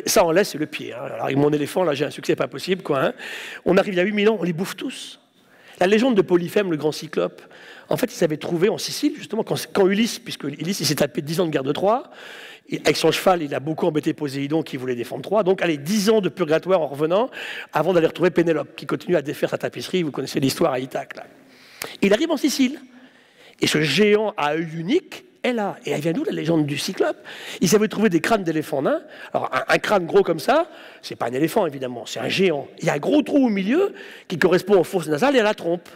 ça en laisse, c'est le pied. Hein. Alors avec mon éléphant, là j'ai un succès pas possible. Quoi, hein. On arrive il y a 8000 ans, on les bouffe tous. La légende de Polyphème, le grand cyclope, en fait, il s'avait trouvé en Sicile, justement, quand Ulysse, puisque Ulysse il s'est tapé 10 ans de guerre de Troie, avec son cheval, il a beaucoup embêté Poséidon qui voulait défendre Troie. Donc, allez, 10 ans de purgatoire en revenant, avant d'aller retrouver Pénélope, qui continue à défaire sa tapisserie. Vous connaissez l'histoire à Ithaque. Là. Il arrive en Sicile. Et ce géant à œil unique est là. Et elle vient d'où, la légende du cyclope? Il s'avait trouvé des crânes d'éléphants nains. Alors, un crâne gros comme ça, c'est pas un éléphant, évidemment, c'est un géant. Il y a un gros trou au milieu qui correspond aux fosses nasales et à la trompe.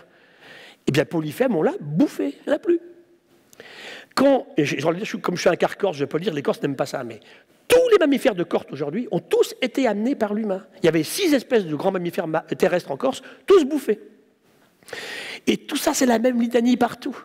Eh bien, Polyphème, on l'a bouffé, il n'y en a plus. Comme je suis un quart corse, je peux le dire, les Corses n'aiment pas ça, mais tous les mammifères de Corse aujourd'hui ont tous été amenés par l'humain. Il y avait 6 espèces de grands mammifères terrestres en Corse, tous bouffés. Et tout ça, c'est la même litanie partout.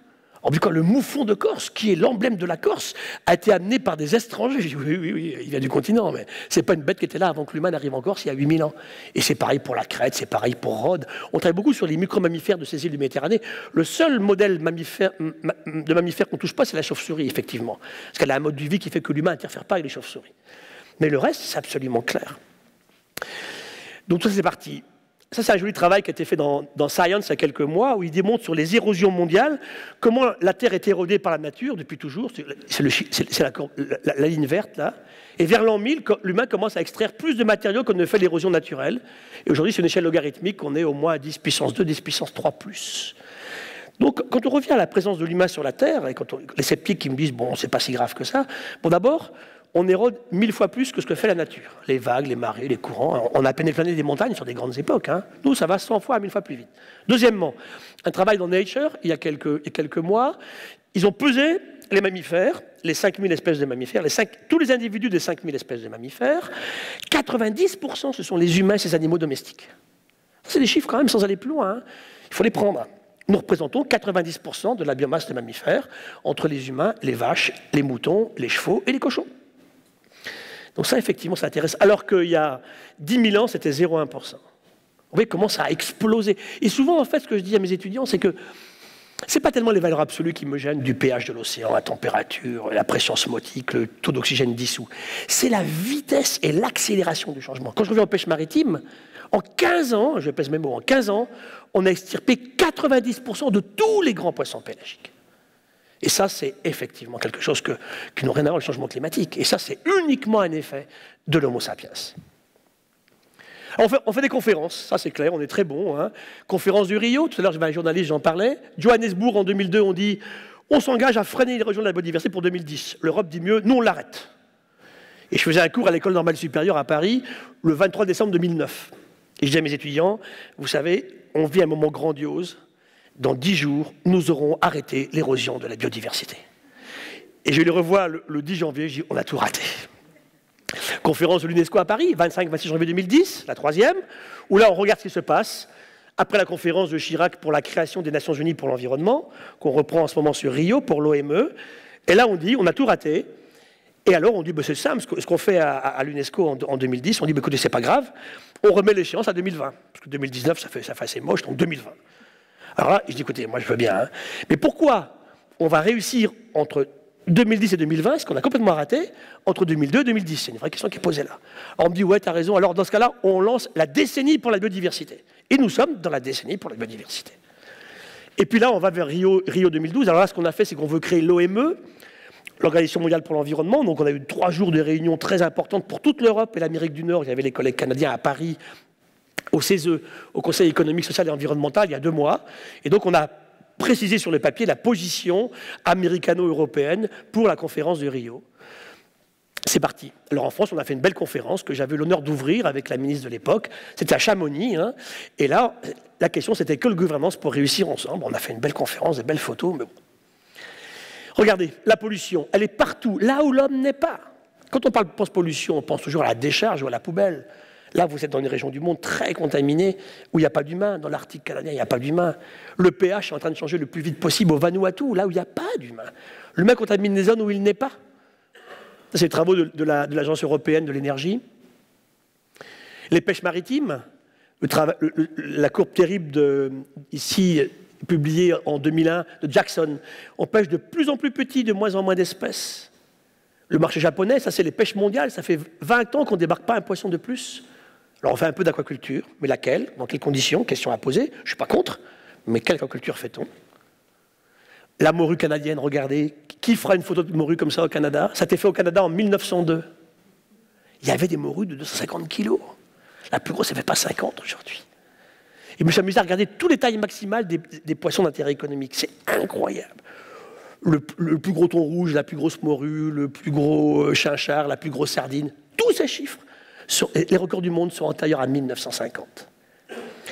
En tout cas, le mouflon de Corse, qui est l'emblème de la Corse, a été amené par des étrangers. Je dis, oui, il vient du continent, mais c'est pas une bête qui était là avant que l'humain arrive en Corse il y a 8000 ans. Et c'est pareil pour la Crète, c'est pareil pour Rhodes. On travaille beaucoup sur les micro-mammifères de ces îles du Méditerranée. Le seul modèle de mammifère qu'on ne touche pas, c'est la chauve-souris, effectivement. Parce qu'elle a un mode de vie qui fait que l'humain n'interfère pas avec les chauves-souris. Mais le reste, c'est absolument clair. Donc, ça, c'est parti. Ça, c'est un joli travail qui a été fait dans Science il y a quelques mois, où il démontre sur les érosions mondiales comment la Terre est érodée par la nature depuis toujours. C'est la ligne verte, là. Et vers l'an 1000, l'humain commence à extraire plus de matériaux que ne fait l'érosion naturelle. Et aujourd'hui, c'est une échelle logarithmique, on est au moins à 10 puissance 2, 10 puissance 3 plus. Donc, quand on revient à la présence de l'humain sur la Terre, et les sceptiques qui me disent, bon, c'est pas si grave que ça, bon, d'abord, on érode 1000 fois plus que ce que fait la nature. Les vagues, les marées, les courants. On a pénétré des montagnes sur des grandes époques. Hein. Nous, ça va 100 fois à 1000 fois plus vite. Deuxièmement, un travail dans Nature, il y a quelques mois, ils ont pesé les mammifères, les 5000 espèces de mammifères, tous les individus des 5000 espèces de mammifères. 90%, ce sont les humains et ces animaux domestiques. C'est des chiffres quand même sans aller plus loin. Hein. Il faut les prendre. Nous représentons 90% de la biomasse des mammifères entre les humains, les vaches, les moutons, les chevaux et les cochons. Donc ça, effectivement, ça intéresse. Alors qu'il y a 10 000 ans, c'était 0,1%. Vous voyez comment ça a explosé. Et souvent, en fait, ce que je dis à mes étudiants, c'est que ce n'est pas tellement les valeurs absolues qui me gênent, du pH de l'océan, la température, la pression osmotique, le taux d'oxygène dissous. C'est la vitesse et l'accélération du changement. Quand je reviens aux pêches maritimes, en 15 ans, je pèse mes mots, en 15 ans, on a extirpé 90% de tous les grands poissons pélagiques. Et ça, c'est effectivement quelque chose qui n'a rien à voir avec le changement climatique. Et ça, c'est uniquement un effet de l'Homo sapiens. Alors on fait des conférences, ça c'est clair, on est très bon. Hein. Conférence du Rio, tout à l'heure j'avais un journaliste, j'en parlais. Johannesburg en 2002, on dit On s'engage à freiner l'érosion de la biodiversité pour 2010. L'Europe dit mieux, nous on l'arrête. Et je faisais un cours à l'École normale supérieure à Paris le 23 décembre 2009. Et je dis à mes étudiants, vous savez, on vit un moment grandiose. Dans 10 jours, nous aurons arrêté l'érosion de la biodiversité. Et je les revois le 10 janvier, je dis, on a tout raté. Conférence de l'UNESCO à Paris, 25-26 janvier 2010, la 3e, où là on regarde ce qui se passe. Après la conférence de Chirac pour la création des Nations Unies pour l'environnement, qu'on reprend en ce moment sur Rio pour l'OME, et là on dit, on a tout raté. Et alors on dit, bah, c'est simple, ce qu'on fait à l'UNESCO en 2010, on dit, bah, écoutez, c'est pas grave, on remet l'échéance à 2020. Parce que 2019, ça fait assez moche, donc 2020. Alors là, je dis, écoutez, moi je veux bien, hein, mais pourquoi on va réussir entre 2010 et 2020, ce qu'on a complètement raté, entre 2002 et 2010? C'est une vraie question qui est posée là. Alors on me dit, ouais, t'as raison, alors dans ce cas-là, on lance la décennie pour la biodiversité. Et nous sommes dans la décennie pour la biodiversité. Et puis là, on va vers Rio 2012. Alors là, ce qu'on a fait, c'est qu'on veut créer l'OME, l'Organisation mondiale pour l'environnement. Donc on a eu 3 jours de réunions très importantes pour toute l'Europe et l'Amérique du Nord. Il y avait les collègues canadiens à Paris, au CESE, au Conseil économique, social et environnemental, il y a 2 mois. Et donc on a précisé sur le papier la position américano-européenne pour la conférence de Rio. C'est parti. Alors en France, on a fait une belle conférence que j'avais l'honneur d'ouvrir avec la ministre de l'époque. C'était à Chamonix. Hein. Et là, la question, c'était que le gouvernance pour réussir ensemble. On a fait une belle conférence, des belles photos, mais bon. Regardez, la pollution, elle est partout, là où l'homme n'est pas. Quand on pense pollution, on pense toujours à la décharge ou à la poubelle. Là, vous êtes dans une région du monde très contaminée, où il n'y a pas d'humain. Dans l'Arctique canadien, il n'y a pas d'humain. Le pH est en train de changer le plus vite possible au Vanuatu, là où il n'y a pas d'humain. L'humain contamine les zones où il n'est pas. C'est les travaux de l'Agence européenne de l'énergie. Les pêches maritimes, la courbe terrible ici, publiée en 2001, de Jackson. On pêche de plus en plus petit, de moins en moins d'espèces. Le marché japonais, ça c'est les pêches mondiales, ça fait 20 ans qu'on ne débarque pas un poisson de plus. Alors on fait un peu d'aquaculture, mais laquelle? Dans quelles conditions? Question à poser. Je ne suis pas contre, mais quelle aquaculture fait-on? La morue canadienne, regardez, qui fera une photo de morue comme ça au Canada? Ça a été fait au Canada en 1902. Il y avait des morues de 250 kilos. La plus grosse, elle ne fait pas 50 aujourd'hui. Et je me suis amusé à regarder tous les tailles maximales des poissons d'intérêt économique. C'est incroyable. Le plus gros thon rouge, la plus grosse morue, le plus gros chinchard, la plus grosse sardine. Tous ces chiffres, les records du monde sont antérieurs à 1950.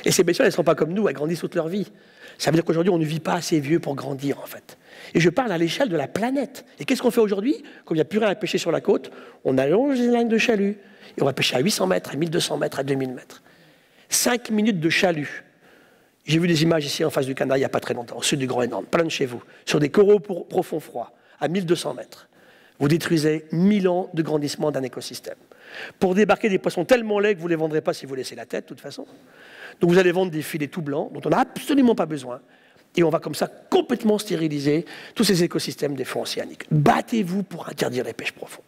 Et ces bestioles, elles ne sont pas comme nous, elles grandissent toute leur vie. Ça veut dire qu'aujourd'hui, on ne vit pas assez vieux pour grandir, en fait. Et je parle à l'échelle de la planète. Et qu'est-ce qu'on fait aujourd'hui? Comme il n'y a plus rien à pêcher sur la côte, on allonge les lignes de chalut. Et on va pêcher à 800 mètres, à 1200 mètres, à 2000 mètres. 5 minutes de chalut. J'ai vu des images ici en face du Canada il n'y a pas très longtemps, au sud du Groenland, pas loin de chez vous, sur des coraux profonds froids, à 1200 mètres. Vous détruisez 1000 ans de grandissement d'un écosystème. Pour débarquer des poissons tellement laids que vous ne les vendrez pas si vous laissez la tête, de toute façon. Donc vous allez vendre des filets tout blancs, dont on n'a absolument pas besoin. Et on va comme ça complètement stériliser tous ces écosystèmes des fonds océaniques. Battez-vous pour interdire les pêches profondes.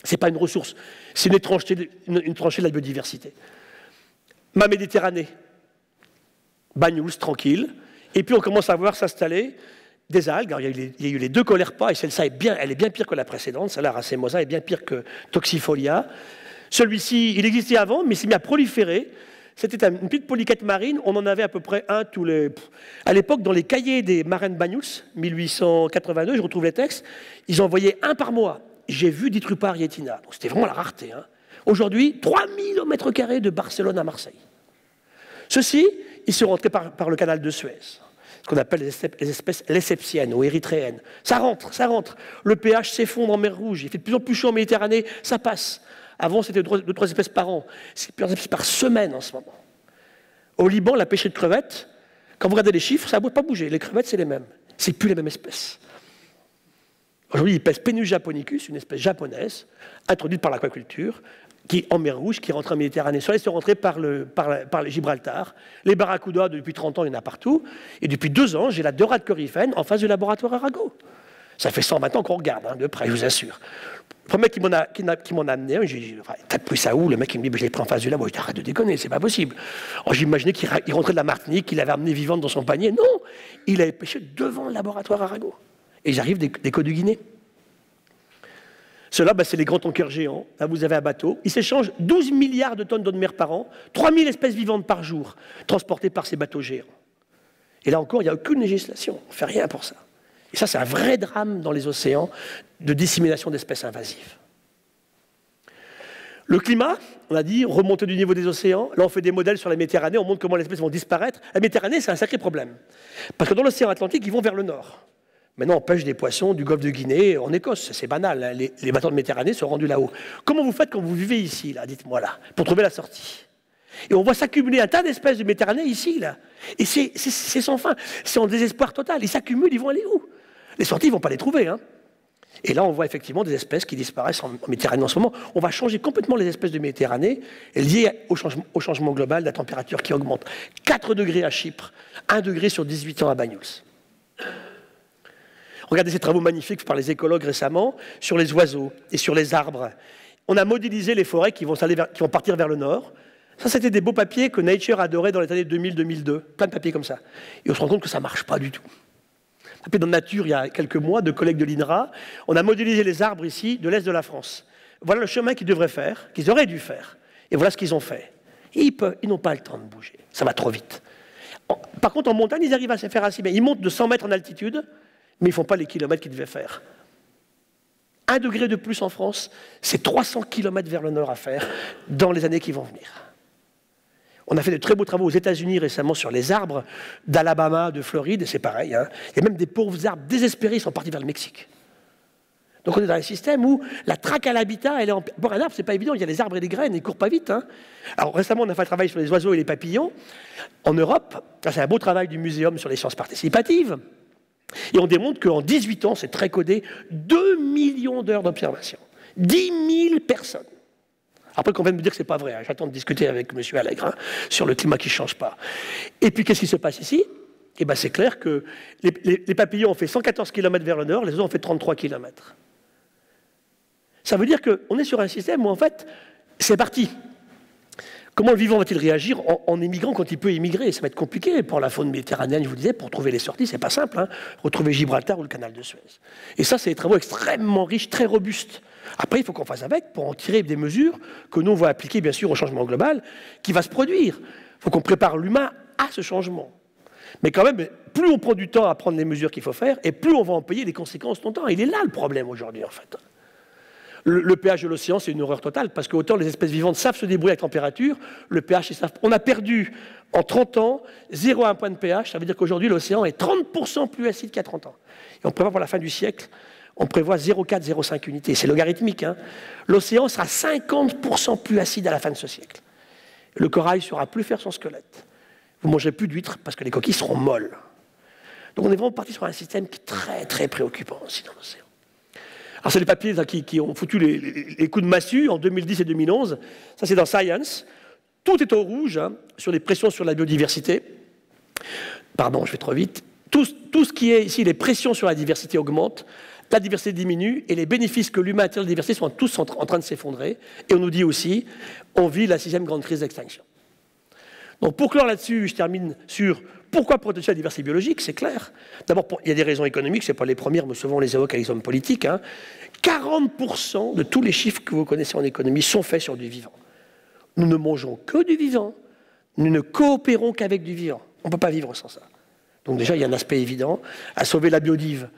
Ce n'est pas une ressource, c'est une tranchée de la biodiversité. Ma Méditerranée, Banyuls, tranquille. Et puis on commence à voir s'installer des algues. Alors, il y a eu les 2 Colerpa, et celle-ci elle est bien pire que la précédente. Celle-là, Racemosa, est bien pire que Toxifolia. Celui-ci, il existait avant, mais il s'est mis à proliférer. C'était une petite polychète marine. On en avait à peu près un tous les... À l'époque, dans les cahiers des marins de Banyuls, 1882, je retrouve les textes, ils envoyaient un par mois. J'ai vu Ditrupa arietina. Donc c'était vraiment la rareté. Hein. Aujourd'hui, 3000 au mètre carré de Barcelone à Marseille. Ceux-ci, ils sont rentrés par le canal de Suez, ce qu'on appelle les espèces lessepsiennes ou érythréennes. Ça rentre. Le pH s'effondre en mer Rouge. Il fait de plus en plus chaud en Méditerranée, ça passe. Avant, c'était 2-3 espèces par an. C'est plusieurs espèces par semaine en ce moment. Au Liban, la pêche de crevettes, quand vous regardez les chiffres, ça ne va pas bouger. Les crevettes, c'est les mêmes. Ce n'est plus les mêmes espèces. Aujourd'hui, ils pèsent Pénus japonicus, une espèce japonaise, introduite par l'aquaculture, qui en mer Rouge, qui rentre en Méditerranée. Soit ils sont rentrés par le Gibraltar. Les barracudas, depuis 30 ans, il y en a partout. Et depuis 2 ans, j'ai la dorade coryphène en face du laboratoire Arago. Ça fait 120 ans qu'on regarde, hein, de près, je vous assure. Le premier qui m'en a amené, j'ai dit, t'as pris ça où? Le mec, il me dit, je l'ai pris en face du labo. Je dis, arrête de déconner, c'est pas possible. Alors j'imaginais qu'il rentrait de la Martinique, qu'il avait amené vivante dans son panier. Non, il avait pêché devant le laboratoire Arago. Et j'arrive des côtes de Guinée. Ceux-là, c'est les grands tankers géants. Là, vous avez un bateau. Ils s'échangent 12 milliards de tonnes d'eau de mer par an, 3000 espèces vivantes par jour, transportées par ces bateaux géants. Et là encore, il n'y a aucune législation. On ne fait rien pour ça. Et ça, c'est un vrai drame dans les océans de dissémination d'espèces invasives. Le climat, on a dit, remontée du niveau des océans. Là, on fait des modèles sur la Méditerranée, on montre comment les espèces vont disparaître. La Méditerranée, c'est un sacré problème. Parce que dans l'océan Atlantique, ils vont vers le nord. Maintenant, on pêche des poissons du golfe de Guinée en Écosse. C'est banal, hein. Les bateaux de Méditerranée sont rendus là-haut. Comment vous faites quand vous vivez ici, là, dites-moi là, pour trouver la sortie? Et on voit s'accumuler un tas d'espèces de Méditerranée ici, là. Et c'est sans fin. C'est en désespoir total. Ils s'accumulent, ils vont aller où? Les sorties, ils ne vont pas les trouver, hein. Et là, on voit effectivement des espèces qui disparaissent en Méditerranée en ce moment. On va changer complètement les espèces de Méditerranée liées au changement global de la température qui augmente. 4 degrés à Chypre, 1 degré sur 18 ans à Banyuls. Regardez ces travaux magnifiques par les écologues récemment sur les oiseaux et sur les arbres. On a modélisé les forêts qui vont partir vers le nord. Ça, c'était des beaux papiers que Nature adorait dans les années 2000-2002. Plein de papiers comme ça. Et on se rend compte que ça ne marche pas du tout. Dans Nature, il y a quelques mois, de collègues de l'INRA, on a modélisé les arbres ici, de l'est de la France. Voilà le chemin qu'ils devraient faire, qu'ils auraient dû faire. Et voilà ce qu'ils ont fait. Et ils n'ont pas le temps de bouger. Ça va trop vite. Par contre, en montagne, ils arrivent à se faire assez bien. Ils montent de 100 mètres en altitude, mais ils ne font pas les kilomètres qu'ils devaient faire. 1 degré de plus en France, c'est 300 kilomètres vers le nord à faire dans les années qui vont venir. On a fait de très beaux travaux aux États-Unis récemment sur les arbres d'Alabama, de Floride, et c'est pareil. Hein. Il y a même des pauvres arbres désespérés qui sont partis vers le Mexique. Donc on est dans un système où la traque à l'habitat, elle est en... Bon, un arbre, c'est pas évident, il y a les arbres et les graines, ils ne courent pas vite. Hein. Alors récemment, on a fait un travail sur les oiseaux et les papillons. En Europe, c'est un beau travail du Muséum sur les sciences participatives. Et on démontre qu'en 18 ans, c'est très codé, 2 millions d'heures d'observation. 10 000 personnes. Après qu'on vient de me dire que ce n'est pas vrai, hein. J'attends de discuter avec M. Allègre hein, sur le climat qui ne change pas. Et puis qu'est-ce qui se passe ici? Eh bien c'est clair que les papillons ont fait 114 km vers le nord, les oiseaux ont fait 33 km. Ça veut dire qu'on est sur un système où en fait, c'est parti. Comment le vivant va-t-il réagir en émigrant quand il peut émigrer? Ça va être compliqué pour la faune méditerranéenne, je vous disais, pour trouver les sorties, c'est pas simple. Hein. Retrouver Gibraltar ou le canal de Suez. Et ça, c'est des travaux extrêmement riches, très robustes. Après, il faut qu'on fasse avec pour en tirer des mesures que nous, on va appliquer, bien sûr, au changement global qui va se produire. Il faut qu'on prépare l'humain à ce changement. Mais quand même, plus on prend du temps à prendre les mesures qu'il faut faire, et plus on va en payer les conséquences longtemps. Il est là le problème aujourd'hui, en fait. Le pH de l'océan, c'est une horreur totale, parce qu'autant les espèces vivantes savent se débrouiller avec la température, le pH, ils savent. On a perdu, en 30 ans, 0,1 point de pH, ça veut dire qu'aujourd'hui, l'océan est 30% plus acide qu'il y a 30 ans. Et on prévoit pour la fin du siècle, on prévoit 0,4, 0,5 unités. C'est logarithmique. Hein. L'océan sera 50% plus acide à la fin de ce siècle. Le corail ne saura plus faire son squelette. Vous ne mangerez plus d'huîtres, parce que les coquilles seront molles. Donc on est vraiment parti sur un système qui est très, très préoccupant aussi dans l'océan. Alors c'est les papiers là, qui ont foutu les coups de massue en 2010 et 2011. Ça c'est dans Science. Tout est au rouge hein, sur les pressions sur la biodiversité. Pardon, je vais trop vite. Tout ce qui est ici, les pressions sur la diversité augmentent, la diversité diminue et les bénéfices que l'humain attire de la diversité sont tous en train de s'effondrer. Et on nous dit aussi, on vit la 6e grande crise d'extinction. Donc pour clore là-dessus, je termine sur pourquoi protéger la diversité biologique, c'est clair. D'abord, il y a des raisons économiques, ce n'est pas les premières, mais souvent on les évoque avec les hommes politiques. Hein. 40% de tous les chiffres que vous connaissez en économie sont faits sur du vivant. Nous ne mangeons que du vivant, nous ne coopérons qu'avec du vivant. On ne peut pas vivre sans ça. Donc déjà, il y a un aspect évident à sauver la biodive.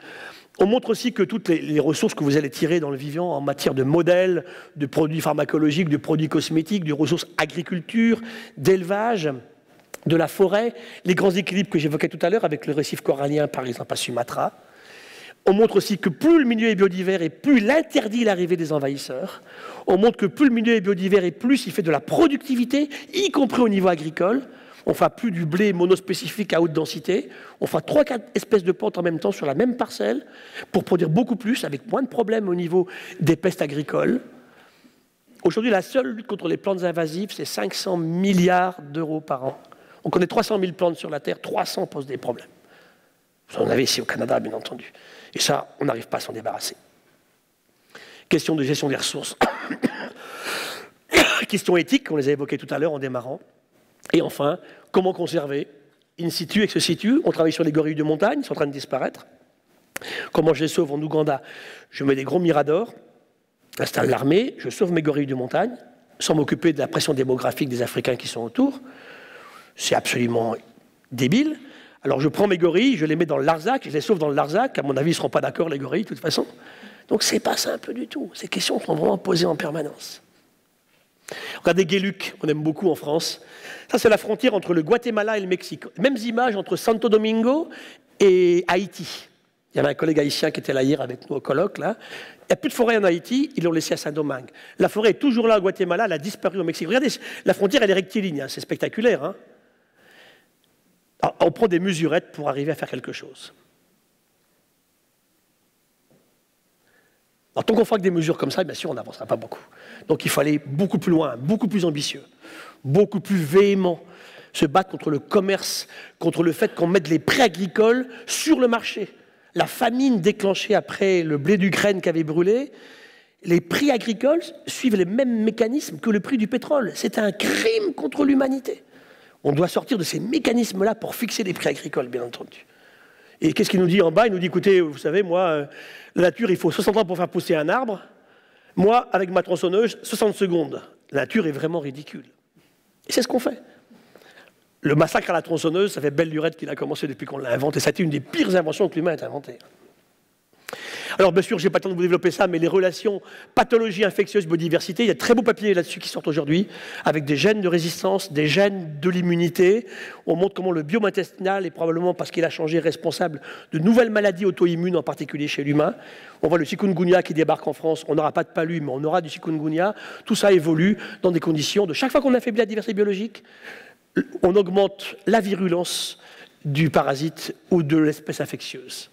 On montre aussi que toutes les ressources que vous allez tirer dans le vivant en matière de modèles, de produits pharmacologiques, de produits cosmétiques, de ressources agriculture, d'élevage, de la forêt, les grands équilibres que j'évoquais tout à l'heure avec le récif corallien, par exemple, à Sumatra. On montre aussi que plus le milieu est biodivers et plus il interdit l'arrivée des envahisseurs. On montre que plus le milieu est biodivers et plus il fait de la productivité, y compris au niveau agricole. On ne fera plus du blé monospécifique à haute densité. On fera 3-4 espèces de plantes en même temps sur la même parcelle pour produire beaucoup plus, avec moins de problèmes au niveau des pestes agricoles. Aujourd'hui, la seule lutte contre les plantes invasives, c'est 500 milliards d'euros par an. On connaît 300 000 plantes sur la Terre, 300 posent des problèmes. Vous en avez ici au Canada, bien entendu. Et ça, on n'arrive pas à s'en débarrasser. Question de gestion des ressources. Question éthique, on les a évoquées tout à l'heure en démarrant. Et enfin, comment conserver in situ, ex situ. On travaille sur les gorilles de montagne, ils sont en train de disparaître. Comment je les sauve en Ouganda? Je mets des gros miradors, j'installe l'armée, je sauve mes gorilles de montagne, sans m'occuper de la pression démographique des Africains qui sont autour. C'est absolument débile. Alors je prends mes gorilles, je les mets dans le Larzac, je les sauve dans le Larzac, à mon avis ils ne seront pas d'accord les gorilles de toute façon. Donc c'est pas simple du tout, ces questions sont vraiment posées en permanence. Regardez Guéluc, on aime beaucoup en France. Ça c'est la frontière entre le Guatemala et le Mexique. Mêmes images entre Santo Domingo et Haïti. Il y avait un collègue haïtien qui était là hier avec nous au colloque, là. Il n'y a plus de forêt en Haïti, ils l'ont laissé à Saint-Domingue. La forêt est toujours là au Guatemala, elle a disparu au Mexique. Regardez, la frontière elle est rectiligne, hein, c'est spectaculaire. Hein. Alors, on prend des mesurettes pour arriver à faire quelque chose. Alors, tant qu'on fera que des mesures comme ça, bien sûr, on n'avancera pas beaucoup. Donc, il faut aller beaucoup plus loin, beaucoup plus ambitieux, beaucoup plus véhément, se battre contre le commerce, contre le fait qu'on mette les prix agricoles sur le marché. La famine déclenchée après le blé d'Ukraine qui avait brûlé, les prix agricoles suivent les mêmes mécanismes que le prix du pétrole. C'est un crime contre l'humanité. On doit sortir de ces mécanismes-là pour fixer les prix agricoles, bien entendu. Et qu'est-ce qu'il nous dit en bas? Il nous dit, écoutez, vous savez, moi, la nature, il faut 60 ans pour faire pousser un arbre. Moi, avec ma tronçonneuse, 60 secondes. La nature est vraiment ridicule. Et c'est ce qu'on fait. Le massacre à la tronçonneuse, ça fait belle lurette qu'il a commencé depuis qu'on l'a inventé. Ça a été une des pires inventions que l'humain ait inventées. Alors bien sûr, je n'ai pas le temps de vous développer ça, mais les relations pathologie infectieuse biodiversité, il y a de très beaux papiers là-dessus qui sortent aujourd'hui, avec des gènes de résistance, des gènes de l'immunité. On montre comment le biome intestinal est probablement, parce qu'il a changé, responsable de nouvelles maladies auto-immunes, en particulier chez l'humain. On voit le chikungunya qui débarque en France, on n'aura pas de palu, mais on aura du chikungunya. Tout ça évolue dans des conditions de chaque fois qu'on affaiblit la diversité biologique, on augmente la virulence du parasite ou de l'espèce infectieuse.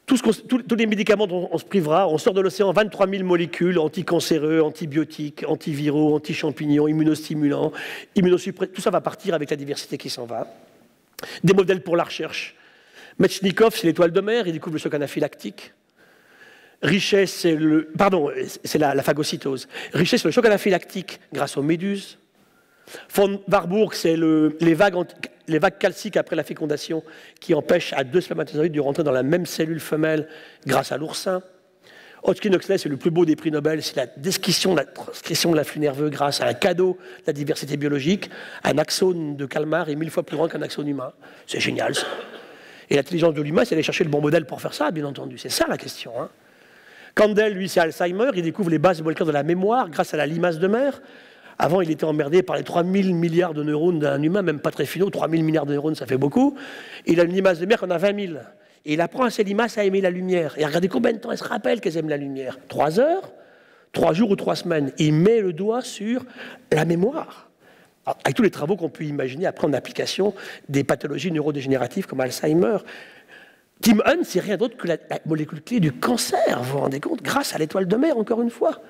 Tous les médicaments dont on se privera, on sort de l'océan 23 000 molécules, anticancéreux, antibiotiques, antiviraux, anti-champignons, immunostimulants, immunosuppresseurs, tout ça va partir avec la diversité qui s'en va. Des modèles pour la recherche. Metchnikov, c'est l'étoile de mer, il découvre le choc anaphylactique. Richet, c'est la phagocytose. Richet, c'est le choc anaphylactique grâce aux méduses. Von Warburg, c'est les vagues calciques après la fécondation qui empêchent à deux spermatozoïdes de rentrer dans la même cellule femelle grâce à l'oursin. Hodgkin-Huxley, c'est le plus beau des prix Nobel, c'est la description de la transcription de l'afflux nerveux grâce à un cadeau de la diversité biologique. Un axone de calmar est 1000 fois plus grand qu'un axone humain. C'est génial, ça. Et l'intelligence de l'humain, c'est d'aller chercher le bon modèle pour faire ça, bien entendu. C'est ça la question. Hein. Kandel, lui, c'est Alzheimer. Il découvre les bases moléculaires de la mémoire grâce à la limace de mer. Avant, il était emmerdé par les 3000 milliards de neurones d'un humain, même pas très finaux. 3000 milliards de neurones, ça fait beaucoup. Et il a une limace de mer qu'on a 20 000. Et il apprend à ces limaces à aimer la lumière. Et regardez combien de temps elles se rappellent qu'elles aiment la lumière. 3 heures, 3 jours ou 3 semaines. Il met le doigt sur la mémoire. Alors, avec tous les travaux qu'on peut imaginer après en application des pathologies neurodégénératives comme Alzheimer. Tim Hunt, c'est rien d'autre que la molécule clé du cancer, vous vous rendez compte, grâce à l'étoile de mer, encore une fois.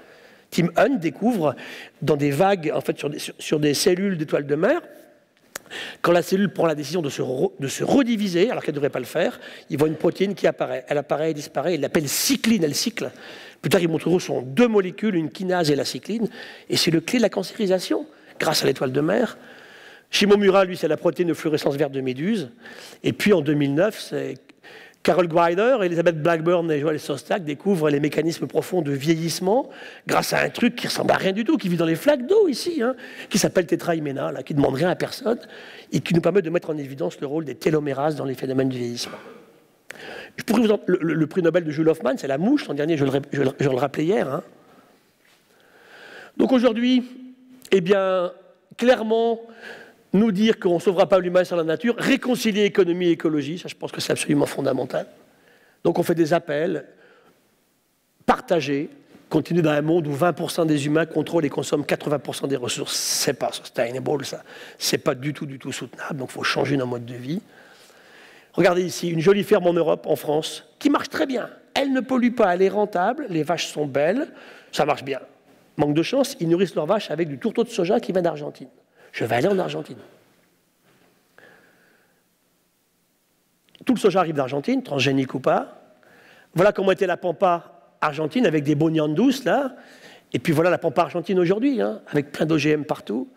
Tim Hunt découvre dans des vagues, en fait, sur des cellules d'étoiles de mer, quand la cellule prend la décision de se rediviser, alors qu'elle ne devrait pas le faire, il voit une protéine qui apparaît. Elle apparaît et disparaît, il l'appelle cycline, elle cycle. Plus tard, il montrera ce sont 2 molécules, une kinase et la cycline, et c'est le clé de la cancérisation, grâce à l'étoile de mer. Shimomura, lui, c'est la protéine de fluorescence verte de méduse. Et puis, en 2009, c'est Carol Greider, Elizabeth Blackburn et Joel Sostak découvrent les mécanismes profonds de vieillissement grâce à un truc qui ressemble à rien du tout, qui vit dans les flaques d'eau ici, hein, qui s'appelle tétrahyména, là, qui ne demande rien à personne et qui nous permet de mettre en évidence le rôle des télomérases dans les phénomènes du vieillissement. Je pourrais vous en... le prix Nobel de Jules Hoffmann, c'est la mouche, l'an dernier, je le rappelais hier. Hein. Donc aujourd'hui, eh bien, clairement, nous dire qu'on ne sauvera pas l'humain sans la nature, réconcilier économie et écologie, ça je pense que c'est absolument fondamental. Donc on fait des appels, partagés, continuer dans un monde où 20% des humains contrôlent et consomment 80% des ressources. C'est pas sustainable, ça. C'est pas du tout soutenable, donc il faut changer nos modes de vie. Regardez ici, une jolie ferme en Europe, en France, qui marche très bien. Elle ne pollue pas, elle est rentable, les vaches sont belles, ça marche bien. Manque de chance, ils nourrissent leurs vaches avec du tourteau de soja qui vient d'Argentine. Je vais aller en Argentine. Tout le soja arrive d'Argentine, transgénique ou pas. Voilà comment était la pampa argentine avec des bonians douces, là. Et puis voilà la pampa argentine aujourd'hui, hein, avec plein d'OGM partout.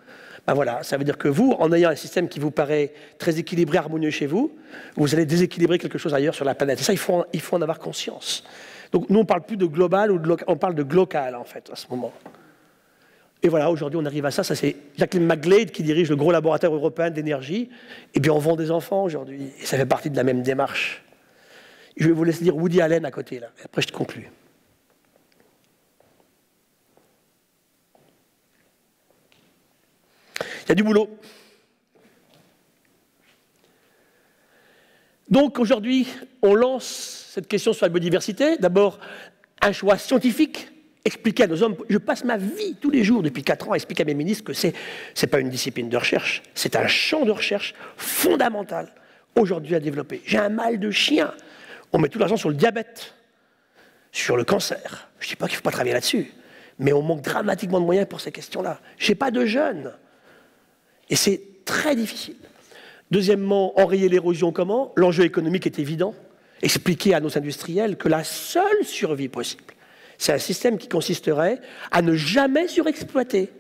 Ben voilà, ça veut dire que vous, en ayant un système qui vous paraît très équilibré, harmonieux chez vous, vous allez déséquilibrer quelque chose ailleurs sur la planète. Et ça, il faut en avoir conscience. Donc nous, on ne parle plus de global ou de local, on parle de glocal, en fait, à ce moment. Et voilà, aujourd'hui, on arrive à ça. Ça, c'est Jacqueline McGlade qui dirige le gros laboratoire européen d'énergie. Et bien, on vend des enfants aujourd'hui. Et ça fait partie de la même démarche. Je vais vous laisser dire Woody Allen à côté, là. Et après, je te conclue. Il y a du boulot. Donc, aujourd'hui, on lance cette question sur la biodiversité. D'abord, un choix scientifique. Expliquer à nos hommes, je passe ma vie tous les jours depuis 4 ans à expliquer à mes ministres que ce n'est pas une discipline de recherche, c'est un champ de recherche fondamental aujourd'hui à développer. J'ai un mal de chien. On met tout l'argent sur le diabète, sur le cancer. Je ne dis pas qu'il ne faut pas travailler là-dessus, mais on manque dramatiquement de moyens pour ces questions-là. Je n'ai pas de jeunes. Et c'est très difficile. Deuxièmement, enrayer l'érosion comment? L'enjeu économique est évident. Expliquer à nos industriels que la seule survie possible, c'est un système qui consisterait à ne jamais surexploiter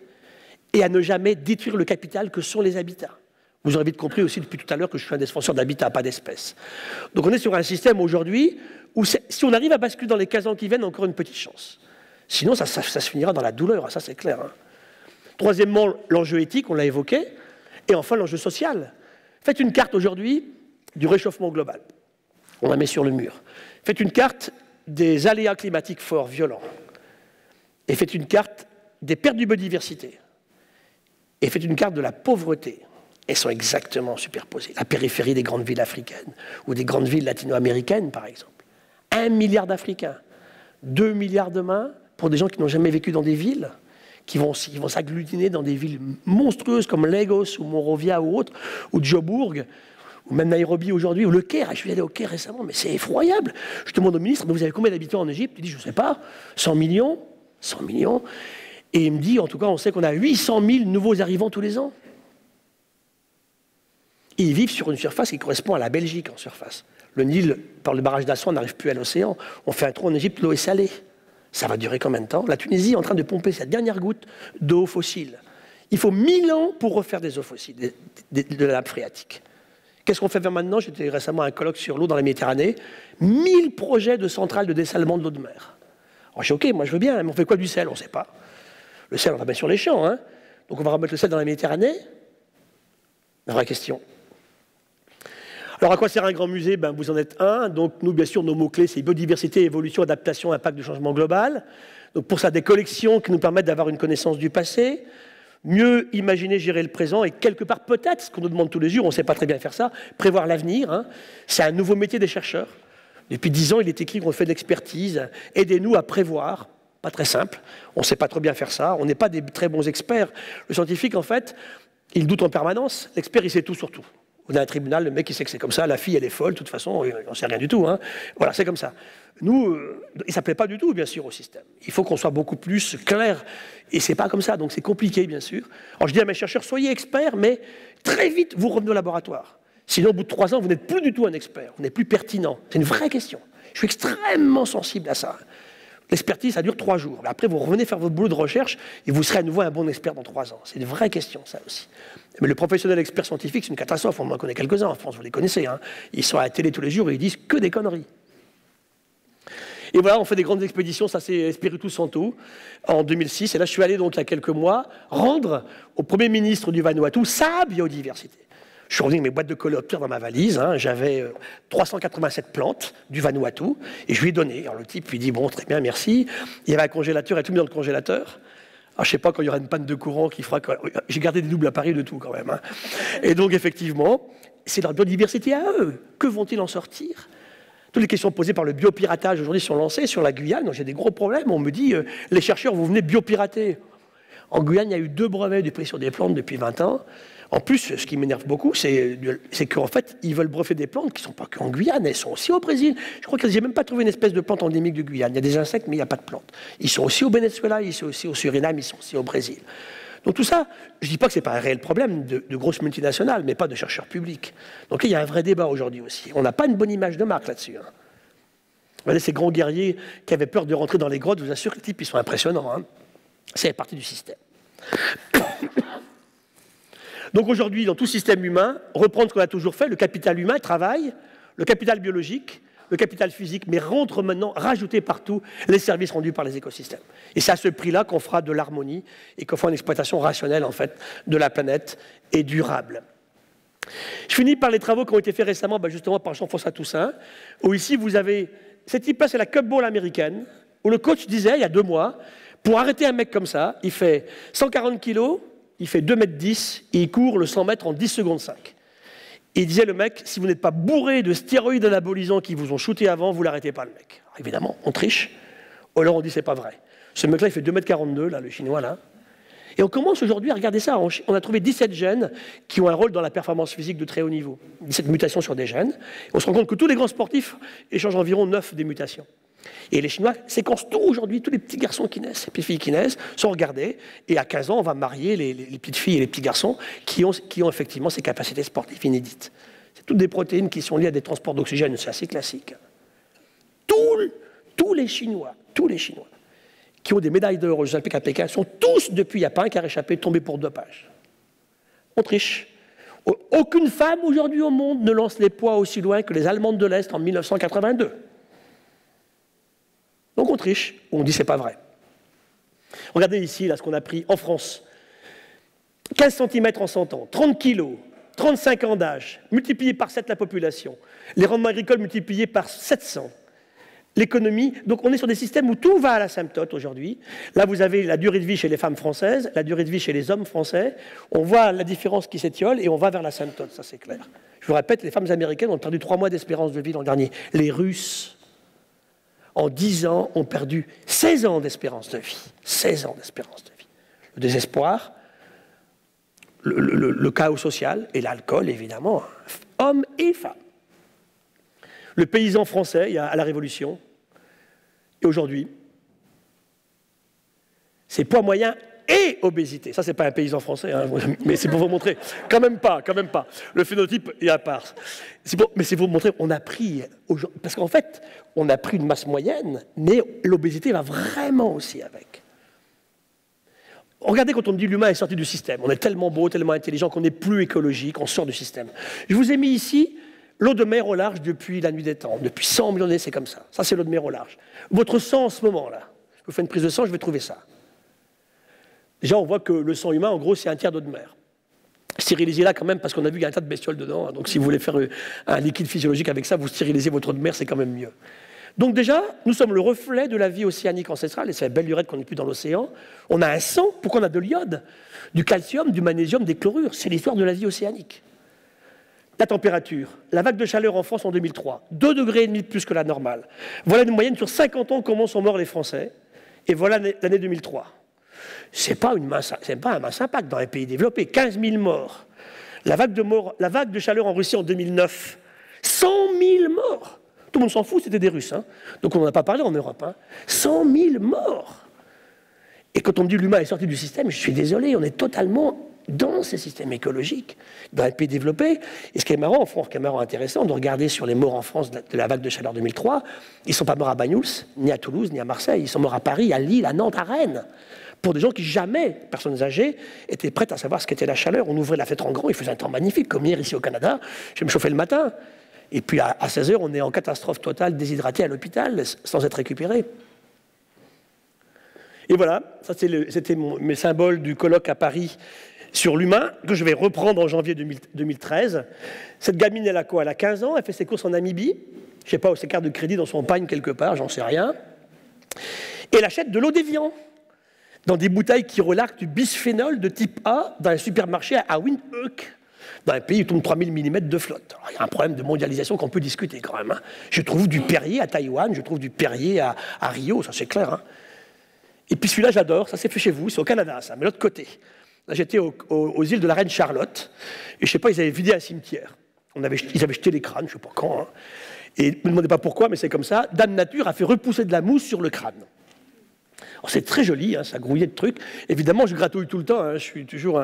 et à ne jamais détruire le capital que sont les habitats. Vous aurez vite compris aussi depuis tout à l'heure que je suis un défenseur d'habitat, pas d'espèces. Donc on est sur un système aujourd'hui où si on arrive à basculer dans les 15 ans qui viennent, encore une petite chance. Sinon, ça se finira dans la douleur, ça c'est clair. Hein. Troisièmement, l'enjeu éthique, on l'a évoqué. Et enfin, l'enjeu social. Faites une carte aujourd'hui du réchauffement global. On la met sur le mur. Faites une carte des aléas climatiques forts, violents. Et faites une carte des pertes de biodiversité. Et faites une carte de la pauvreté. Elles sont exactement superposées. La périphérie des grandes villes africaines ou des grandes villes latino-américaines, par exemple. 1 milliard d'Africains, 2 milliards demain pour des gens qui n'ont jamais vécu dans des villes, qui vont s'agglutiner dans des villes monstrueuses comme Lagos ou Monrovia ou autres, ou Joburg, ou même Nairobi aujourd'hui, ou le Caire. Je suis allé au Caire récemment, mais c'est effroyable. Je demande au ministre, mais vous avez combien d'habitants en Égypte? Il dit, je ne sais pas, 100 millions. 100 millions. Et il me dit, en tout cas, on sait qu'on a 800 000 nouveaux arrivants tous les ans. Et ils vivent sur une surface qui correspond à la Belgique en surface. Le Nil, par le barrage d'Assouan, n'arrive plus à l'océan. On fait un trou en Égypte, l'eau est salée. Ça va durer combien de temps? La Tunisie est en train de pomper sa dernière goutte d'eau fossile. Il faut 1000 ans pour refaire des eaux fossiles, de la nappe phréatique. Qu'est-ce qu'on fait vers maintenant? J'étais récemment à un colloque sur l'eau dans la Méditerranée. 1000 projets de centrales de dessalement de l'eau de mer. Alors je dis, ok, moi je veux bien, mais on fait quoi du sel? On ne sait pas. Le sel, on va mettre sur les champs. Hein. Donc on va remettre le sel dans la Méditerranée? La vraie question. Alors à quoi sert un grand musée? Ben, vous en êtes un. Donc nous, bien sûr, nos mots-clés, c'est biodiversité, évolution, adaptation, impact du changement global. Donc pour ça, des collections qui nous permettent d'avoir une connaissance du passé, mieux imaginer, gérer le présent et quelque part peut-être, ce qu'on nous demande tous les jours, on ne sait pas très bien faire ça, prévoir l'avenir. Hein. C'est un nouveau métier des chercheurs. Depuis 10 ans, il est écrit qu'on fait de l'expertise. Aidez-nous à prévoir. Pas très simple. On ne sait pas trop bien faire ça. On n'est pas des très bons experts. Le scientifique, en fait, il doute en permanence. L'expert, il sait tout sur tout. On a un tribunal, le mec, il sait que c'est comme ça. La fille, elle est folle. De toute façon, on ne sait rien du tout. Hein. Voilà, c'est comme ça. Nous, il ne s'appelait pas du tout, bien sûr, au système. Il faut qu'on soit beaucoup plus clair. Et ce n'est pas comme ça. Donc, c'est compliqué, bien sûr. Alors, je dis à mes chercheurs, soyez experts, mais très vite, vous revenez au laboratoire. Sinon, au bout de 3 ans, vous n'êtes plus du tout un expert. Vous n'êtes plus pertinent. C'est une vraie question. Je suis extrêmement sensible à ça. L'expertise, ça dure 3 jours. Après, vous revenez faire votre boulot de recherche et vous serez à nouveau un bon expert dans 3 ans. C'est une vraie question, ça aussi. Mais le professionnel expert scientifique, c'est une catastrophe. On en connaît quelques-uns en France, vous les connaissez. Hein. Ils sont à la télé tous les jours et ils disent que des conneries. Et voilà, on fait des grandes expéditions, ça c'est Espiritu Santo, en 2006. Et là, je suis allé donc il y a quelques mois rendre au Premier ministre du Vanuatu sa biodiversité. Je suis revenu avec mes boîtes de coléoptères dans ma valise. Hein. J'avais 387 plantes du Vanuatu et je lui ai donné. Alors le type lui dit, bon, très bien, merci. Il y avait un congélateur et tout mis dans le congélateur. Alors, je ne sais pas quand il y aura une panne de courant qui fera que... J'ai gardé des doubles appareils de tout quand même. Hein. Et donc, effectivement, c'est leur biodiversité à eux. Que vont-ils en sortir? Toutes les questions posées par le biopiratage aujourd'hui sont lancées sur la Guyane. Donc, j'ai des gros problèmes. On me dit, les chercheurs, vous venez biopirater. En Guyane, il y a eu 2 brevets du prix sur des plantes depuis 20 ans. En plus, ce qui m'énerve beaucoup, c'est qu'en fait, ils veulent breveter des plantes qui ne sont pas qu'en Guyane, elles sont aussi au Brésil. Je crois que je n'ai même pas trouvé une espèce de plante endémique de Guyane. Il y a des insectes, mais il n'y a pas de plantes. Ils sont aussi au Venezuela, ils sont aussi au Suriname, ils sont aussi au Brésil. Donc tout ça, je ne dis pas que ce n'est pas un réel problème de grosses multinationales, mais pas de chercheurs publics. Donc il y a un vrai débat aujourd'hui aussi. On n'a pas une bonne image de marque là-dessus. Hein. Regardez ces grands guerriers qui avaient peur de rentrer dans les grottes, je vous assure que les types, ils sont impressionnants. Hein. C'est partie du système. Donc aujourd'hui, dans tout système humain, reprendre ce qu'on a toujours fait, le capital humain, travail, le capital biologique, le capital physique, mais rentre maintenant, rajouter partout les services rendus par les écosystèmes. Et c'est à ce prix-là qu'on fera de l'harmonie et qu'on fera une exploitation rationnelle, en fait, de la planète et durable. Je finis par les travaux qui ont été faits récemment, justement par Jean-François Toussaint, où ici vous avez, cette type-là, c'est la Cup Ball américaine, où le coach disait, il y a 2 mois, pour arrêter un mec comme ça, il fait 140 kilos, il fait 2,10 m et il court le 100 mètres en 10 secondes 5. Et il disait, le mec, si vous n'êtes pas bourré de stéroïdes anabolisants qui vous ont shooté avant, vous l'arrêtez pas, le mec. Alors, évidemment, on triche, ou alors on dit, c'est pas vrai. Ce mec-là, il fait 2,42 m, là, le chinois, là. Et on commence aujourd'hui à regarder ça. On a trouvé 17 gènes qui ont un rôle dans la performance physique de très haut niveau. 17 mutations sur des gènes. Et on se rend compte que tous les grands sportifs échangent environ 9 des mutations. Et les Chinois séquencent tout aujourd'hui, tous les petits garçons qui naissent, les petites filles qui naissent, sont regardés. Et à 15 ans, on va marier les petites filles et les petits garçons qui ont effectivement ces capacités sportives inédites. C'est toutes des protéines qui sont liées à des transports d'oxygène, c'est assez classique. Tous les Chinois, qui ont des médailles d'or aux Olympiques à Pékin sont tous, depuis, il n'y a pas un qui a réchappé, tombés pour dopage. On triche. Aucune femme aujourd'hui au monde ne lance les poids aussi loin que les Allemandes de l'Est en 1982. Donc on triche, on dit c'est pas vrai. Regardez ici là, ce qu'on a pris en France. 15 cm en 100 ans, 30 kg, 35 ans d'âge, multiplié par 7 la population, les rendements agricoles multipliés par 700. L'économie, donc on est sur des systèmes où tout va à l'asymptote aujourd'hui. Là, vous avez la durée de vie chez les femmes françaises, la durée de vie chez les hommes français. On voit la différence qui s'étiole et on va vers l'asymptote, ça c'est clair. Je vous répète, les femmes américaines ont perdu 3 mois d'espérance de vie l'an dernier. Les Russes, en 10 ans, ont perdu 16 ans d'espérance de vie. 16 ans d'espérance de vie. Le désespoir, le chaos social et l'alcool, évidemment, hommes et femmes. Le paysan français, à la Révolution, et aujourd'hui, c'est poids moyen et obésité. Ça, c'est pas un paysan français, hein, mais c'est pour vous montrer. Quand même pas. Le phénotype est à part. Mais c'est pour vous montrer, on a pris, parce qu'en fait, on a pris une masse moyenne, mais l'obésité va vraiment aussi avec. Regardez quand on me dit l'humain est sorti du système. On est tellement beau, tellement intelligent qu'on n'est plus écologique, on sort du système. Je vous ai mis ici l'eau de mer au large depuis la nuit des temps. Depuis 100 millions d'années, c'est comme ça. Ça, c'est l'eau de mer au large. Votre sang en ce moment-là, je vous fais une prise de sang, je vais trouver ça. Déjà, on voit que le sang humain, en gros, c'est un tiers d'eau de mer. Stérilisez-la quand même, parce qu'on a vu qu'il y a un tas de bestioles dedans. Donc, si vous voulez faire un liquide physiologique avec ça, vous stérilisez votre eau de mer, c'est quand même mieux. Donc déjà, nous sommes le reflet de la vie océanique ancestrale, et c'est la belle lurette qu'on n'est plus dans l'océan. On a un sang, pourquoi on a de l'iode, du calcium, du magnésium, des chlorures. C'est l'histoire de la vie océanique. La température, la vague de chaleur en France en 2003, 2,5 degrés de plus que la normale. Voilà une moyenne sur 50 ans comment sont morts les Français, et voilà l'année 2003. C'est pas un mince impact dans les pays développés, 15 000 morts. La vague de chaleur en Russie en 2009, 100 000 morts. Tout le monde s'en fout, c'était des Russes. Hein. Donc on n'en a pas parlé en Europe. Hein. 100 000 morts. Et quand on me dit l'humain est sorti du système, je suis désolé, on est totalement dans ces systèmes écologiques, dans les pays développés. Et ce qui est marrant en France, ce qui est marrant intéressant, de regarder sur les morts en France de la vague de chaleur 2003, ils ne sont pas morts à Banyuls, ni à Toulouse, ni à Marseille. Ils sont morts à Paris, à Lille, à Nantes, à Rennes. Pour des gens qui jamais, personnes âgées, étaient prêtes à savoir ce qu'était la chaleur. On ouvrait la fenêtre en grand, il faisait un temps magnifique, comme hier ici au Canada. Je me chauffais le matin. Et puis à 16 h, on est en catastrophe totale, déshydraté à l'hôpital, sans être récupéré. Et voilà, ça c'était mes symboles du colloque à Paris sur l'humain, que je vais reprendre en janvier 2013. Cette gamine, elle a quoi? Elle a 15 ans, elle fait ses courses en Namibie. Je ne sais pas où ses cartes de crédit dans son pagne quelque part, j'en sais rien. Et elle achète de l'eau d'évian dans des bouteilles qui relaxent du bisphénol de type A dans un supermarché à Windhoek, dans un pays où tombe 3000 mm de flotte. Alors, il y a un problème de mondialisation qu'on peut discuter quand même. Hein. Je trouve du Perrier à Taïwan, je trouve du Perrier à Rio, ça c'est clair. Hein. Et puis celui-là, j'adore, ça c'est fait chez vous, c'est au Canada, ça, mais l'autre côté. Là, j'étais aux îles de la Reine Charlotte, et je sais pas, ils avaient vidé un cimetière. Ils avaient jeté les crânes, je sais pas quand. Hein. Et ne me demandez pas pourquoi, mais c'est comme ça. Dame Nature a fait repousser de la mousse sur le crâne. C'est très joli, hein, ça grouillait de trucs. Évidemment, je gratouille tout le temps. Hein, je suis toujours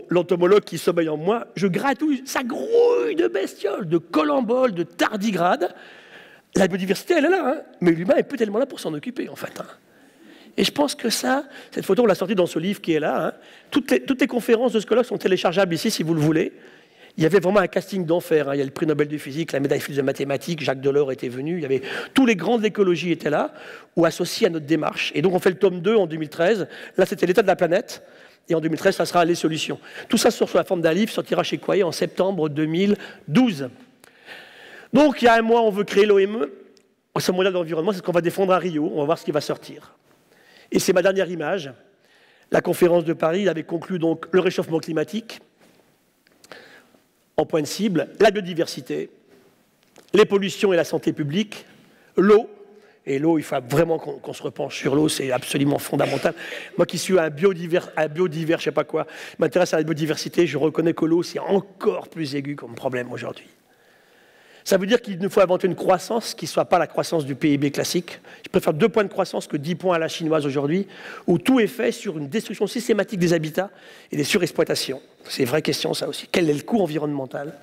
l'entomologue qui sommeille en moi. Je gratouille, ça grouille de bestioles, de colamboles, de tardigrades. La biodiversité, elle est là, hein, mais l'humain est plus tellement là pour s'en occuper, en fait. Hein. Et je pense que ça, cette photo, on l'a sortie dans ce livre qui est là. Hein. Toutes les conférences de ce colloque sont téléchargeables ici, si vous le voulez. Il y avait vraiment un casting d'enfer. Hein. Il y a le prix Nobel de physique, la médaille Fields de mathématiques, Jacques Delors était venu. Il y avait tous les grands de l'écologie étaient là, ou associés à notre démarche. Et donc on fait le tome 2 en 2013. Là, c'était l'état de la planète. Et en 2013, ça sera les solutions. Tout ça sort sous la forme d'un livre, sortira chez Quaye en septembre 2012. Donc il y a un mois, on veut créer l'OME. Ce modèle d'environnement, c'est ce qu'on va défendre à Rio. On va voir ce qui va sortir. Et c'est ma dernière image. La conférence de Paris avait conclu donc le réchauffement climatique. En point de cible, la biodiversité, les pollutions et la santé publique, l'eau. Et l'eau, il faut vraiment qu'on se repenche sur l'eau, c'est absolument fondamental. Moi qui suis un biodivers, je ne sais pas quoi, m'intéresse à la biodiversité, je reconnais que l'eau, c'est encore plus aigu comme problème aujourd'hui. Ça veut dire qu'il nous faut inventer une croissance qui ne soit pas la croissance du PIB classique. Je préfère 2 points de croissance que 10 points à la chinoise aujourd'hui, où tout est fait sur une destruction systématique des habitats et des surexploitations. C'est une vraie question, ça aussi. Quel est le coût environnemental?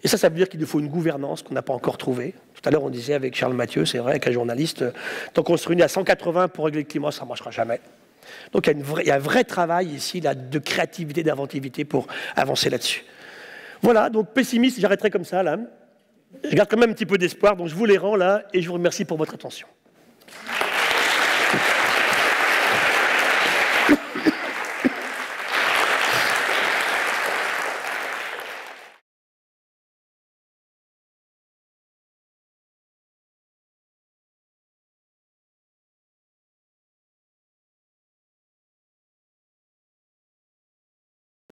Et ça veut dire qu'il nous faut une gouvernance qu'on n'a pas encore trouvée. Tout à l'heure, on disait avec Charles Mathieu, c'est vrai, avec un journaliste, tant qu'on se réunit à 180 pour régler le climat, ça ne marchera jamais. Donc il y a un vrai travail ici là, de créativité, d'inventivité pour avancer là-dessus. Voilà, donc pessimiste, j'arrêterai comme ça, là. Je garde quand même un petit peu d'espoir, donc je vous les rends là, et je vous remercie pour votre attention.